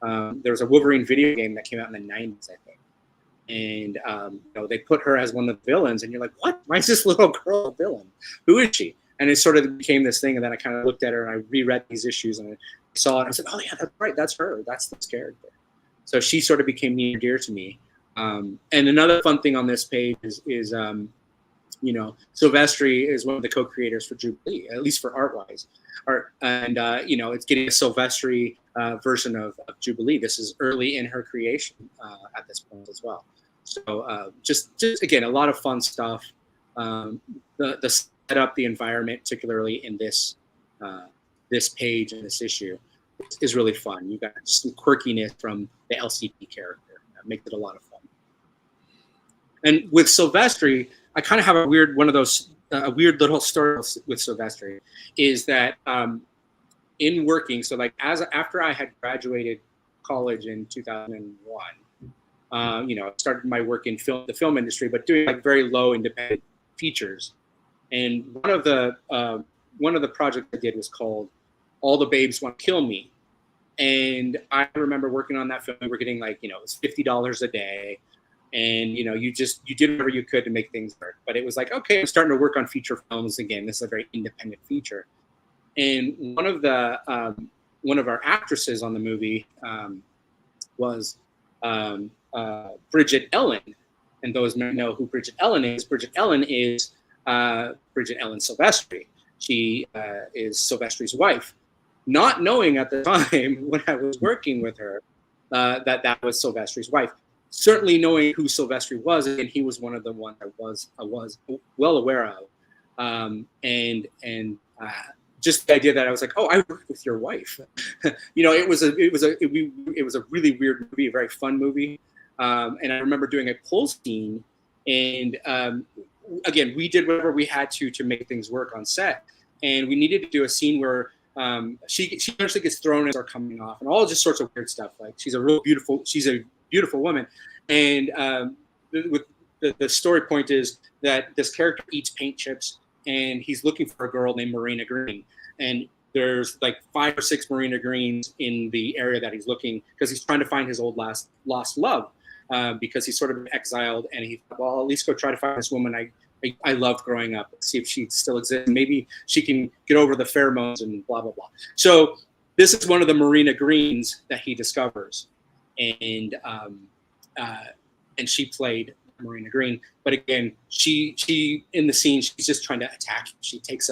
There was a Wolverine video game that came out in the 90s, I think. And they put her as one of the villains, and you're like, what? Why is this little girl a villain? Who is she? And it sort of became this thing, and then I kind of looked at her, and I reread these issues, and I saw it, and I said, oh yeah, that's right, that's her, that's this character. So she sort of became near and dear to me. And another fun thing on this page is Silvestri is one of the co-creators for Jubilee, at least for art-wise. And it's getting a Silvestri version of Jubilee. This is early in her creation at this point as well. So just again, a lot of fun stuff. The setup, the environment, particularly in this page and this issue, is really fun. You got some quirkiness from the LCD character. That makes it a lot of fun. And with Silvestri, I kind of have a weird little story with Silvestri, is that in working, so like after I had graduated college in 2001, I started my work in the film industry, but doing like very low independent features. And one of the projects I did was called All the Babes Want to Kill Me. And I remember working on that film. We were getting it was $50 a day. And, you did whatever you could to make things work. But it was like, okay, I'm starting to work on feature films again. This is a very independent feature. And one of our actresses on the movie was Bridget Ellen. And those may know who Bridget Ellen is. Bridget Ellen is Bridget Ellen Silvestri. She is Silvestri's wife. Not knowing at the time when I was working with her that was Silvestri's wife. Certainly knowing who Silvestri was, and he was one of the ones I was well aware of, and just the idea that I was like, oh, I worked with your wife. It was a really weird movie, a very fun movie, and I remember doing a pull scene, and again, we did whatever we had to make things work on set, and we needed to do a scene where she eventually gets thrown as are coming off, and all just sorts of weird stuff. Like she's a beautiful woman, and the story point is that this character eats paint chips, and he's looking for a girl named Marina Green, and there's like 5 or 6 Marina Greens in the area that he's looking, because he's trying to find his old lost love, because he's sort of exiled, and he thought, well, I'll at least go try to find this woman I loved growing up, see if she still exists. Maybe she can get over the pheromones and blah blah blah. So this is one of the Marina Greens that he discovers. And she played Marina Green, but again, she in the scene, she's just trying to attack him. She takes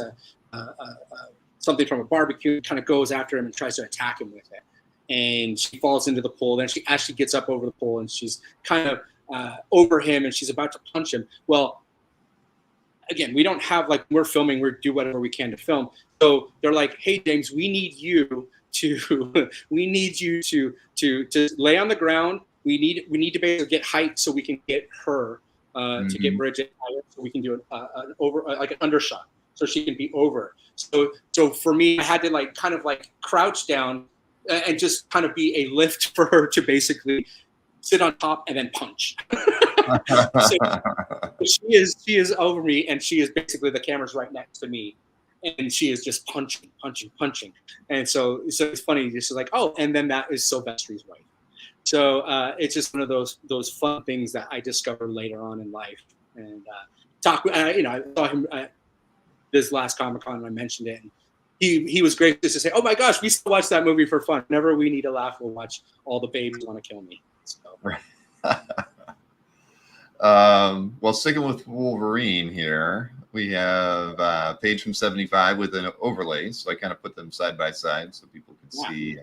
something from a barbecue, kind of goes after him and tries to attack him with it, and she falls into the pool. Then she actually gets up over the pool, and she's kind of over him, and she's about to punch him. Well, again, we don't have, like, we're filming, we do whatever we can to film. So they're like, hey, James, we need you to lay on the ground. We need to be able to get height so we can get her to get Bridget higher, so we can do an undershot so she can be over. So for me, I had to kind of crouch down and just kind of be a lift for her to basically sit on top and then punch. So she is over me, and she is basically, the camera's right next to me, and she is just punching. And so it's funny, just like, oh, and then that is Silvestri's wife. So it's just one of those fun things that I discovered later on in life. And I saw him. this last Comic-Con and I mentioned it. And he was gracious to say, "Oh my gosh, we still watch that movie for fun. Whenever we need a laugh, we'll watch All the Babies Want to Kill Me." So. Well, sticking with Wolverine here, we have a page from 75 with an overlay. So I kind of put them side by side so people could see.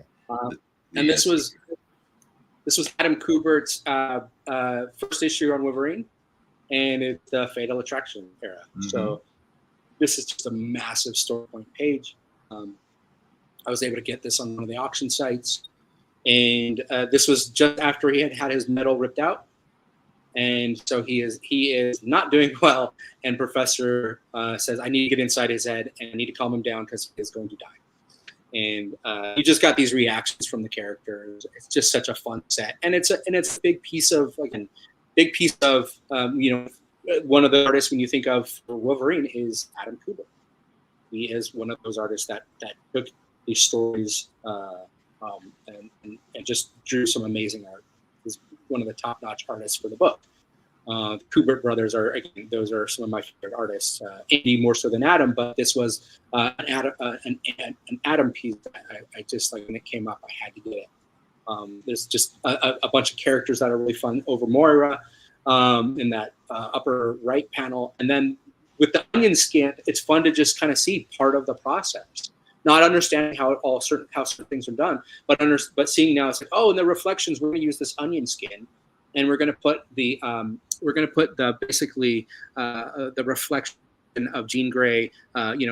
And this was Adam Kubert's first issue on Wolverine, and it's the Fatal Attraction era. Mm-hmm. So this is just a massive story point page. I was able to get this on one of the auction sites, and this was just after he had his medal ripped out, and so he is not doing well. And Professor says, "I need to get inside his head and I need to calm him down because he is going to die." And you just got these reactions from the characters. It's just such a fun set, and it's a big piece of one of the artists when you think of Wolverine is Adam Kubert. He is one of those artists that took these stories and just drew some amazing art. He's one of the top-notch artists for the book. The Kubert brothers are some of my favorite artists. Andy more so than Adam, but this was an Adam piece that I just like when it came up, I had to get it. There's just a bunch of characters that are really fun over Moira in that upper right panel, and then with the onion skin, it's fun to just kind of see part of the process, not understanding how certain things are done, but seeing now it's like, oh, in the reflections we're going to use this onion skin, and we're going to put the basically the reflection of Jean Grey.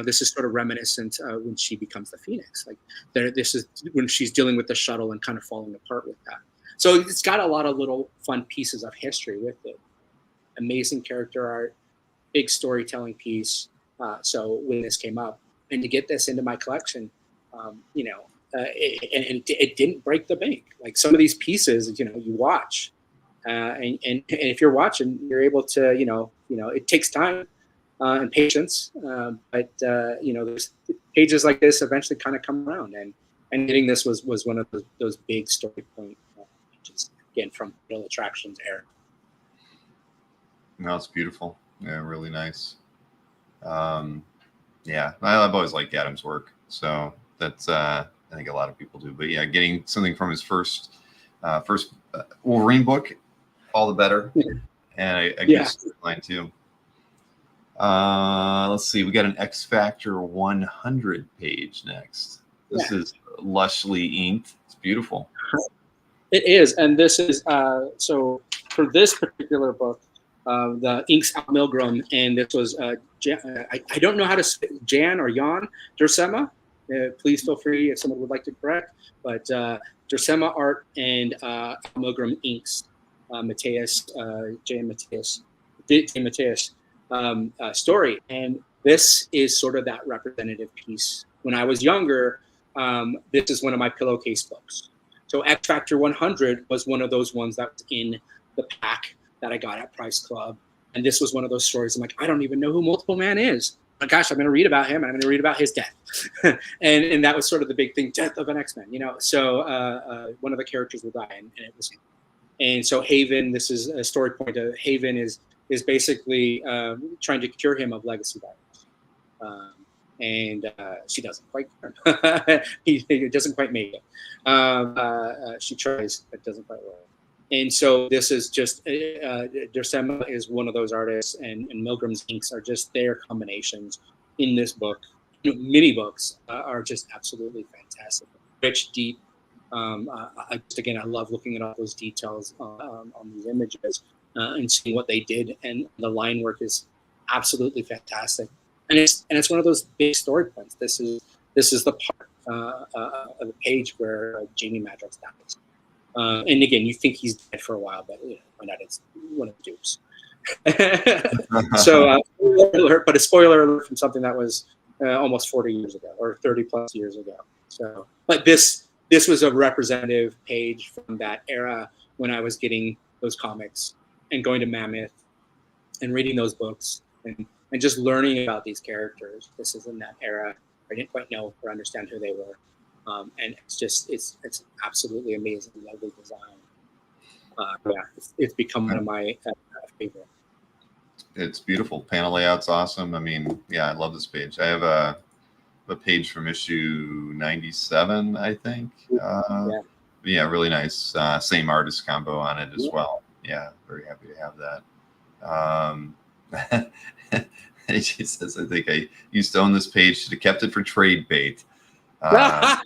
This is sort of reminiscent when she becomes the Phoenix. Like this is when she's dealing with the shuttle and kind of falling apart with that. So it's got a lot of little fun pieces of history with it. Amazing character art, big storytelling piece. So when this came up, and to get this into my collection, it didn't break the bank. Like some of these pieces, you watch, and if you're watching, you're able to, it takes time and patience, but there's pages like this eventually kind of come around, and getting this was one of those big story point pages, again, from Fatal Attractions era. No, it's beautiful. Yeah, really nice. Yeah, I've always liked Adam's work, so that's I think a lot of people do. But yeah, getting something from his first Wolverine book, all the better. And I guess line too. Let's see, we got an X Factor 100 page next. This is lushly inked. It's beautiful. It is, and this is so for this particular book. The inks Al Milgram, and this was I don't know how to say Jan or Jan Dersema. Please feel free if someone would like to correct. But Dersema art and Al Milgram inks, J. Mateus story, and this is sort of that representative piece. When I was younger, this is one of my pillowcase books. So X Factor 100 was one of those ones that was in the pack that I got at Price Club. And this was one of those stories. I'm like, I don't even know who Multiple Man is. But gosh, I'm going to read about him, and I'm going to read about his death. and that was sort of the big thing, death of an X-Men, So one of the characters will die, and it was him. And so Haven, this is a story point. Haven is basically trying to cure him of legacy virus. And she doesn't quite. He doesn't quite make it. She tries, but doesn't quite work. And so this is just, Dersema is one of those artists, and Milgram's inks are just their combinations in this book. Mini books are just absolutely fantastic. Rich, deep. I love looking at all those details on these images and seeing what they did. And the line work is absolutely fantastic. And it's one of those big story points. This is the part of the page where Jamie Madrox dies. And again, you think he's dead for a while, but find out it's one of the dupes. So, spoiler alert, but a spoiler alert from something that was almost 40 years ago or 30 plus years ago. So, but this was a representative page from that era when I was getting those comics and going to Mammoth and reading those books and just learning about these characters. This is in that era. I didn't quite know or understand who they were. And it's absolutely amazing, lovely design. It's become one of my favorite. It's beautiful. Panel layout's awesome. I mean, yeah, I love this page. I have a page from issue 97, I think. Yeah, really nice. Same artist combo on it as well. Yeah, very happy to have that. She says, I think I used to own this page. Should have kept it for trade bait. I'm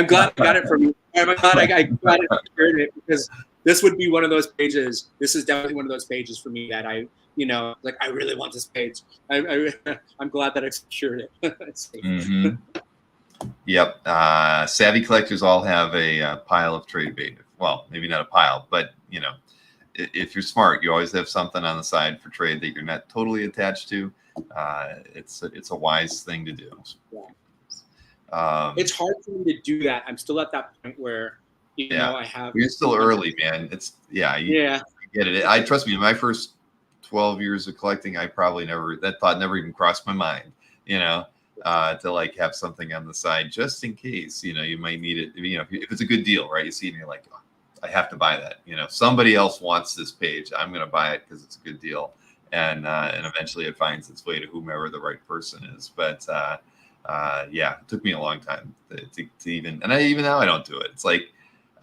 glad I got it from you. I'm glad I got it because this would be one of those pages. This is definitely one of those pages for me that I really want this page. I'm glad that I secured it. Yep. Savvy collectors all have a pile of trade bait. Well, maybe not a pile, but if you're smart, you always have something on the side for trade that you're not totally attached to. It's a wise thing to do. Yeah. It's hard for me to do that. I'm still at that point where I have. You're still early, man. You get it. I trust me. In my first 12 years of collecting, I probably that thought never even crossed my mind. To like have something on the side just in case. You might need it. If it's a good deal, right? You see it and you're like, oh, I have to buy that. Somebody else wants this page. I'm going to buy it because it's a good deal. And eventually it finds its way to whomever the right person is. But it took me a long time to even now I don't do it. It's like,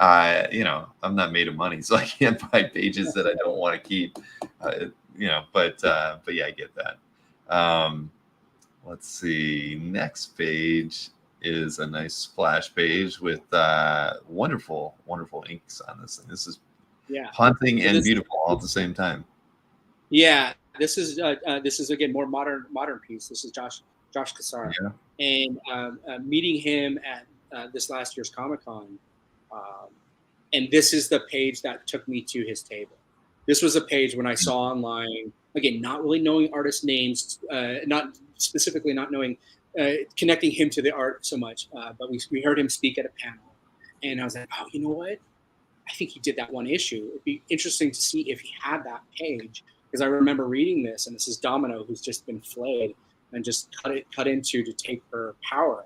I'm not made of money, so I can't buy pages that I don't want to keep. But yeah, I get that. Let's see. Next page is a nice splash page with wonderful, wonderful inks on this. And this is haunting and beautiful all at the same time. Yeah, this is again more modern piece. This is Josh Cassar, and meeting him at this last year's Comic-Con, and this is the page that took me to his table. This was a page when I saw online, again, not really knowing artist names, not specifically not knowing, connecting him to the art so much, but we heard him speak at a panel, and I was like, oh, you know what? I think he did that one issue. It'd be interesting to see if he had that page, because I remember reading this, and this is Domino, who's just been flayed and just cut into to take her power.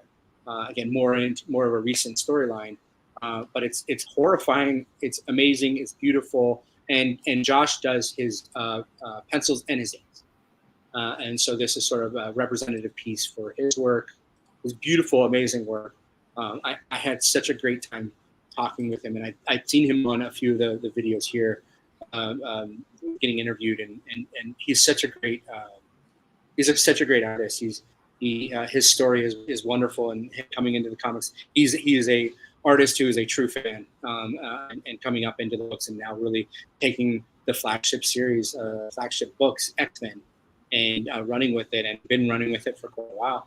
Again, more of a recent storyline, but it's horrifying. It's amazing. It's beautiful, and Josh does his pencils and his inks, and so this is sort of a representative piece for his work. His beautiful, amazing work. I had such a great time talking with him, and I'd seen him on a few of the videos here, getting interviewed, and he's such a great such a great artist. His story is wonderful, and him coming into the comics, he is a artist who is a true fan, and coming up into the books and now really taking the flagship series, flagship books, X-Men, and running with it, and been running with it for quite a while.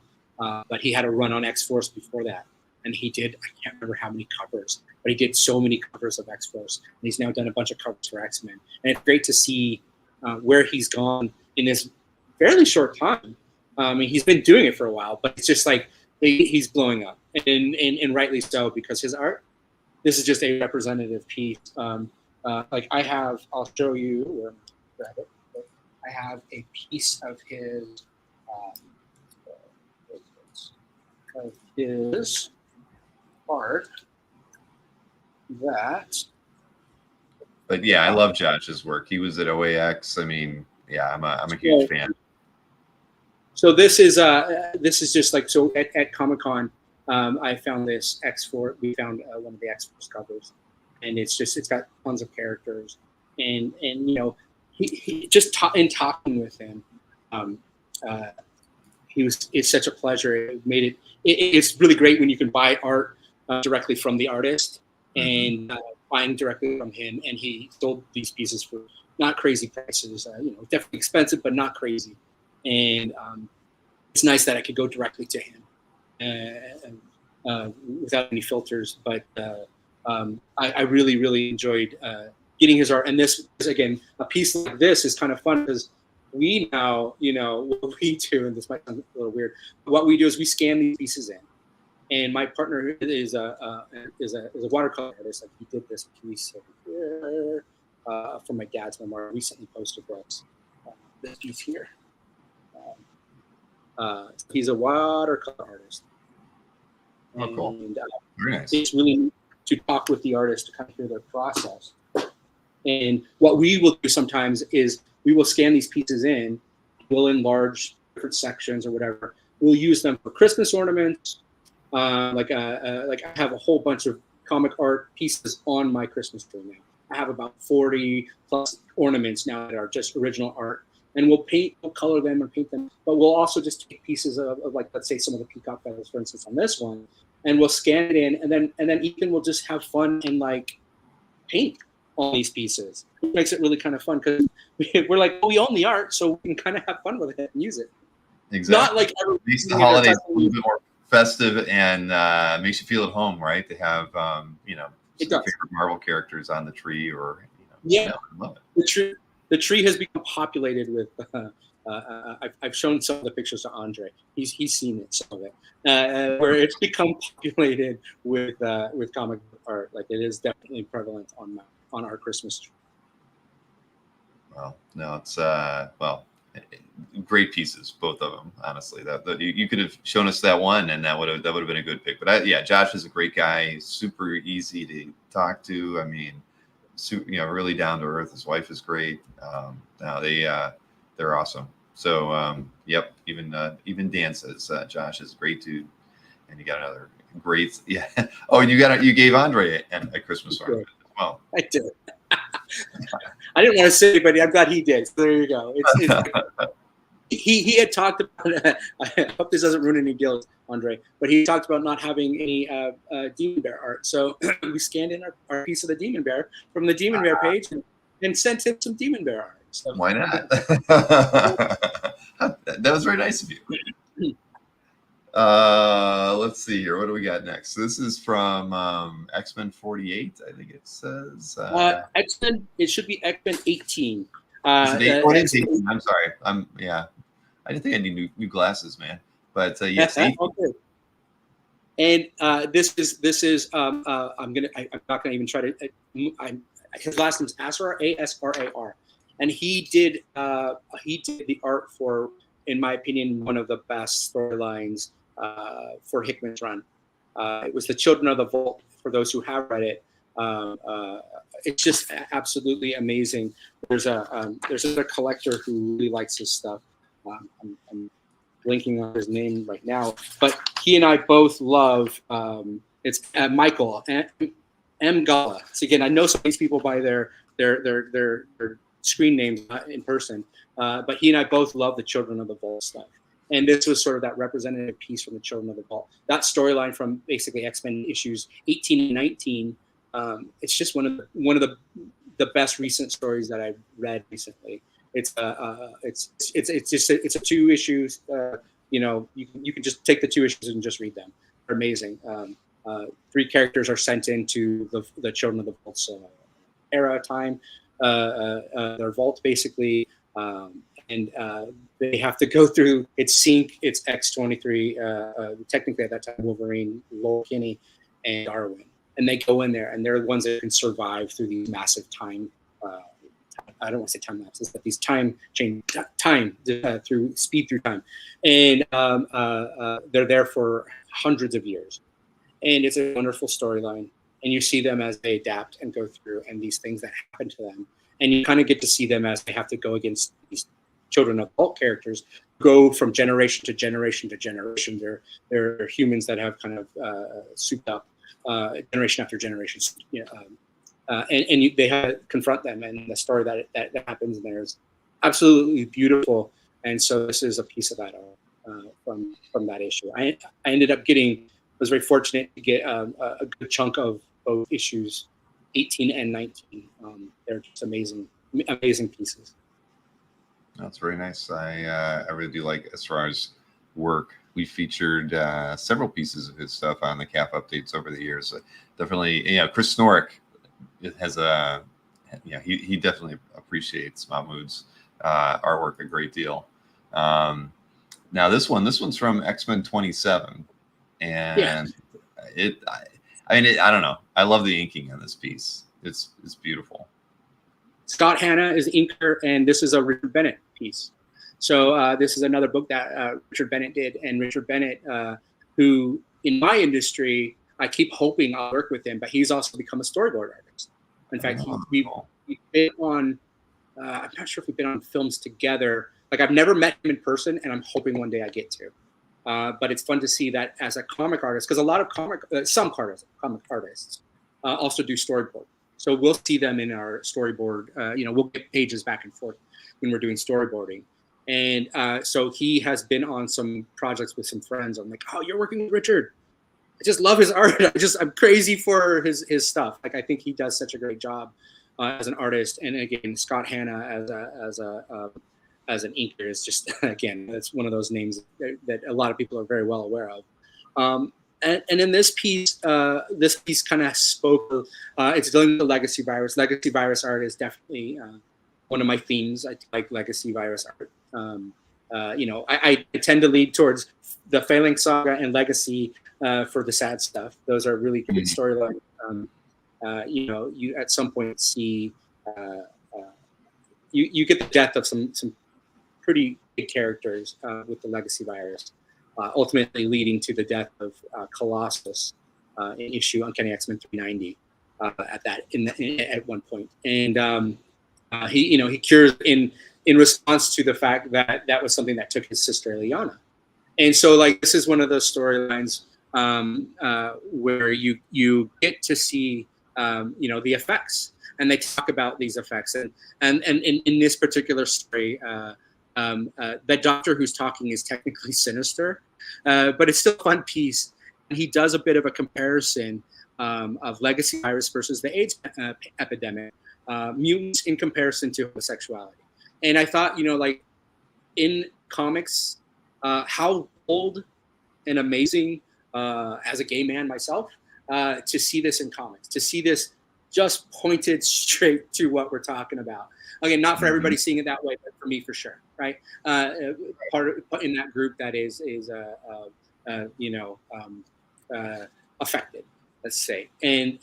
But he had a run on X-Force before that. And he did, I can't remember how many covers, but he did so many covers of X-Force. And he's now done a bunch of covers for X-Men. And it's great to see where he's gone in this fairly short time. I mean, he's been doing it for a while, but it's just like he's blowing up. And rightly so, because his art, this is just a representative piece. Like I'll show you, grab it. I have a piece of his art that. But yeah, I love Josh's work. He was at OAX. I mean, yeah, I'm a huge fan. So this is just like, so at Comic-Con, I found this X-Force. We found one of the X-Force covers, and it's got tons of characters, and he just in talking with him, it's such a pleasure. It made it. It's really great when you can buy art directly from the artist and buying directly from him. And he sold these pieces for not crazy prices. Definitely expensive, but not crazy. And it's nice that I could go directly to him without any filters. But I really, really enjoyed getting his art. And this is, again, a piece like this is kind of fun because we now, what we do, and this might sound a little weird, but what we do is we scan these pieces in. And my partner is a watercolor artist. Like, he did this piece here for my dad's memoir, recently posted books. This piece here. He's a watercolor artist. Oh, cool. And very nice. It's really neat to talk with the artist to kind of hear their process. And what we will do sometimes is we will scan these pieces in, we'll enlarge different sections or whatever. We'll use them for Christmas ornaments. Like I have a whole bunch of comic art pieces on my Christmas tree now. I have about 40 plus ornaments now that are just original art. And we'll color them and paint them. But we'll also just take pieces of like, let's say some of the peacock feathers, for instance, on this one, and we'll scan it in, and then Ethan will just have fun and like paint all these pieces. It makes it really kind of fun because we're like, we own the art, so we can kind of have fun with it and use it. Exactly. Not like makes the holidays a little bit more festive and makes you feel at home, right? To have some favorite Marvel characters on the tree, or I love it. The tree has become populated with. I've shown some of the pictures to Andre. He's seen it, some of it, where it's become populated with comic book art. Like, it is definitely prevalent on our Christmas tree. Well, no, it's great pieces, both of them. Honestly, that you could have shown us that one, and that would have been a good pick. But Josh is a great guy. He's super easy to talk to. I mean, really down to earth. His wife is great. They're awesome. So even Dan says Josh is a great dude, and you got another great Oh, and you gave Andre a Christmas ornament as well. I did. I didn't want to say, but I'm glad he did. So there you go. He had talked about. I hope this doesn't ruin any deals, Andre. But he talked about not having any Demon Bear art. So we scanned in our piece of the Demon Bear from the Demon Bear page and sent him some Demon Bear art. So, why not? That was very nice of you. Let's see here. What do we got next? This is from X-Men 48, I think it says. X-Men. It should be X-Men 18. Is it 18? I'm sorry. I didn't think I need new glasses, man. But yes, 18. Okay. And this is I'm not gonna even try to. His last name is Asrar, Asrar, and he did the art for, in my opinion, one of the best storylines for Hickman's run. It was the Children of the Vault. For those who have read it, it's just absolutely amazing. There's a collector who really likes his stuff. I'm blinking on his name right now, but he and I both love. It's Michael M. Gala. So again, I know some of these people by their screen names in person, but he and I both love the Children of the Vault stuff. And this was sort of that representative piece from the Children of the Vault. That storyline from basically X-Men issues 18 and 19. It's just one of the best recent stories that I've read recently. It's a 2 issues. You can just take the 2 issues and just read them. They're amazing. 3 characters are sent into the Children of the Vault's era time. Their vault basically. And they have to go through it's Sync, it's X-23, technically at that time Wolverine, Lowell Kinney, and Darwin. And they go in there, and they're the ones that can survive through these massive time. I don't want to say time lapses, but these time through speed through time, and they're there for hundreds of years. And it's a wonderful storyline, and you see them as they adapt and go through, and these things that happen to them, and you kind of get to see them as they have to go against these Children of Vault characters, go from generation to generation to generation. They're humans that have kind of souped up generation after generation, they have to confront them, and the story that happens there is absolutely beautiful. And so this is a piece of that from that issue. I ended up was very fortunate to get a good chunk of both issues 18 and 19. They're just amazing pieces. That's very nice. I really do like Asrar's work. We featured several pieces of his stuff on the CAF updates over the years. Definitely, Chris Snorek has he definitely appreciates Mahmoud's artwork a great deal. Now this one's from X-Men 27, and I don't know. I love the inking on this piece. It's beautiful. Scott Hanna is the inker, and this is a Richard Bennett piece. So this is another book that Richard Bennett did, and Richard Bennett, who in my industry, I keep hoping I'll work with him, but he's also become a storyboard artist. In fact, we bid on I'm not sure if we've been on films together. Like I've never met him in person, and I'm hoping one day I get to. But it's fun to see that as a comic artist, because a lot of comic artists also do storyboard. So we'll see them in our storyboard. We'll get pages back and forth when we're doing storyboarding. And so he has been on some projects with some friends. I'm like, oh, you're working with Richard. I just love his art. I'm crazy for his stuff. Like I think he does such a great job as an artist. And again, Scott Hanna as an inker is just, again, that's one of those names that a lot of people are very well aware of. And in this piece kind of spoke. It's dealing with the legacy virus. Legacy virus art is definitely one of my themes. I like legacy virus art. I tend to lead towards the Failing Saga and Legacy for the sad stuff. Those are really good storylines. You at some point see you get the death of some pretty big characters with the legacy virus, ultimately leading to the death of Colossus in issue Uncanny X-Men 390 at one point. And he cures in response to the fact that that was something that took his sister Ileana. And so like this is one of those storylines where you get to see the effects, and they talk about these effects, and in this particular story that doctor who's talking is technically Sinister, but it's still a fun piece. And he does a bit of a comparison of legacy virus versus the AIDS epidemic, mutants in comparison to homosexuality. And I thought, like in comics, how bold and amazing as a gay man myself, to see this in comics, to see this just pointed straight to what we're talking about. Again, not for everybody seeing it that way, but for me, for sure, right? Part of in that group that is affected, let's say, and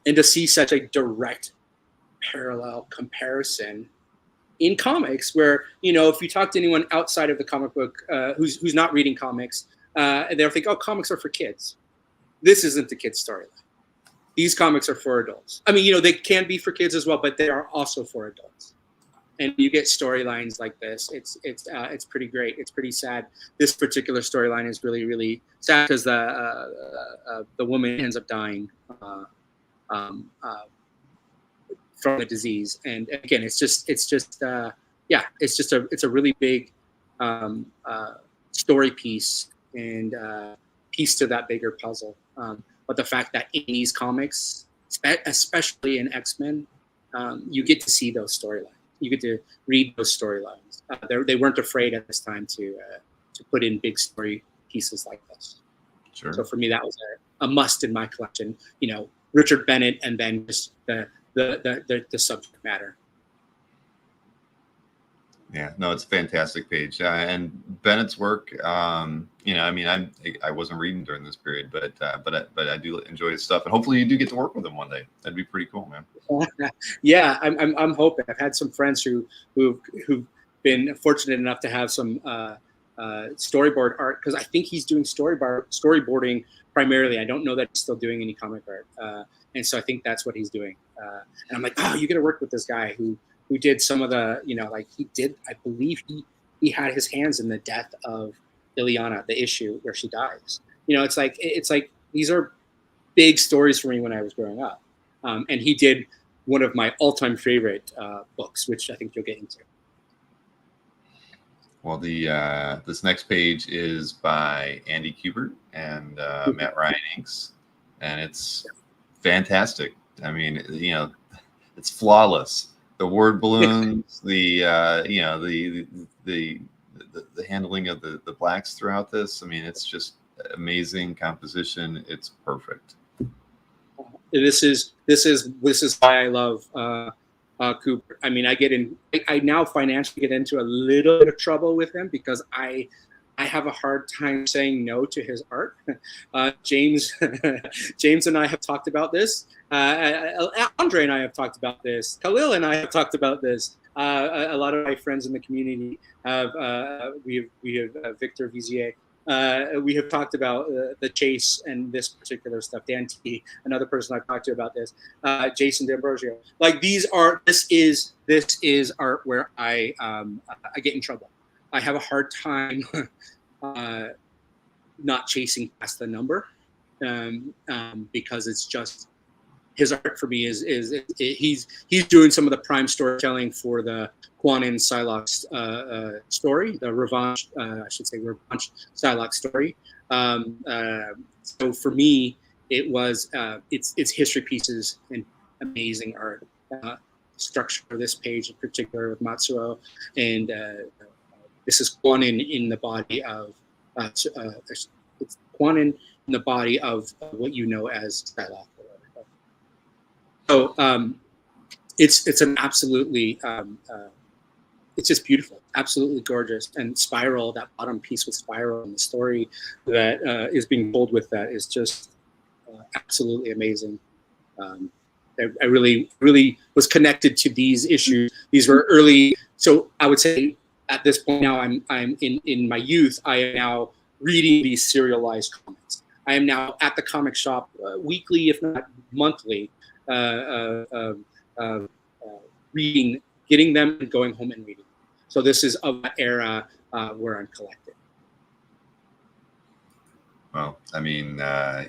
to see such a direct parallel comparison in comics, where if you talk to anyone outside of the comic book who's not reading comics, they'll think, oh, comics are for kids. This isn't the kids' storyline. These comics are for adults. I mean, they can be for kids as well, but they are also for adults. And you get storylines like this. It's pretty great. It's pretty sad. This particular storyline is really, really sad because the woman ends up dying from the disease. And again, it's a really big story piece and piece to that bigger puzzle. But the fact that in these comics, especially in X-Men, you get to see those storylines. You get to read those storylines. They weren't afraid at this time to put in big story pieces like this. Sure. So for me, that was a must in my collection. Richard Bennett, and then just the subject matter. Yeah, no, it's a fantastic page, and Bennett's work. I wasn't reading during this period, but I do enjoy his stuff, and hopefully you do get to work with him one day. That'd be pretty cool, man. Yeah, I'm hoping. I've had some friends who've been fortunate enough to have some storyboard art, because I think he's doing storyboarding primarily. I don't know that he's still doing any comic art, and so I think that's what he's doing. And I'm like, oh, you get to work with this guy who did some of the, I believe he had his hands in the death of Ileana, the issue where she dies. It's like these are big stories for me when I was growing up. And he did one of my all-time favorite books, which I think you'll get into. Well, this next page is by Andy Kubert and Matt Ryan inks, and it's fantastic. I mean, it's flawless. The word balloons, the handling of the blacks throughout this. I mean, it's just amazing composition. It's perfect. This is why I love Cooper. I mean, I now financially get into a little bit of trouble with him because I have a hard time saying no to his art. James and I have talked about this. Andre and I have talked about this. Khalil and I have talked about this. A lot of my friends in the community have. We have Victor Vizier We have talked about the chase and this particular stuff. Dan T, another person I've talked to about this. Jason D'Ambrosio. Like this is art where I get in trouble. I have a hard time not chasing past the number because it's just his art for me is he's doing some of the prime storytelling for the Quan and Psylocke story, the revanche, I should say revanche Psylocke story. So for me, it was it's history pieces and amazing art. Structure of this page in particular with Matsuo, and this is Quan in the body of it's Quan in the body of what you know as Psylocke. So it's an absolutely it's just beautiful, absolutely gorgeous, and Spiral, that bottom piece with Spiral and the story that is being told with that is just absolutely amazing. I really was connected to these issues. These were early, so I would say at this point now I'm in my youth. I am now reading these serialized comics. I am now at the comic shop weekly, if not monthly. Reading, getting them and going home and reading. So this is of that era where I'm collecting. Well, I mean,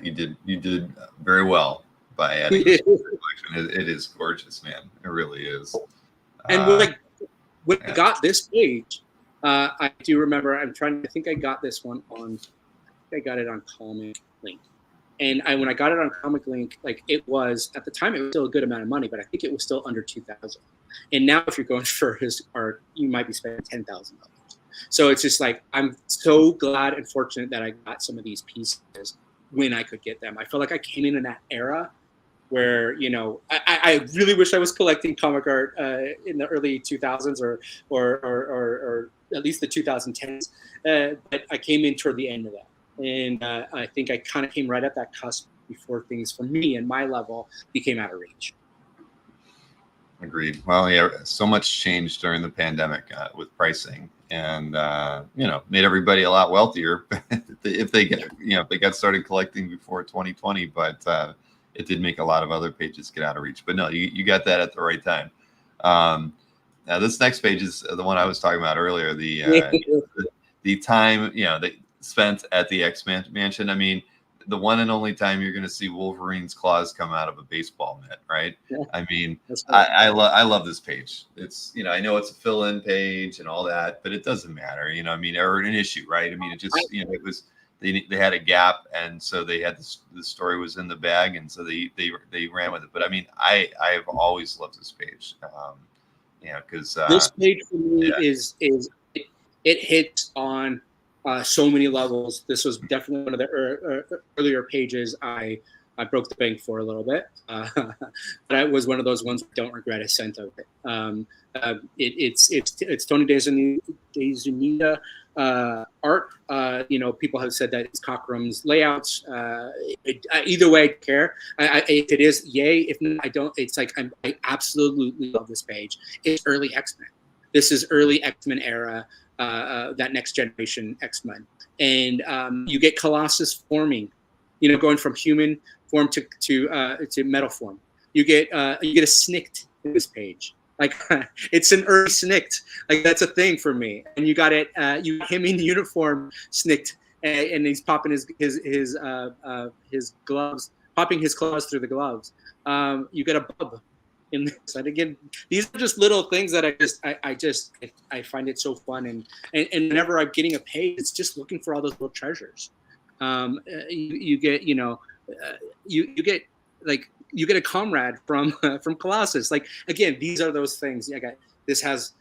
you did very well by adding this collection. It is gorgeous, man. It really is. And when I got this page, I do remember. I think I got this one on. I got it on Comic Link. And when I got it on Comic Link, like it was at the time, it was still a good amount of money, but I think it was still under $2,000. And now, if you're going for his art, you might be spending $10,000. So it's just like I'm so glad and fortunate that I got some of these pieces when I could get them. I feel like I came in that era where I really wish I was collecting comic art in the early 2000s or at least the 2010s, but I came in toward the end of that. And I think I kind of came right at that cusp before things, for me and my level, became out of reach. Agreed. Well, yeah, so much changed during the pandemic with pricing, and made everybody a lot wealthier if they got started collecting before 2020. But it did make a lot of other pages get out of reach. But no, you got that at the right time. Now this next page is the one I was talking about earlier. The time they spent at the X-Men mansion. I mean, the one and only time you're going to see Wolverine's claws come out of a baseball mitt, right? Yeah. I mean, I love this page. It's I know it's a fill-in page and all that, but it doesn't matter. I mean, or an issue, right? I mean, it just it was they had a gap, and so they had the story was in the bag, and so they ran with it. But I mean, I've always loved this page. Because this page for me is it hits on so many levels. This was definitely one of the earlier pages I broke the bank for a little bit, but it was one of those ones I don't regret a cent of it. It's Tony DeZuniga art. People have said that it's Cockrum's layouts. Either way, I don't care. If it is, yay. If not, I don't. It's like I absolutely love this page. It's early X-Men. This is early X-Men era. That next generation X-Men, and you get Colossus forming, going from human form to metal form. You get a Snikt in this page, like it's an early Snikt, like that's a thing for me. And you got it, you got him in uniform Snikt, and he's popping his gloves, popping his claws through the gloves. You get a Bub in this. And again, these are just little things that I find it so fun, and whenever I'm getting a page, it's just looking for all those little treasures. You get you get a comrade from Colossus. Like again, these are those things. This has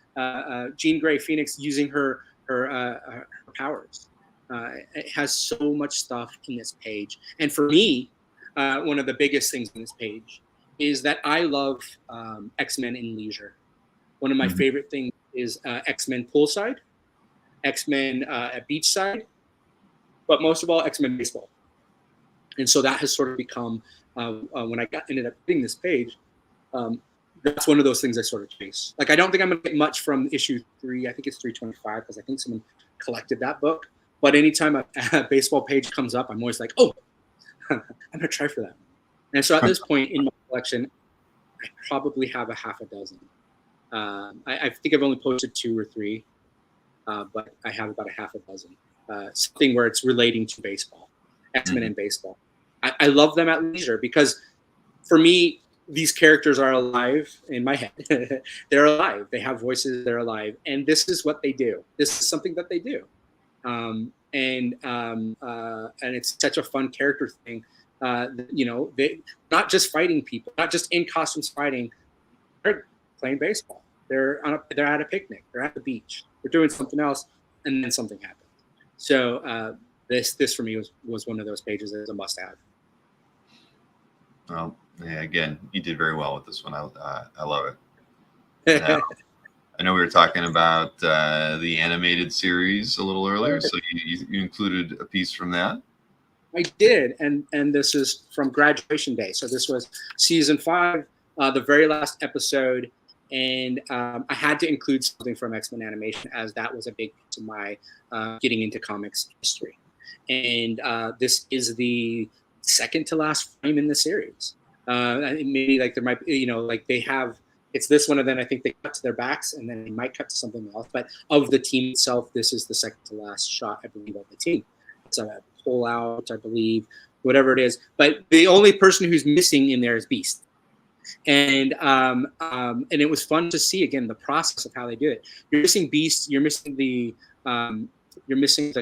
Jean Grey Phoenix using her powers. It has so much stuff in this page, and for me, one of the biggest things in this page is that I love X-Men in leisure. One of my favorite things is X-Men poolside, X-Men at beachside, but most of all, X-Men baseball. And so that has sort of become, when I ended up getting this page, that's one of those things I sort of chase. Like, I don't think I'm going to get much from issue 3. I think it's 325, because I think someone collected that book. But anytime a baseball page comes up, I'm always like, oh, I'm gonna try for that. And so at this point in my collection, I probably have a half a dozen. I think I've only posted 2 or 3, but I have about a half a dozen. Something where it's relating to baseball, X-Men and baseball. I love them at leisure because for me, these characters are alive in my head. They're alive. They have voices. They're alive. And this is what they do. This is something that they do. And it's such a fun character thing. You know, they not just fighting people, not just in costumes fighting. They're playing baseball. They're at a picnic. They're at the beach. They're doing something else, and then something happened. So this for me was one of those pages that is a must-have. Well, yeah, again, you did very well with this one. I love it. Now, I know we were talking about the animated series a little earlier, so you included a piece from that. I did, and this is from Graduation Day. So this was season 5, the very last episode, and I had to include something from X-Men animation as that was a big piece of my getting into comics history. And this is the second to last frame in the series. Maybe like there might be, you know, like they have, it's this one, and then I think they cut to their backs, and then they might cut to something else. But of the team itself, this is the second to last shot, I believe, of the team. It's a pull out, I believe, whatever it is. But the only person who's missing in there is Beast. And it was fun to see again the process of how they do it. You're missing Beast. You're missing the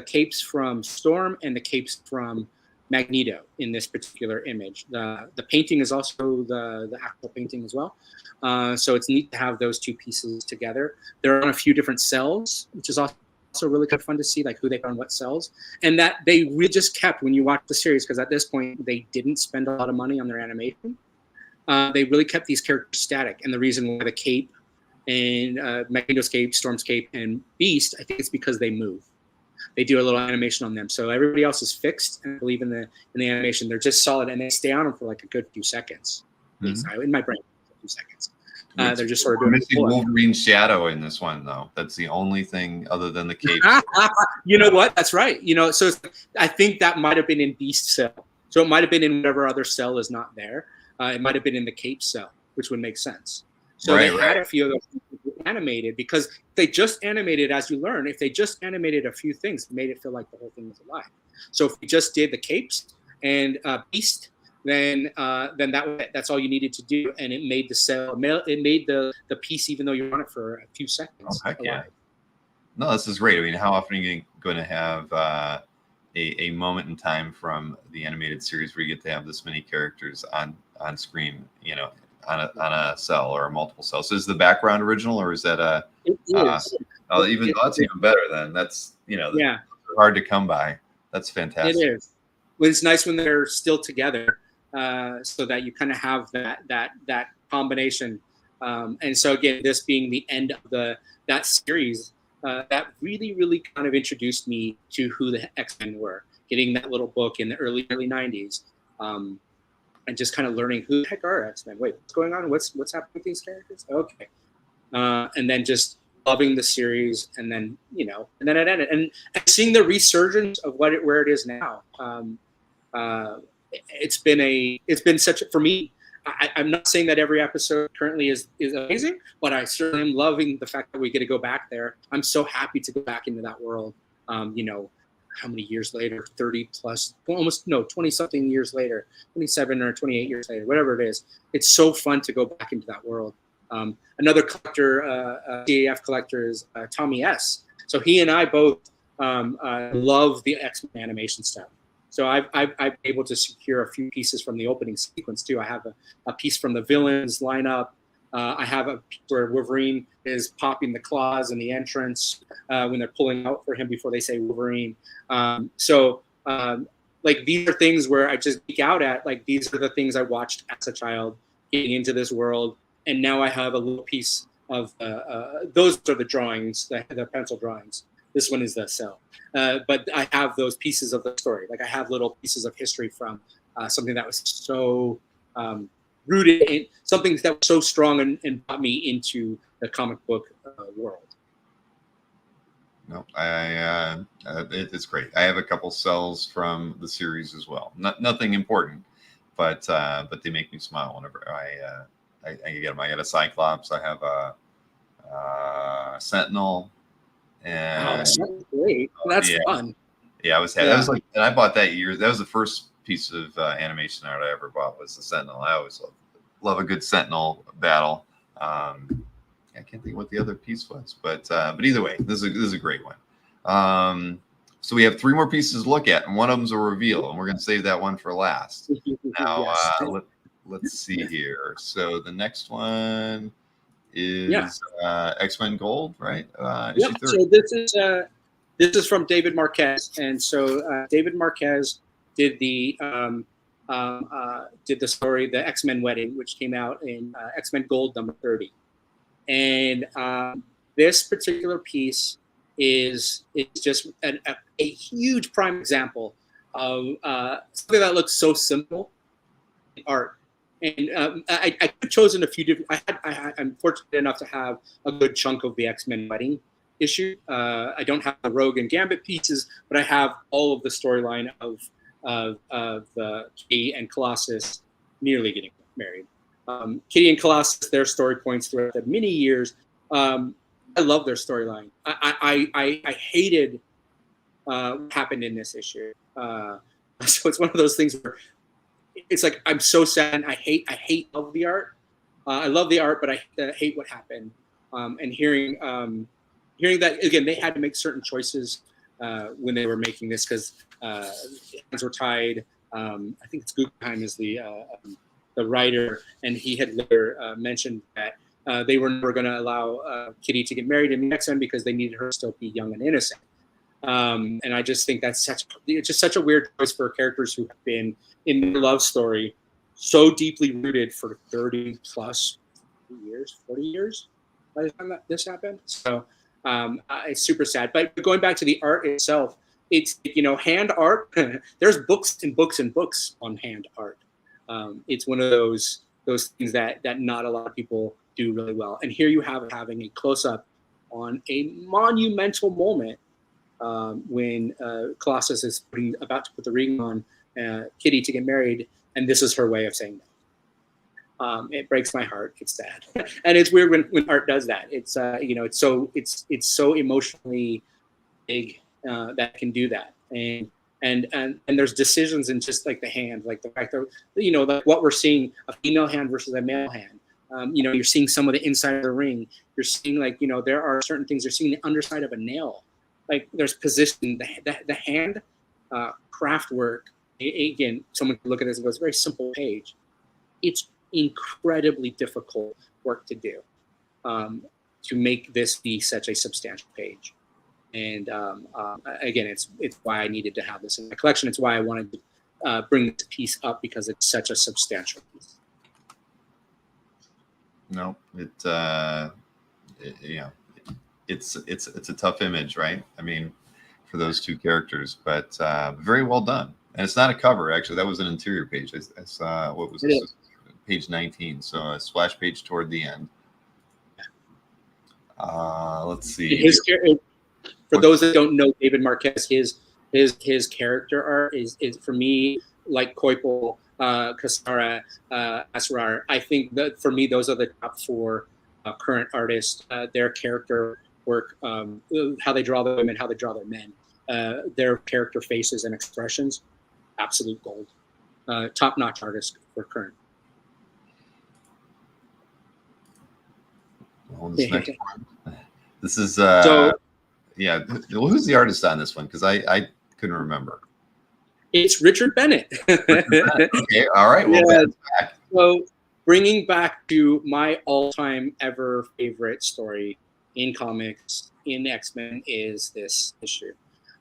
capes from Storm and the capes from Magneto in this particular image. The painting is also the actual painting as well. So it's neat to have those 2 pieces together. They're on a few different cells, which is also really kind of fun to see, like who they found what cells, and that they really just kept when you watch the series, because at this point they didn't spend a lot of money on their animation. They really kept these characters static, and the reason why the cape and Magneto's cape, Storm's cape, and Beast, I think it's because they move. They do a little animation on them, so everybody else is fixed. And I believe in the animation, they're just solid, and they stay on them for like a good few seconds. In my brain, a few seconds. They're just sort of doing missing Wolverine's shadow in this one, though. That's the only thing other than the cape. You know what? That's right. You know, so I think that might have been in Beast cell. So it might have been in whatever other cell is not there. It might have been in the cape cell, which would make sense. So they had a few of those animated, because they just animated, as you learn, if they just animated a few things, it made it feel like the whole thing was alive. So if we just did the capes and Beast, then that's all you needed to do, and it made the cell, it made the piece, even though you're on it for a few seconds. Oh, heck yeah. No, this is great. I mean, how often are you going to have a moment in time from the animated series where you get to have this many characters on screen, you know, on a cell or a multiple cell? So is the background original, or is that it is. That's even better then. That's, you know, hard to come by. That's fantastic. It is. Well, it's nice when they're still together, so that you kind of have that combination. And so again, this being the end of that series, that really kind of introduced me to who the X-Men were. Getting that little book in the early 90s. And just kind of learning who the heck are X-Men. Wait, what's going on? What's happening with these characters? Okay, and then just loving the series, and then and then it ended, and seeing the resurgence of where it is now. It's been such for me. I'm not saying that every episode currently is amazing, but I certainly am loving the fact that we get to go back there. I'm so happy to go back into that world. How many years later, 30 plus, almost 20 something years later, 27 or 28 years later, whatever it is. It's so fun to go back into that world. Another collector, CAF collector, is Tommy S. So he and I both love the X-Men animation stuff. So I've been able to secure a few pieces from the opening sequence too. I have a piece from the villains lineup. I have a piece where Wolverine is popping the claws in the entrance when they're pulling out for him before they say Wolverine. Like these are things where I just geek out at. Like these are the things I watched as a child getting into this world, and now I have a little piece of those are the drawings, the pencil drawings. This one is the cell, but I have those pieces of the story. Like I have little pieces of history from something that was so rooted in something that was so strong and brought me into the comic book world. no, it's great. I have a couple cells from the series as well. Nothing important, but they make me smile whenever I get them. I got a Cyclops. I have a Sentinel, Wow, and that's great. That's yeah, fun. yeah. That was like, and I bought that year. That was the first piece of animation art I ever bought, was the Sentinel. I always love a good Sentinel battle. I can't think of what the other piece was, but either way, this is a great one. So we have 3 more pieces to look at, and one of them's a reveal, and we're going to save that one for last. Now, Yes. let's see here. So the next one is X-Men Gold, right? Yep. Issue 30. So this is from David Marquez, and so David Marquez did the story, the X-Men Wedding, which came out in X-Men Gold number 30. And this particular piece is just a huge prime example of something that looks so simple in art. And I could have chosen a few different. I'm fortunate enough to have a good chunk of the X-Men Wedding issue. I don't have the Rogue and Gambit pieces, but I have all of the storyline of Kitty and Colossus nearly getting married. Kitty and Colossus, their story points throughout the many years. I love their storyline. I hated what happened in this issue. So it's one of those things where it's like, I'm so sad. And I hate all of the art. I love the art, but I hate what happened. And hearing that, again, they had to make certain choices when they were making this, because hands were tied. I think it's Guggenheim is the writer, and he had later mentioned that they were never going to allow Kitty to get married in the X-Men because they needed her to still be young and innocent. And I just think it's just such a weird choice for characters who have been in their love story so deeply rooted for 30 plus years, 40 years by the time that this happened. So it's super sad. But going back to the art itself, it's, hand art. There's books and books and books on hand art. It's one of those things that not a lot of people do really well. And here you have having a close-up on a monumental moment when Colossus is about to put the ring on Kitty to get married, and this is her way of saying no. It breaks my heart. It's sad, and it's weird when art does that. It's it's so emotionally big that it can do that, and there's decisions in just like the hand, like the fact that like what we're seeing, a female hand versus a male hand. You're seeing some of the inside of the ring. You're seeing there are certain things. You're seeing the underside of a nail. Like there's position, the hand craft work. Again, someone can look at this and go, it's a very simple page. It's incredibly difficult work to do to make this be such a substantial page. And again, it's why I needed to have this in my collection. It's why I wanted to bring this piece up, because it's such a substantial piece. No, it's a tough image, right? I mean, for those two characters, but very well done. And it's not a cover, actually. That was an interior page. I saw, what was this? Page 19. So a splash page toward the end. Let's see. For those that don't know David Marquez, his character art is for me like Koipel, Kasara, Asrar. I think that for me, those are the top 4 current artists. Their character work, how they draw the women, how they draw their men, their character faces and expressions, absolute gold. Top-notch artists for current. Well, this next one. This is yeah. Who's the artist on this one? Because I couldn't remember. It's Richard Bennett. Okay, all right. Well, yeah. Back. So bringing back to my all-time ever favorite story in comics in X-Men is this issue,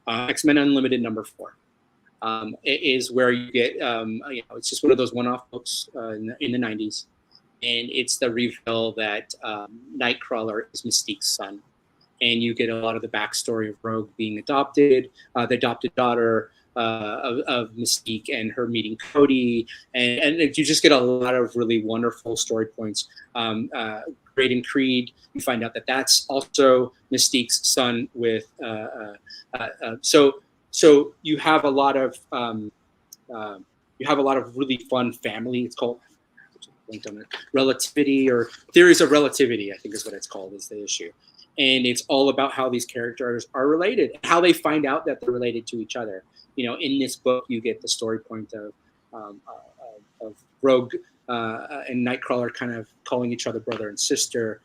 X-Men Unlimited number 4. It is where you get, it's just one of those one-off books in the 90s. And it's the reveal that Nightcrawler is Mystique's son. And you get a lot of the backstory of Rogue being adopted, the adopted daughter of Mystique, and her meeting Cody. And you just get a lot of really wonderful story points. Braden Creed. You find out that that's also Mystique's son. So you have a lot of really fun family. It's called relativity, or theories of relativity, I think is what it's called, is the issue. And it's all about how these characters are related, how they find out that they're related to each other. In this book, you get the story point of Rogue and Nightcrawler kind of calling each other brother and sister.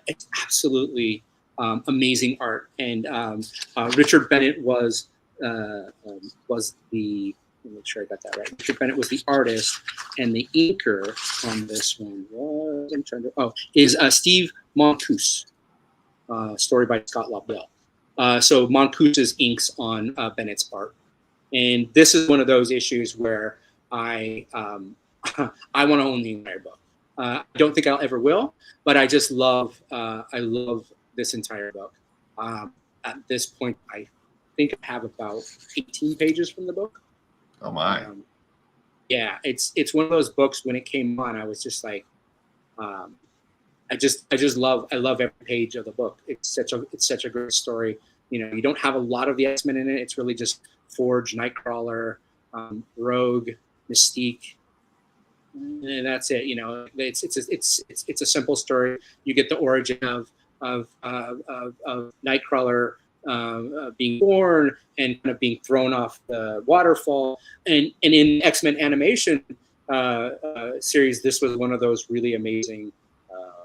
It's absolutely amazing art. And Richard Bennett was the, let me make sure I got that right. Richard Bennett was the artist, and the inker on this one is Steve Moncouse. Story by Scott Lobdell. So Moncouse's inks on Bennett's art, and this is one of those issues where I want to own the entire book. I don't think I'll ever will, but I just love this entire book. At this point, I think I have about 18 pages from the book. Oh my! Yeah, it's one of those books. When it came on, I was just like, I love every page of the book. It's such a great story. You don't have a lot of the X-Men in it. It's really just Forge, Nightcrawler, Rogue, Mystique, and that's it. It's a simple story. You get the origin of Nightcrawler being born and kind of being thrown off the waterfall. And in X-Men animation series, this was one of those really amazing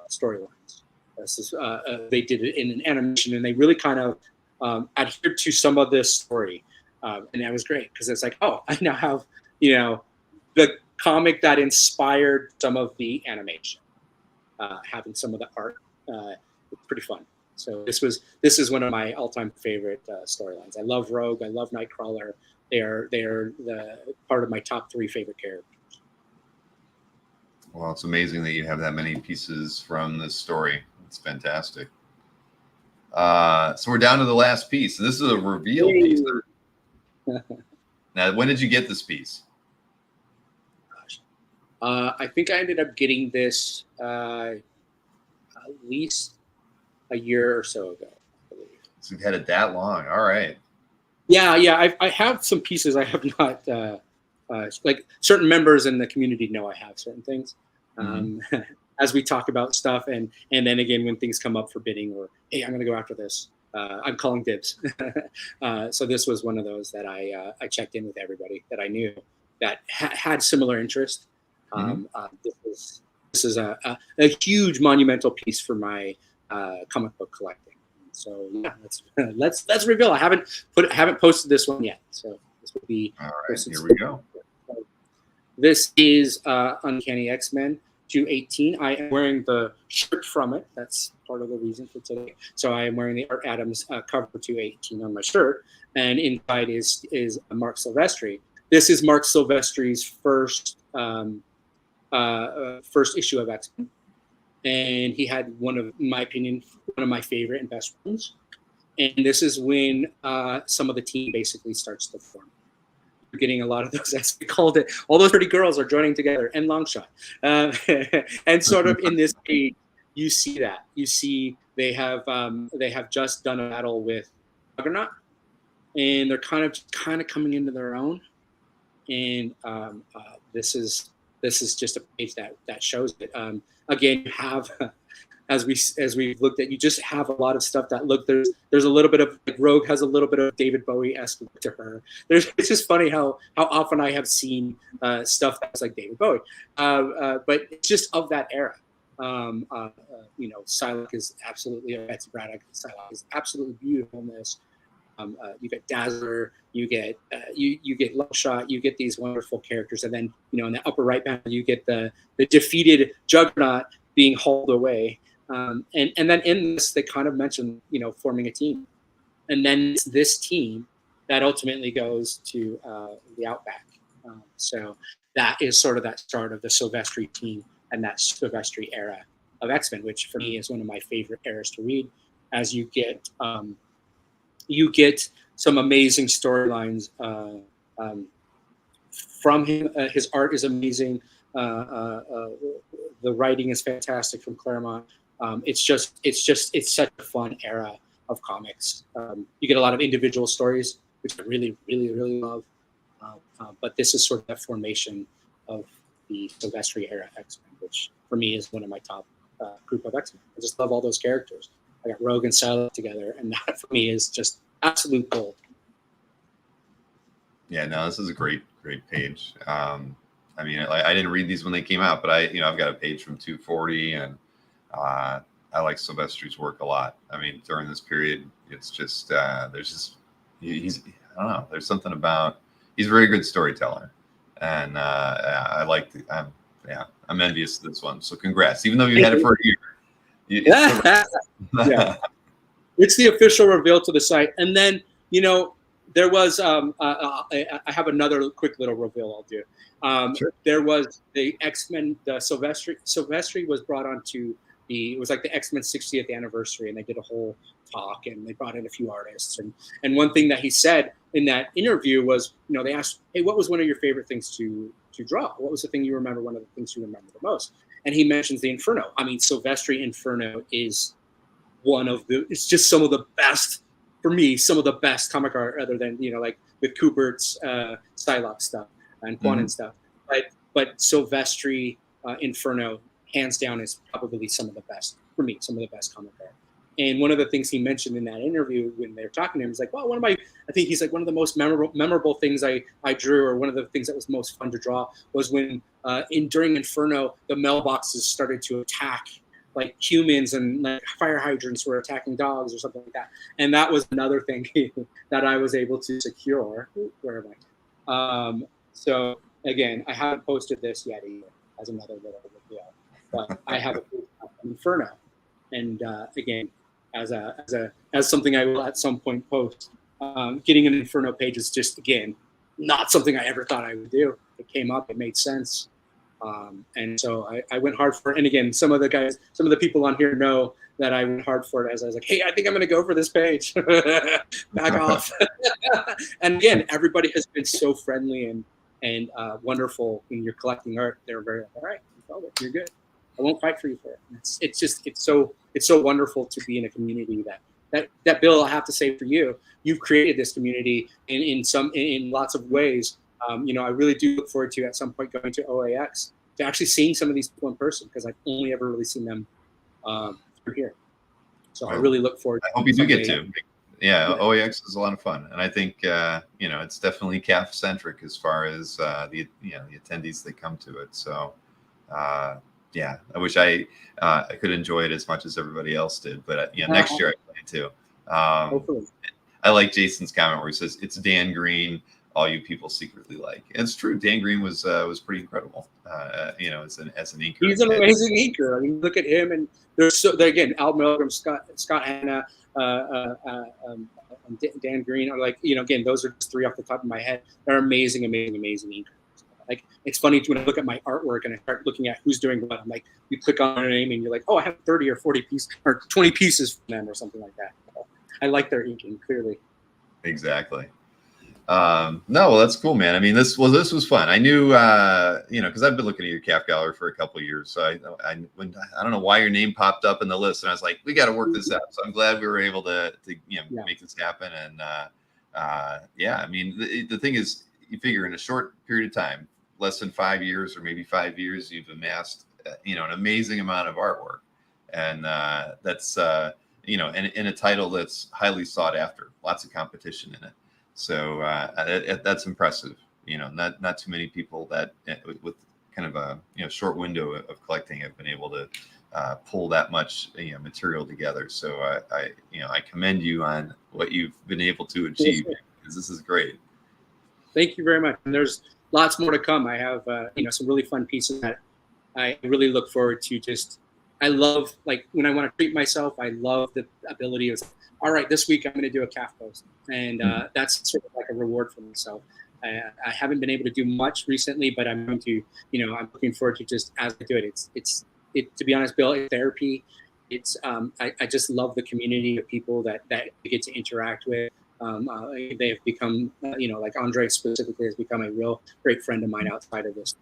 storylines. They did it in an animation, and they really kind of adhered to some of this story. And that was great, because it's like, oh, I now have, the comic that inspired some of the animation, having some of the art. It's pretty fun. So this is one of my all-time favorite storylines. I love Rogue. I love Nightcrawler. They are the part of my top 3 favorite characters. Well, it's amazing that you have that many pieces from this story. It's fantastic. So we're down to the last piece. This is a reveal piece. Now, when did you get this piece? I think I ended up getting this at least a year or so ago, I believe. So you've had it that long. All right. Yeah. I have some pieces I have not, like certain members in the community know I have certain things. As we talk about stuff, and then again, when things come up for bidding, or, hey, I'm going to go after this, I'm calling dibs. So this was one of those that I checked in with everybody that I knew that had similar interest. This is a huge monumental piece for my comic book collecting. So yeah, let's reveal. I haven't posted this one yet, so this will be. All right, here we go. This is Uncanny X-Men 218. I am wearing the shirt from it. That's part of the reason for today. So I am wearing the Art Adams cover 218 on my shirt, and inside is Mark Silvestri. This is Mark Silvestri's first issue of X-Men, and he had one of my favorite and best ones. And this is when some of the team basically starts to form. You're getting a lot of those, as we called it, all those pretty girls are joining together, and Longshot. And sort of in this page, you see that. You see they have just done a battle with Juggernaut, and they're kind of coming into their own. And this is just a page that shows it. Again, you have as we looked at, you just have a lot of stuff that there's a little bit of, like, Rogue has a little bit of David Bowie-esque to her. It's just funny how often I have seen stuff that's like David Bowie, but it's just of that era. Psylocke is absolutely, Betsy Braddock. Psylocke is absolutely beautiful in this. You get Dazzler, you get Longshot, you get these wonderful characters, and then in the upper right panel you get the defeated Juggernaut being hauled away, and then in this they kind of mention forming a team, and then it's this team that ultimately goes to the Outback. So that is sort of that start of the Silvestri team and that Silvestri era of X-Men, which for me is one of my favorite eras to read, as you get some amazing storylines from him. His art is amazing. The writing is fantastic from Claremont. It's such a fun era of comics. You get a lot of individual stories, which I really, really, really love. But this is sort of that formation of the Silvestri era X-Men, which for me is one of my top group of X-Men. I just love all those characters. I got Rogue and Psylocke together, and that for me is just absolute gold. Yeah, no, this is a great page. I mean, I didn't read these when they came out, but I've got a page from 240, and I like Silvestri's work a lot. I mean, during this period, it's just he's I don't know. There's something about he's a very good storyteller, and I like I'm envious of this one. So congrats, even though you had it for a year. Yeah, it's the official reveal to the site, and then there was I have another quick little reveal I'll do. Sure. There was the X-Men. The Silvestri was brought on to it was like the X-Men 60th anniversary, and they did a whole talk, and they brought in a few artists. And one thing that he said in that interview was, they asked, hey, what was one of your favorite things to draw? What was the thing you remember? One of the things you remember the most? And he mentions the Inferno. I mean, Silvestri Inferno is it's just some of the best, for me, some of the best comic art, other than, like with Kubert's Psylocke stuff and Quanon stuff. But Silvestri Inferno, hands down, is probably some of the best, for me, some of the best comic art. And one of the things he mentioned in that interview when they were talking to him is like, well, I think he's like, one of the most memorable things I drew, or one of the things that was most fun to draw, was when during Inferno, the mailboxes started to attack like humans, and like fire hydrants were attacking dogs or something like that. And that was another thing that I was able to secure. Where am I? So again, I haven't posted this yet either, as another little reveal, but I have a Inferno. And again, as something I will at some point post, getting an Inferno page is just, again, not something I ever thought I would do. It came up, it made sense. And so I went hard for it. And again, some of the people on here know that I went hard for it, as I was like, hey, I think I'm going to go for this page. Back off. And again, everybody has been so friendly and wonderful when you're collecting art. They're very, all right, you're good. I won't fight for you for it. It's so wonderful to be in a community that Bill, I have to say for you, you've created this community in lots of ways. I really do look forward to at some point going to OAX to actually seeing some of these people in person, because I've only ever really seen them through here. So I really look forward. I hope you do get to. Yeah, OAX is a lot of fun, and I think it's definitely CAF centric as far as the attendees that come to it. So. I wish I could enjoy it as much as everybody else did, but next year I plan to. Hopefully. I like Jason's comment where he says it's Dan Green, all you people secretly like. And it's true. Dan Green was pretty incredible. As an inker. He's an amazing inker. I mean, look at him, and there's again, Al Milgram, Scott Hanna, Dan Green are like, again, those are just three off the top of my head. They're amazing inkers. Like, it's funny when I look at my artwork and I start looking at who's doing what. I'm like, you click on a name and you're like, oh, I have 30 or 40 pieces or 20 pieces from them or something like that. I like their inking, clearly. Exactly. No, well, that's cool, man. I mean, this was fun. I knew, because I've been looking at your CAF Gallery for a couple of years. So I don't know why your name popped up in the list, and I was like, we got to work this out. So I'm glad we were able to make this happen. And I mean, the thing is, you figure in a short period of time, less than 5 years or maybe 5 years, you've amassed, an amazing amount of artwork. And that's, in a title that's highly sought after, lots of competition in it. So that's impressive. Not too many people that with kind of a, short window of collecting have been able to pull that much, material together. So I commend you on what you've been able to achieve, because this is great. Thank you very much. And there's lots more to come. I have, some really fun pieces that I really look forward to. I love, like, when I want to treat myself, I love the ability of, all right, this week I'm going to do a CAF post. And that's sort of like a reward for myself. I haven't been able to do much recently, but I'm going to, I'm looking forward to just as I do it. It's to be honest, Bill, it's therapy. It's, I just love the community of people that I get to interact with. They have become, like Andre specifically has become a real great friend of mine outside of this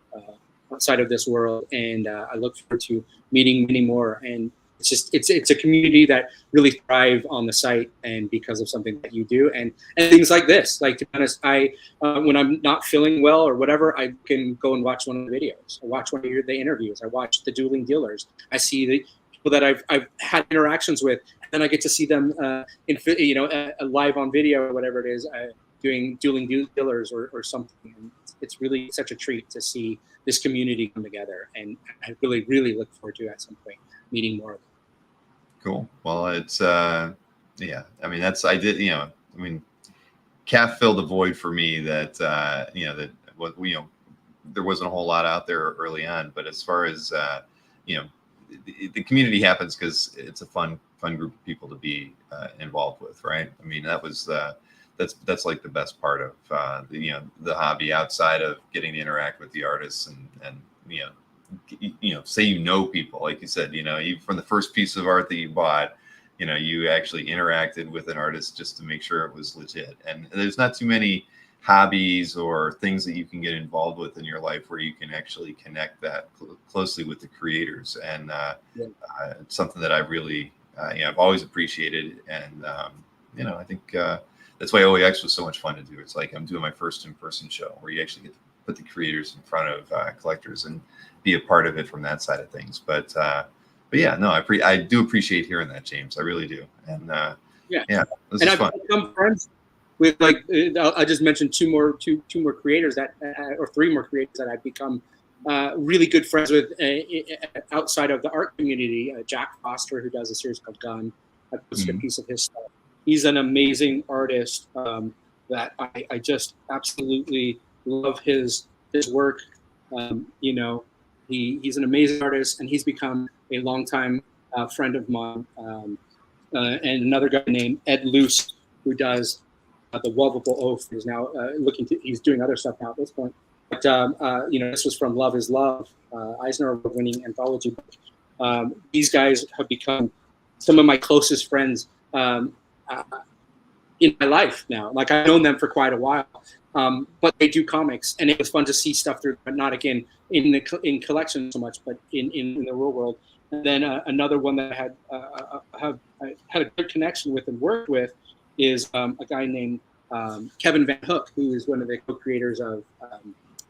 outside of this world, and I look forward to meeting many more. And it's a community that really thrive on the site, and because of something that you do, and things like this. Like, to be honest, I when I'm not feeling well or whatever, I can go and watch one of the videos. I watch one of the interviews. I watch the dueling dealers. I see the people that I've had interactions with, and then I get to see them live on video or whatever it is, doing dueling dealers or something. And it's really such a treat to see this community come together, and I really, really look forward to at some point meeting more of them. Cool. Well, it's yeah. I mean, CAF filled a void for me that there wasn't a whole lot out there early on. But as far as the community happens because it's a fun group of people to be involved with, right? I mean, that's like the best part of the hobby, outside of getting to interact with the artists and say people, like you said, even from the first piece of art that you bought, you actually interacted with an artist just to make sure it was legit. And there's not too many hobbies or things that you can get involved with in your life where you can actually connect that closely with the creators. And it's something that I really I've always appreciated. And I think that's why OEX was so much fun to do. It's like I'm doing my first in-person show where you actually get to put the creators in front of collectors and be a part of it from that side of things. But yeah, no, I do appreciate hearing that, James. I really do. And this is I've fun. become friends with, like, I just mentioned two more creators or three more creators that I've become really good friends with outside of the art community. Jack Foster, who does a series called Gun. I posted a piece of his stuff. He's an amazing artist that I just absolutely love his work. He's an amazing artist, and he's become a longtime friend of mine. And another guy named Ed Luce, who does the Lovable Oath, is now he's doing other stuff now at this point. But this was from Love Is Love, Eisner Award-winning anthology book. These guys have become some of my closest friends in my life now. Like, I've known them for quite a while, but they do comics, and it was fun to see stuff through, but not again in collection so much, but in the real world. And then another one that I had a good connection with and worked with is a guy named Kevin Van Hook, who is one of the co-creators of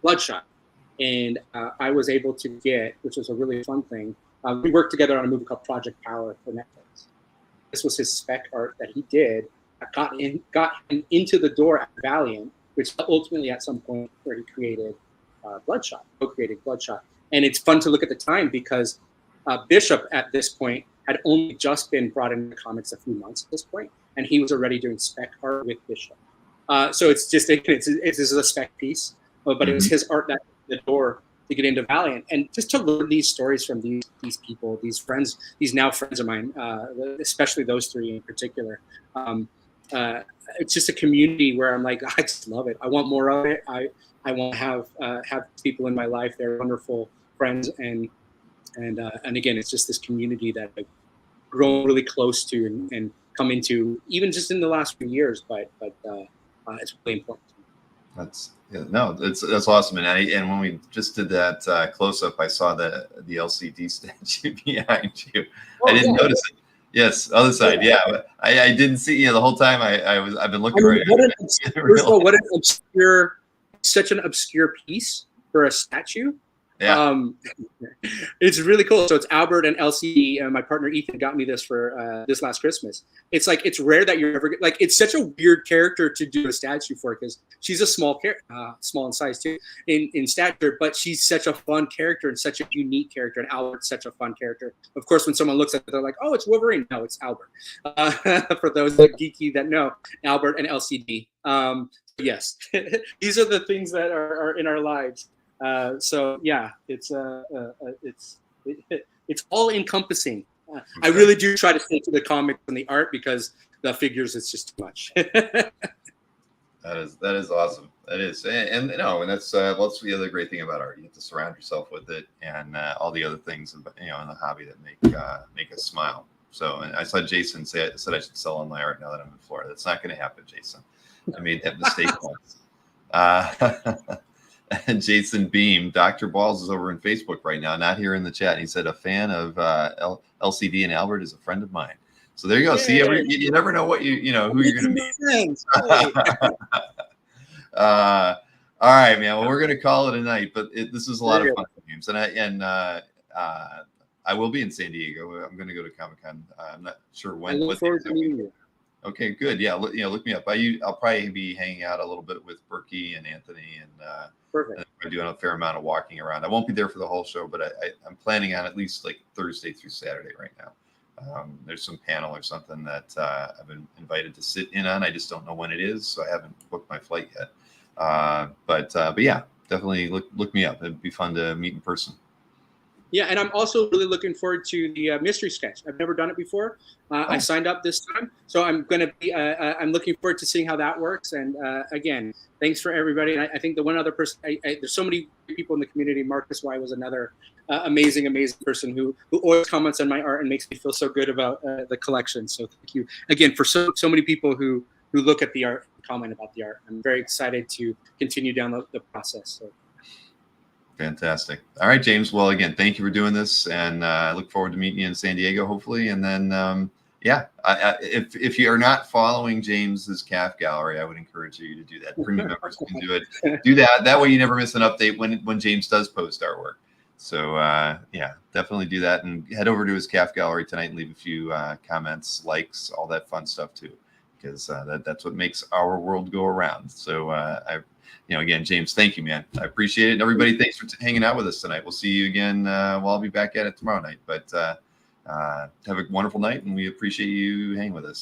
Bloodshot. And I was able to get, which was a really fun thing, we worked together on a movie called Project Power for Netflix. This was his spec art that he did, got him into the door at Valiant, which ultimately at some point where he created Bloodshot, co-created Bloodshot. And it's fun to look at the time because Bishop at this point had only just been brought into comics a few months at this point, and he was already doing spec art with Bishop. So it's just it's a spec piece, but it was his art that opened the door to get into Valiant, and just to learn these stories from these people, these friends, these now friends of mine, especially those three in particular. It's just a community where I'm like, I just love it. I want more of it. I want to have people in my life. They're wonderful friends, and again, it's just this community that I've grown really close to and come into, even just in the last few years. But it's really important to me. That's awesome. And when we just did that close up, I saw the LCD statue behind you. I didn't notice it. Yes, other side. Yeah, I didn't see the whole time. I've been looking right at it. What an obscure, such an obscure piece for a statue. Yeah. It's really cool. So it's Albert and LCD. My partner Ethan got me this for this last Christmas. It's like, it's rare that you're ever like, it's such a weird character to do a statue for, because she's a small in size too in stature, but she's such a fun character and such a unique character. And Albert's such a fun character. Of course, when someone looks at it, they're like, oh, it's Wolverine. No, it's Albert. For those geeky that know, Albert and LCD. Yes, these are the things that are in our lives. So yeah, it's all encompassing. I really do try to stick to the comics and the art, because the figures, it's just too much. That is awesome. That is, and that's that's the other great thing about art. You have to surround yourself with it, and all the other things in the hobby that make us smile. So, and I saw Jason said I should sell all my art now that I'm in Florida. That's not going to happen, Jason. I made that mistake once. And Jason Beam, Dr. Balls is over in Facebook right now, not here in the chat. He said a fan of LCD and Albert is a friend of mine. So there you go. See, you never know what you know who you're going to meet. All right, man. Well, we're going to call it a night, but this is a lot of fun games, and I will be in San Diego. I'm going to go to Comic-Con. I'm not sure when. I look forward to meeting you. Okay, good. Yeah, look me up. I'll probably be hanging out a little bit with Berkey and Anthony, and perfect. I'm doing a fair amount of walking around. I won't be there for the whole show, but I'm planning on at least like Thursday through Saturday right now. There's some panel or something that I've been invited to sit in on. I just don't know when it is, so I haven't booked my flight yet. But yeah, definitely look me up. It'd be fun to meet in person. Yeah, and I'm also really looking forward to the mystery sketch. I've never done it before. I signed up this time, so I'm going to be. I'm looking forward to seeing how that works. And again, thanks for everybody. And I think the one other person, there's so many people in the community. Marcus Y was another amazing person who always comments on my art and makes me feel so good about the collection. So thank you again for so many people who look at the art and comment about the art. I'm very excited to continue down the process. So. Fantastic. All right, James. Well, again, thank you for doing this, and I look forward to meeting you in San Diego, hopefully. And then, yeah, if you are not following James's CAF Gallery, I would encourage you to do that. Premium members can do it. Do that. That way, you never miss an update when James does post artwork. So, yeah, definitely do that, and head over to his CAF Gallery tonight and leave a few comments, likes, all that fun stuff too, because that's what makes our world go around. So, again, James, thank you, man. I appreciate it. And everybody, thanks for hanging out with us tonight. We'll see you again. I'll be back at it tomorrow night. But have a wonderful night, and we appreciate you hanging with us.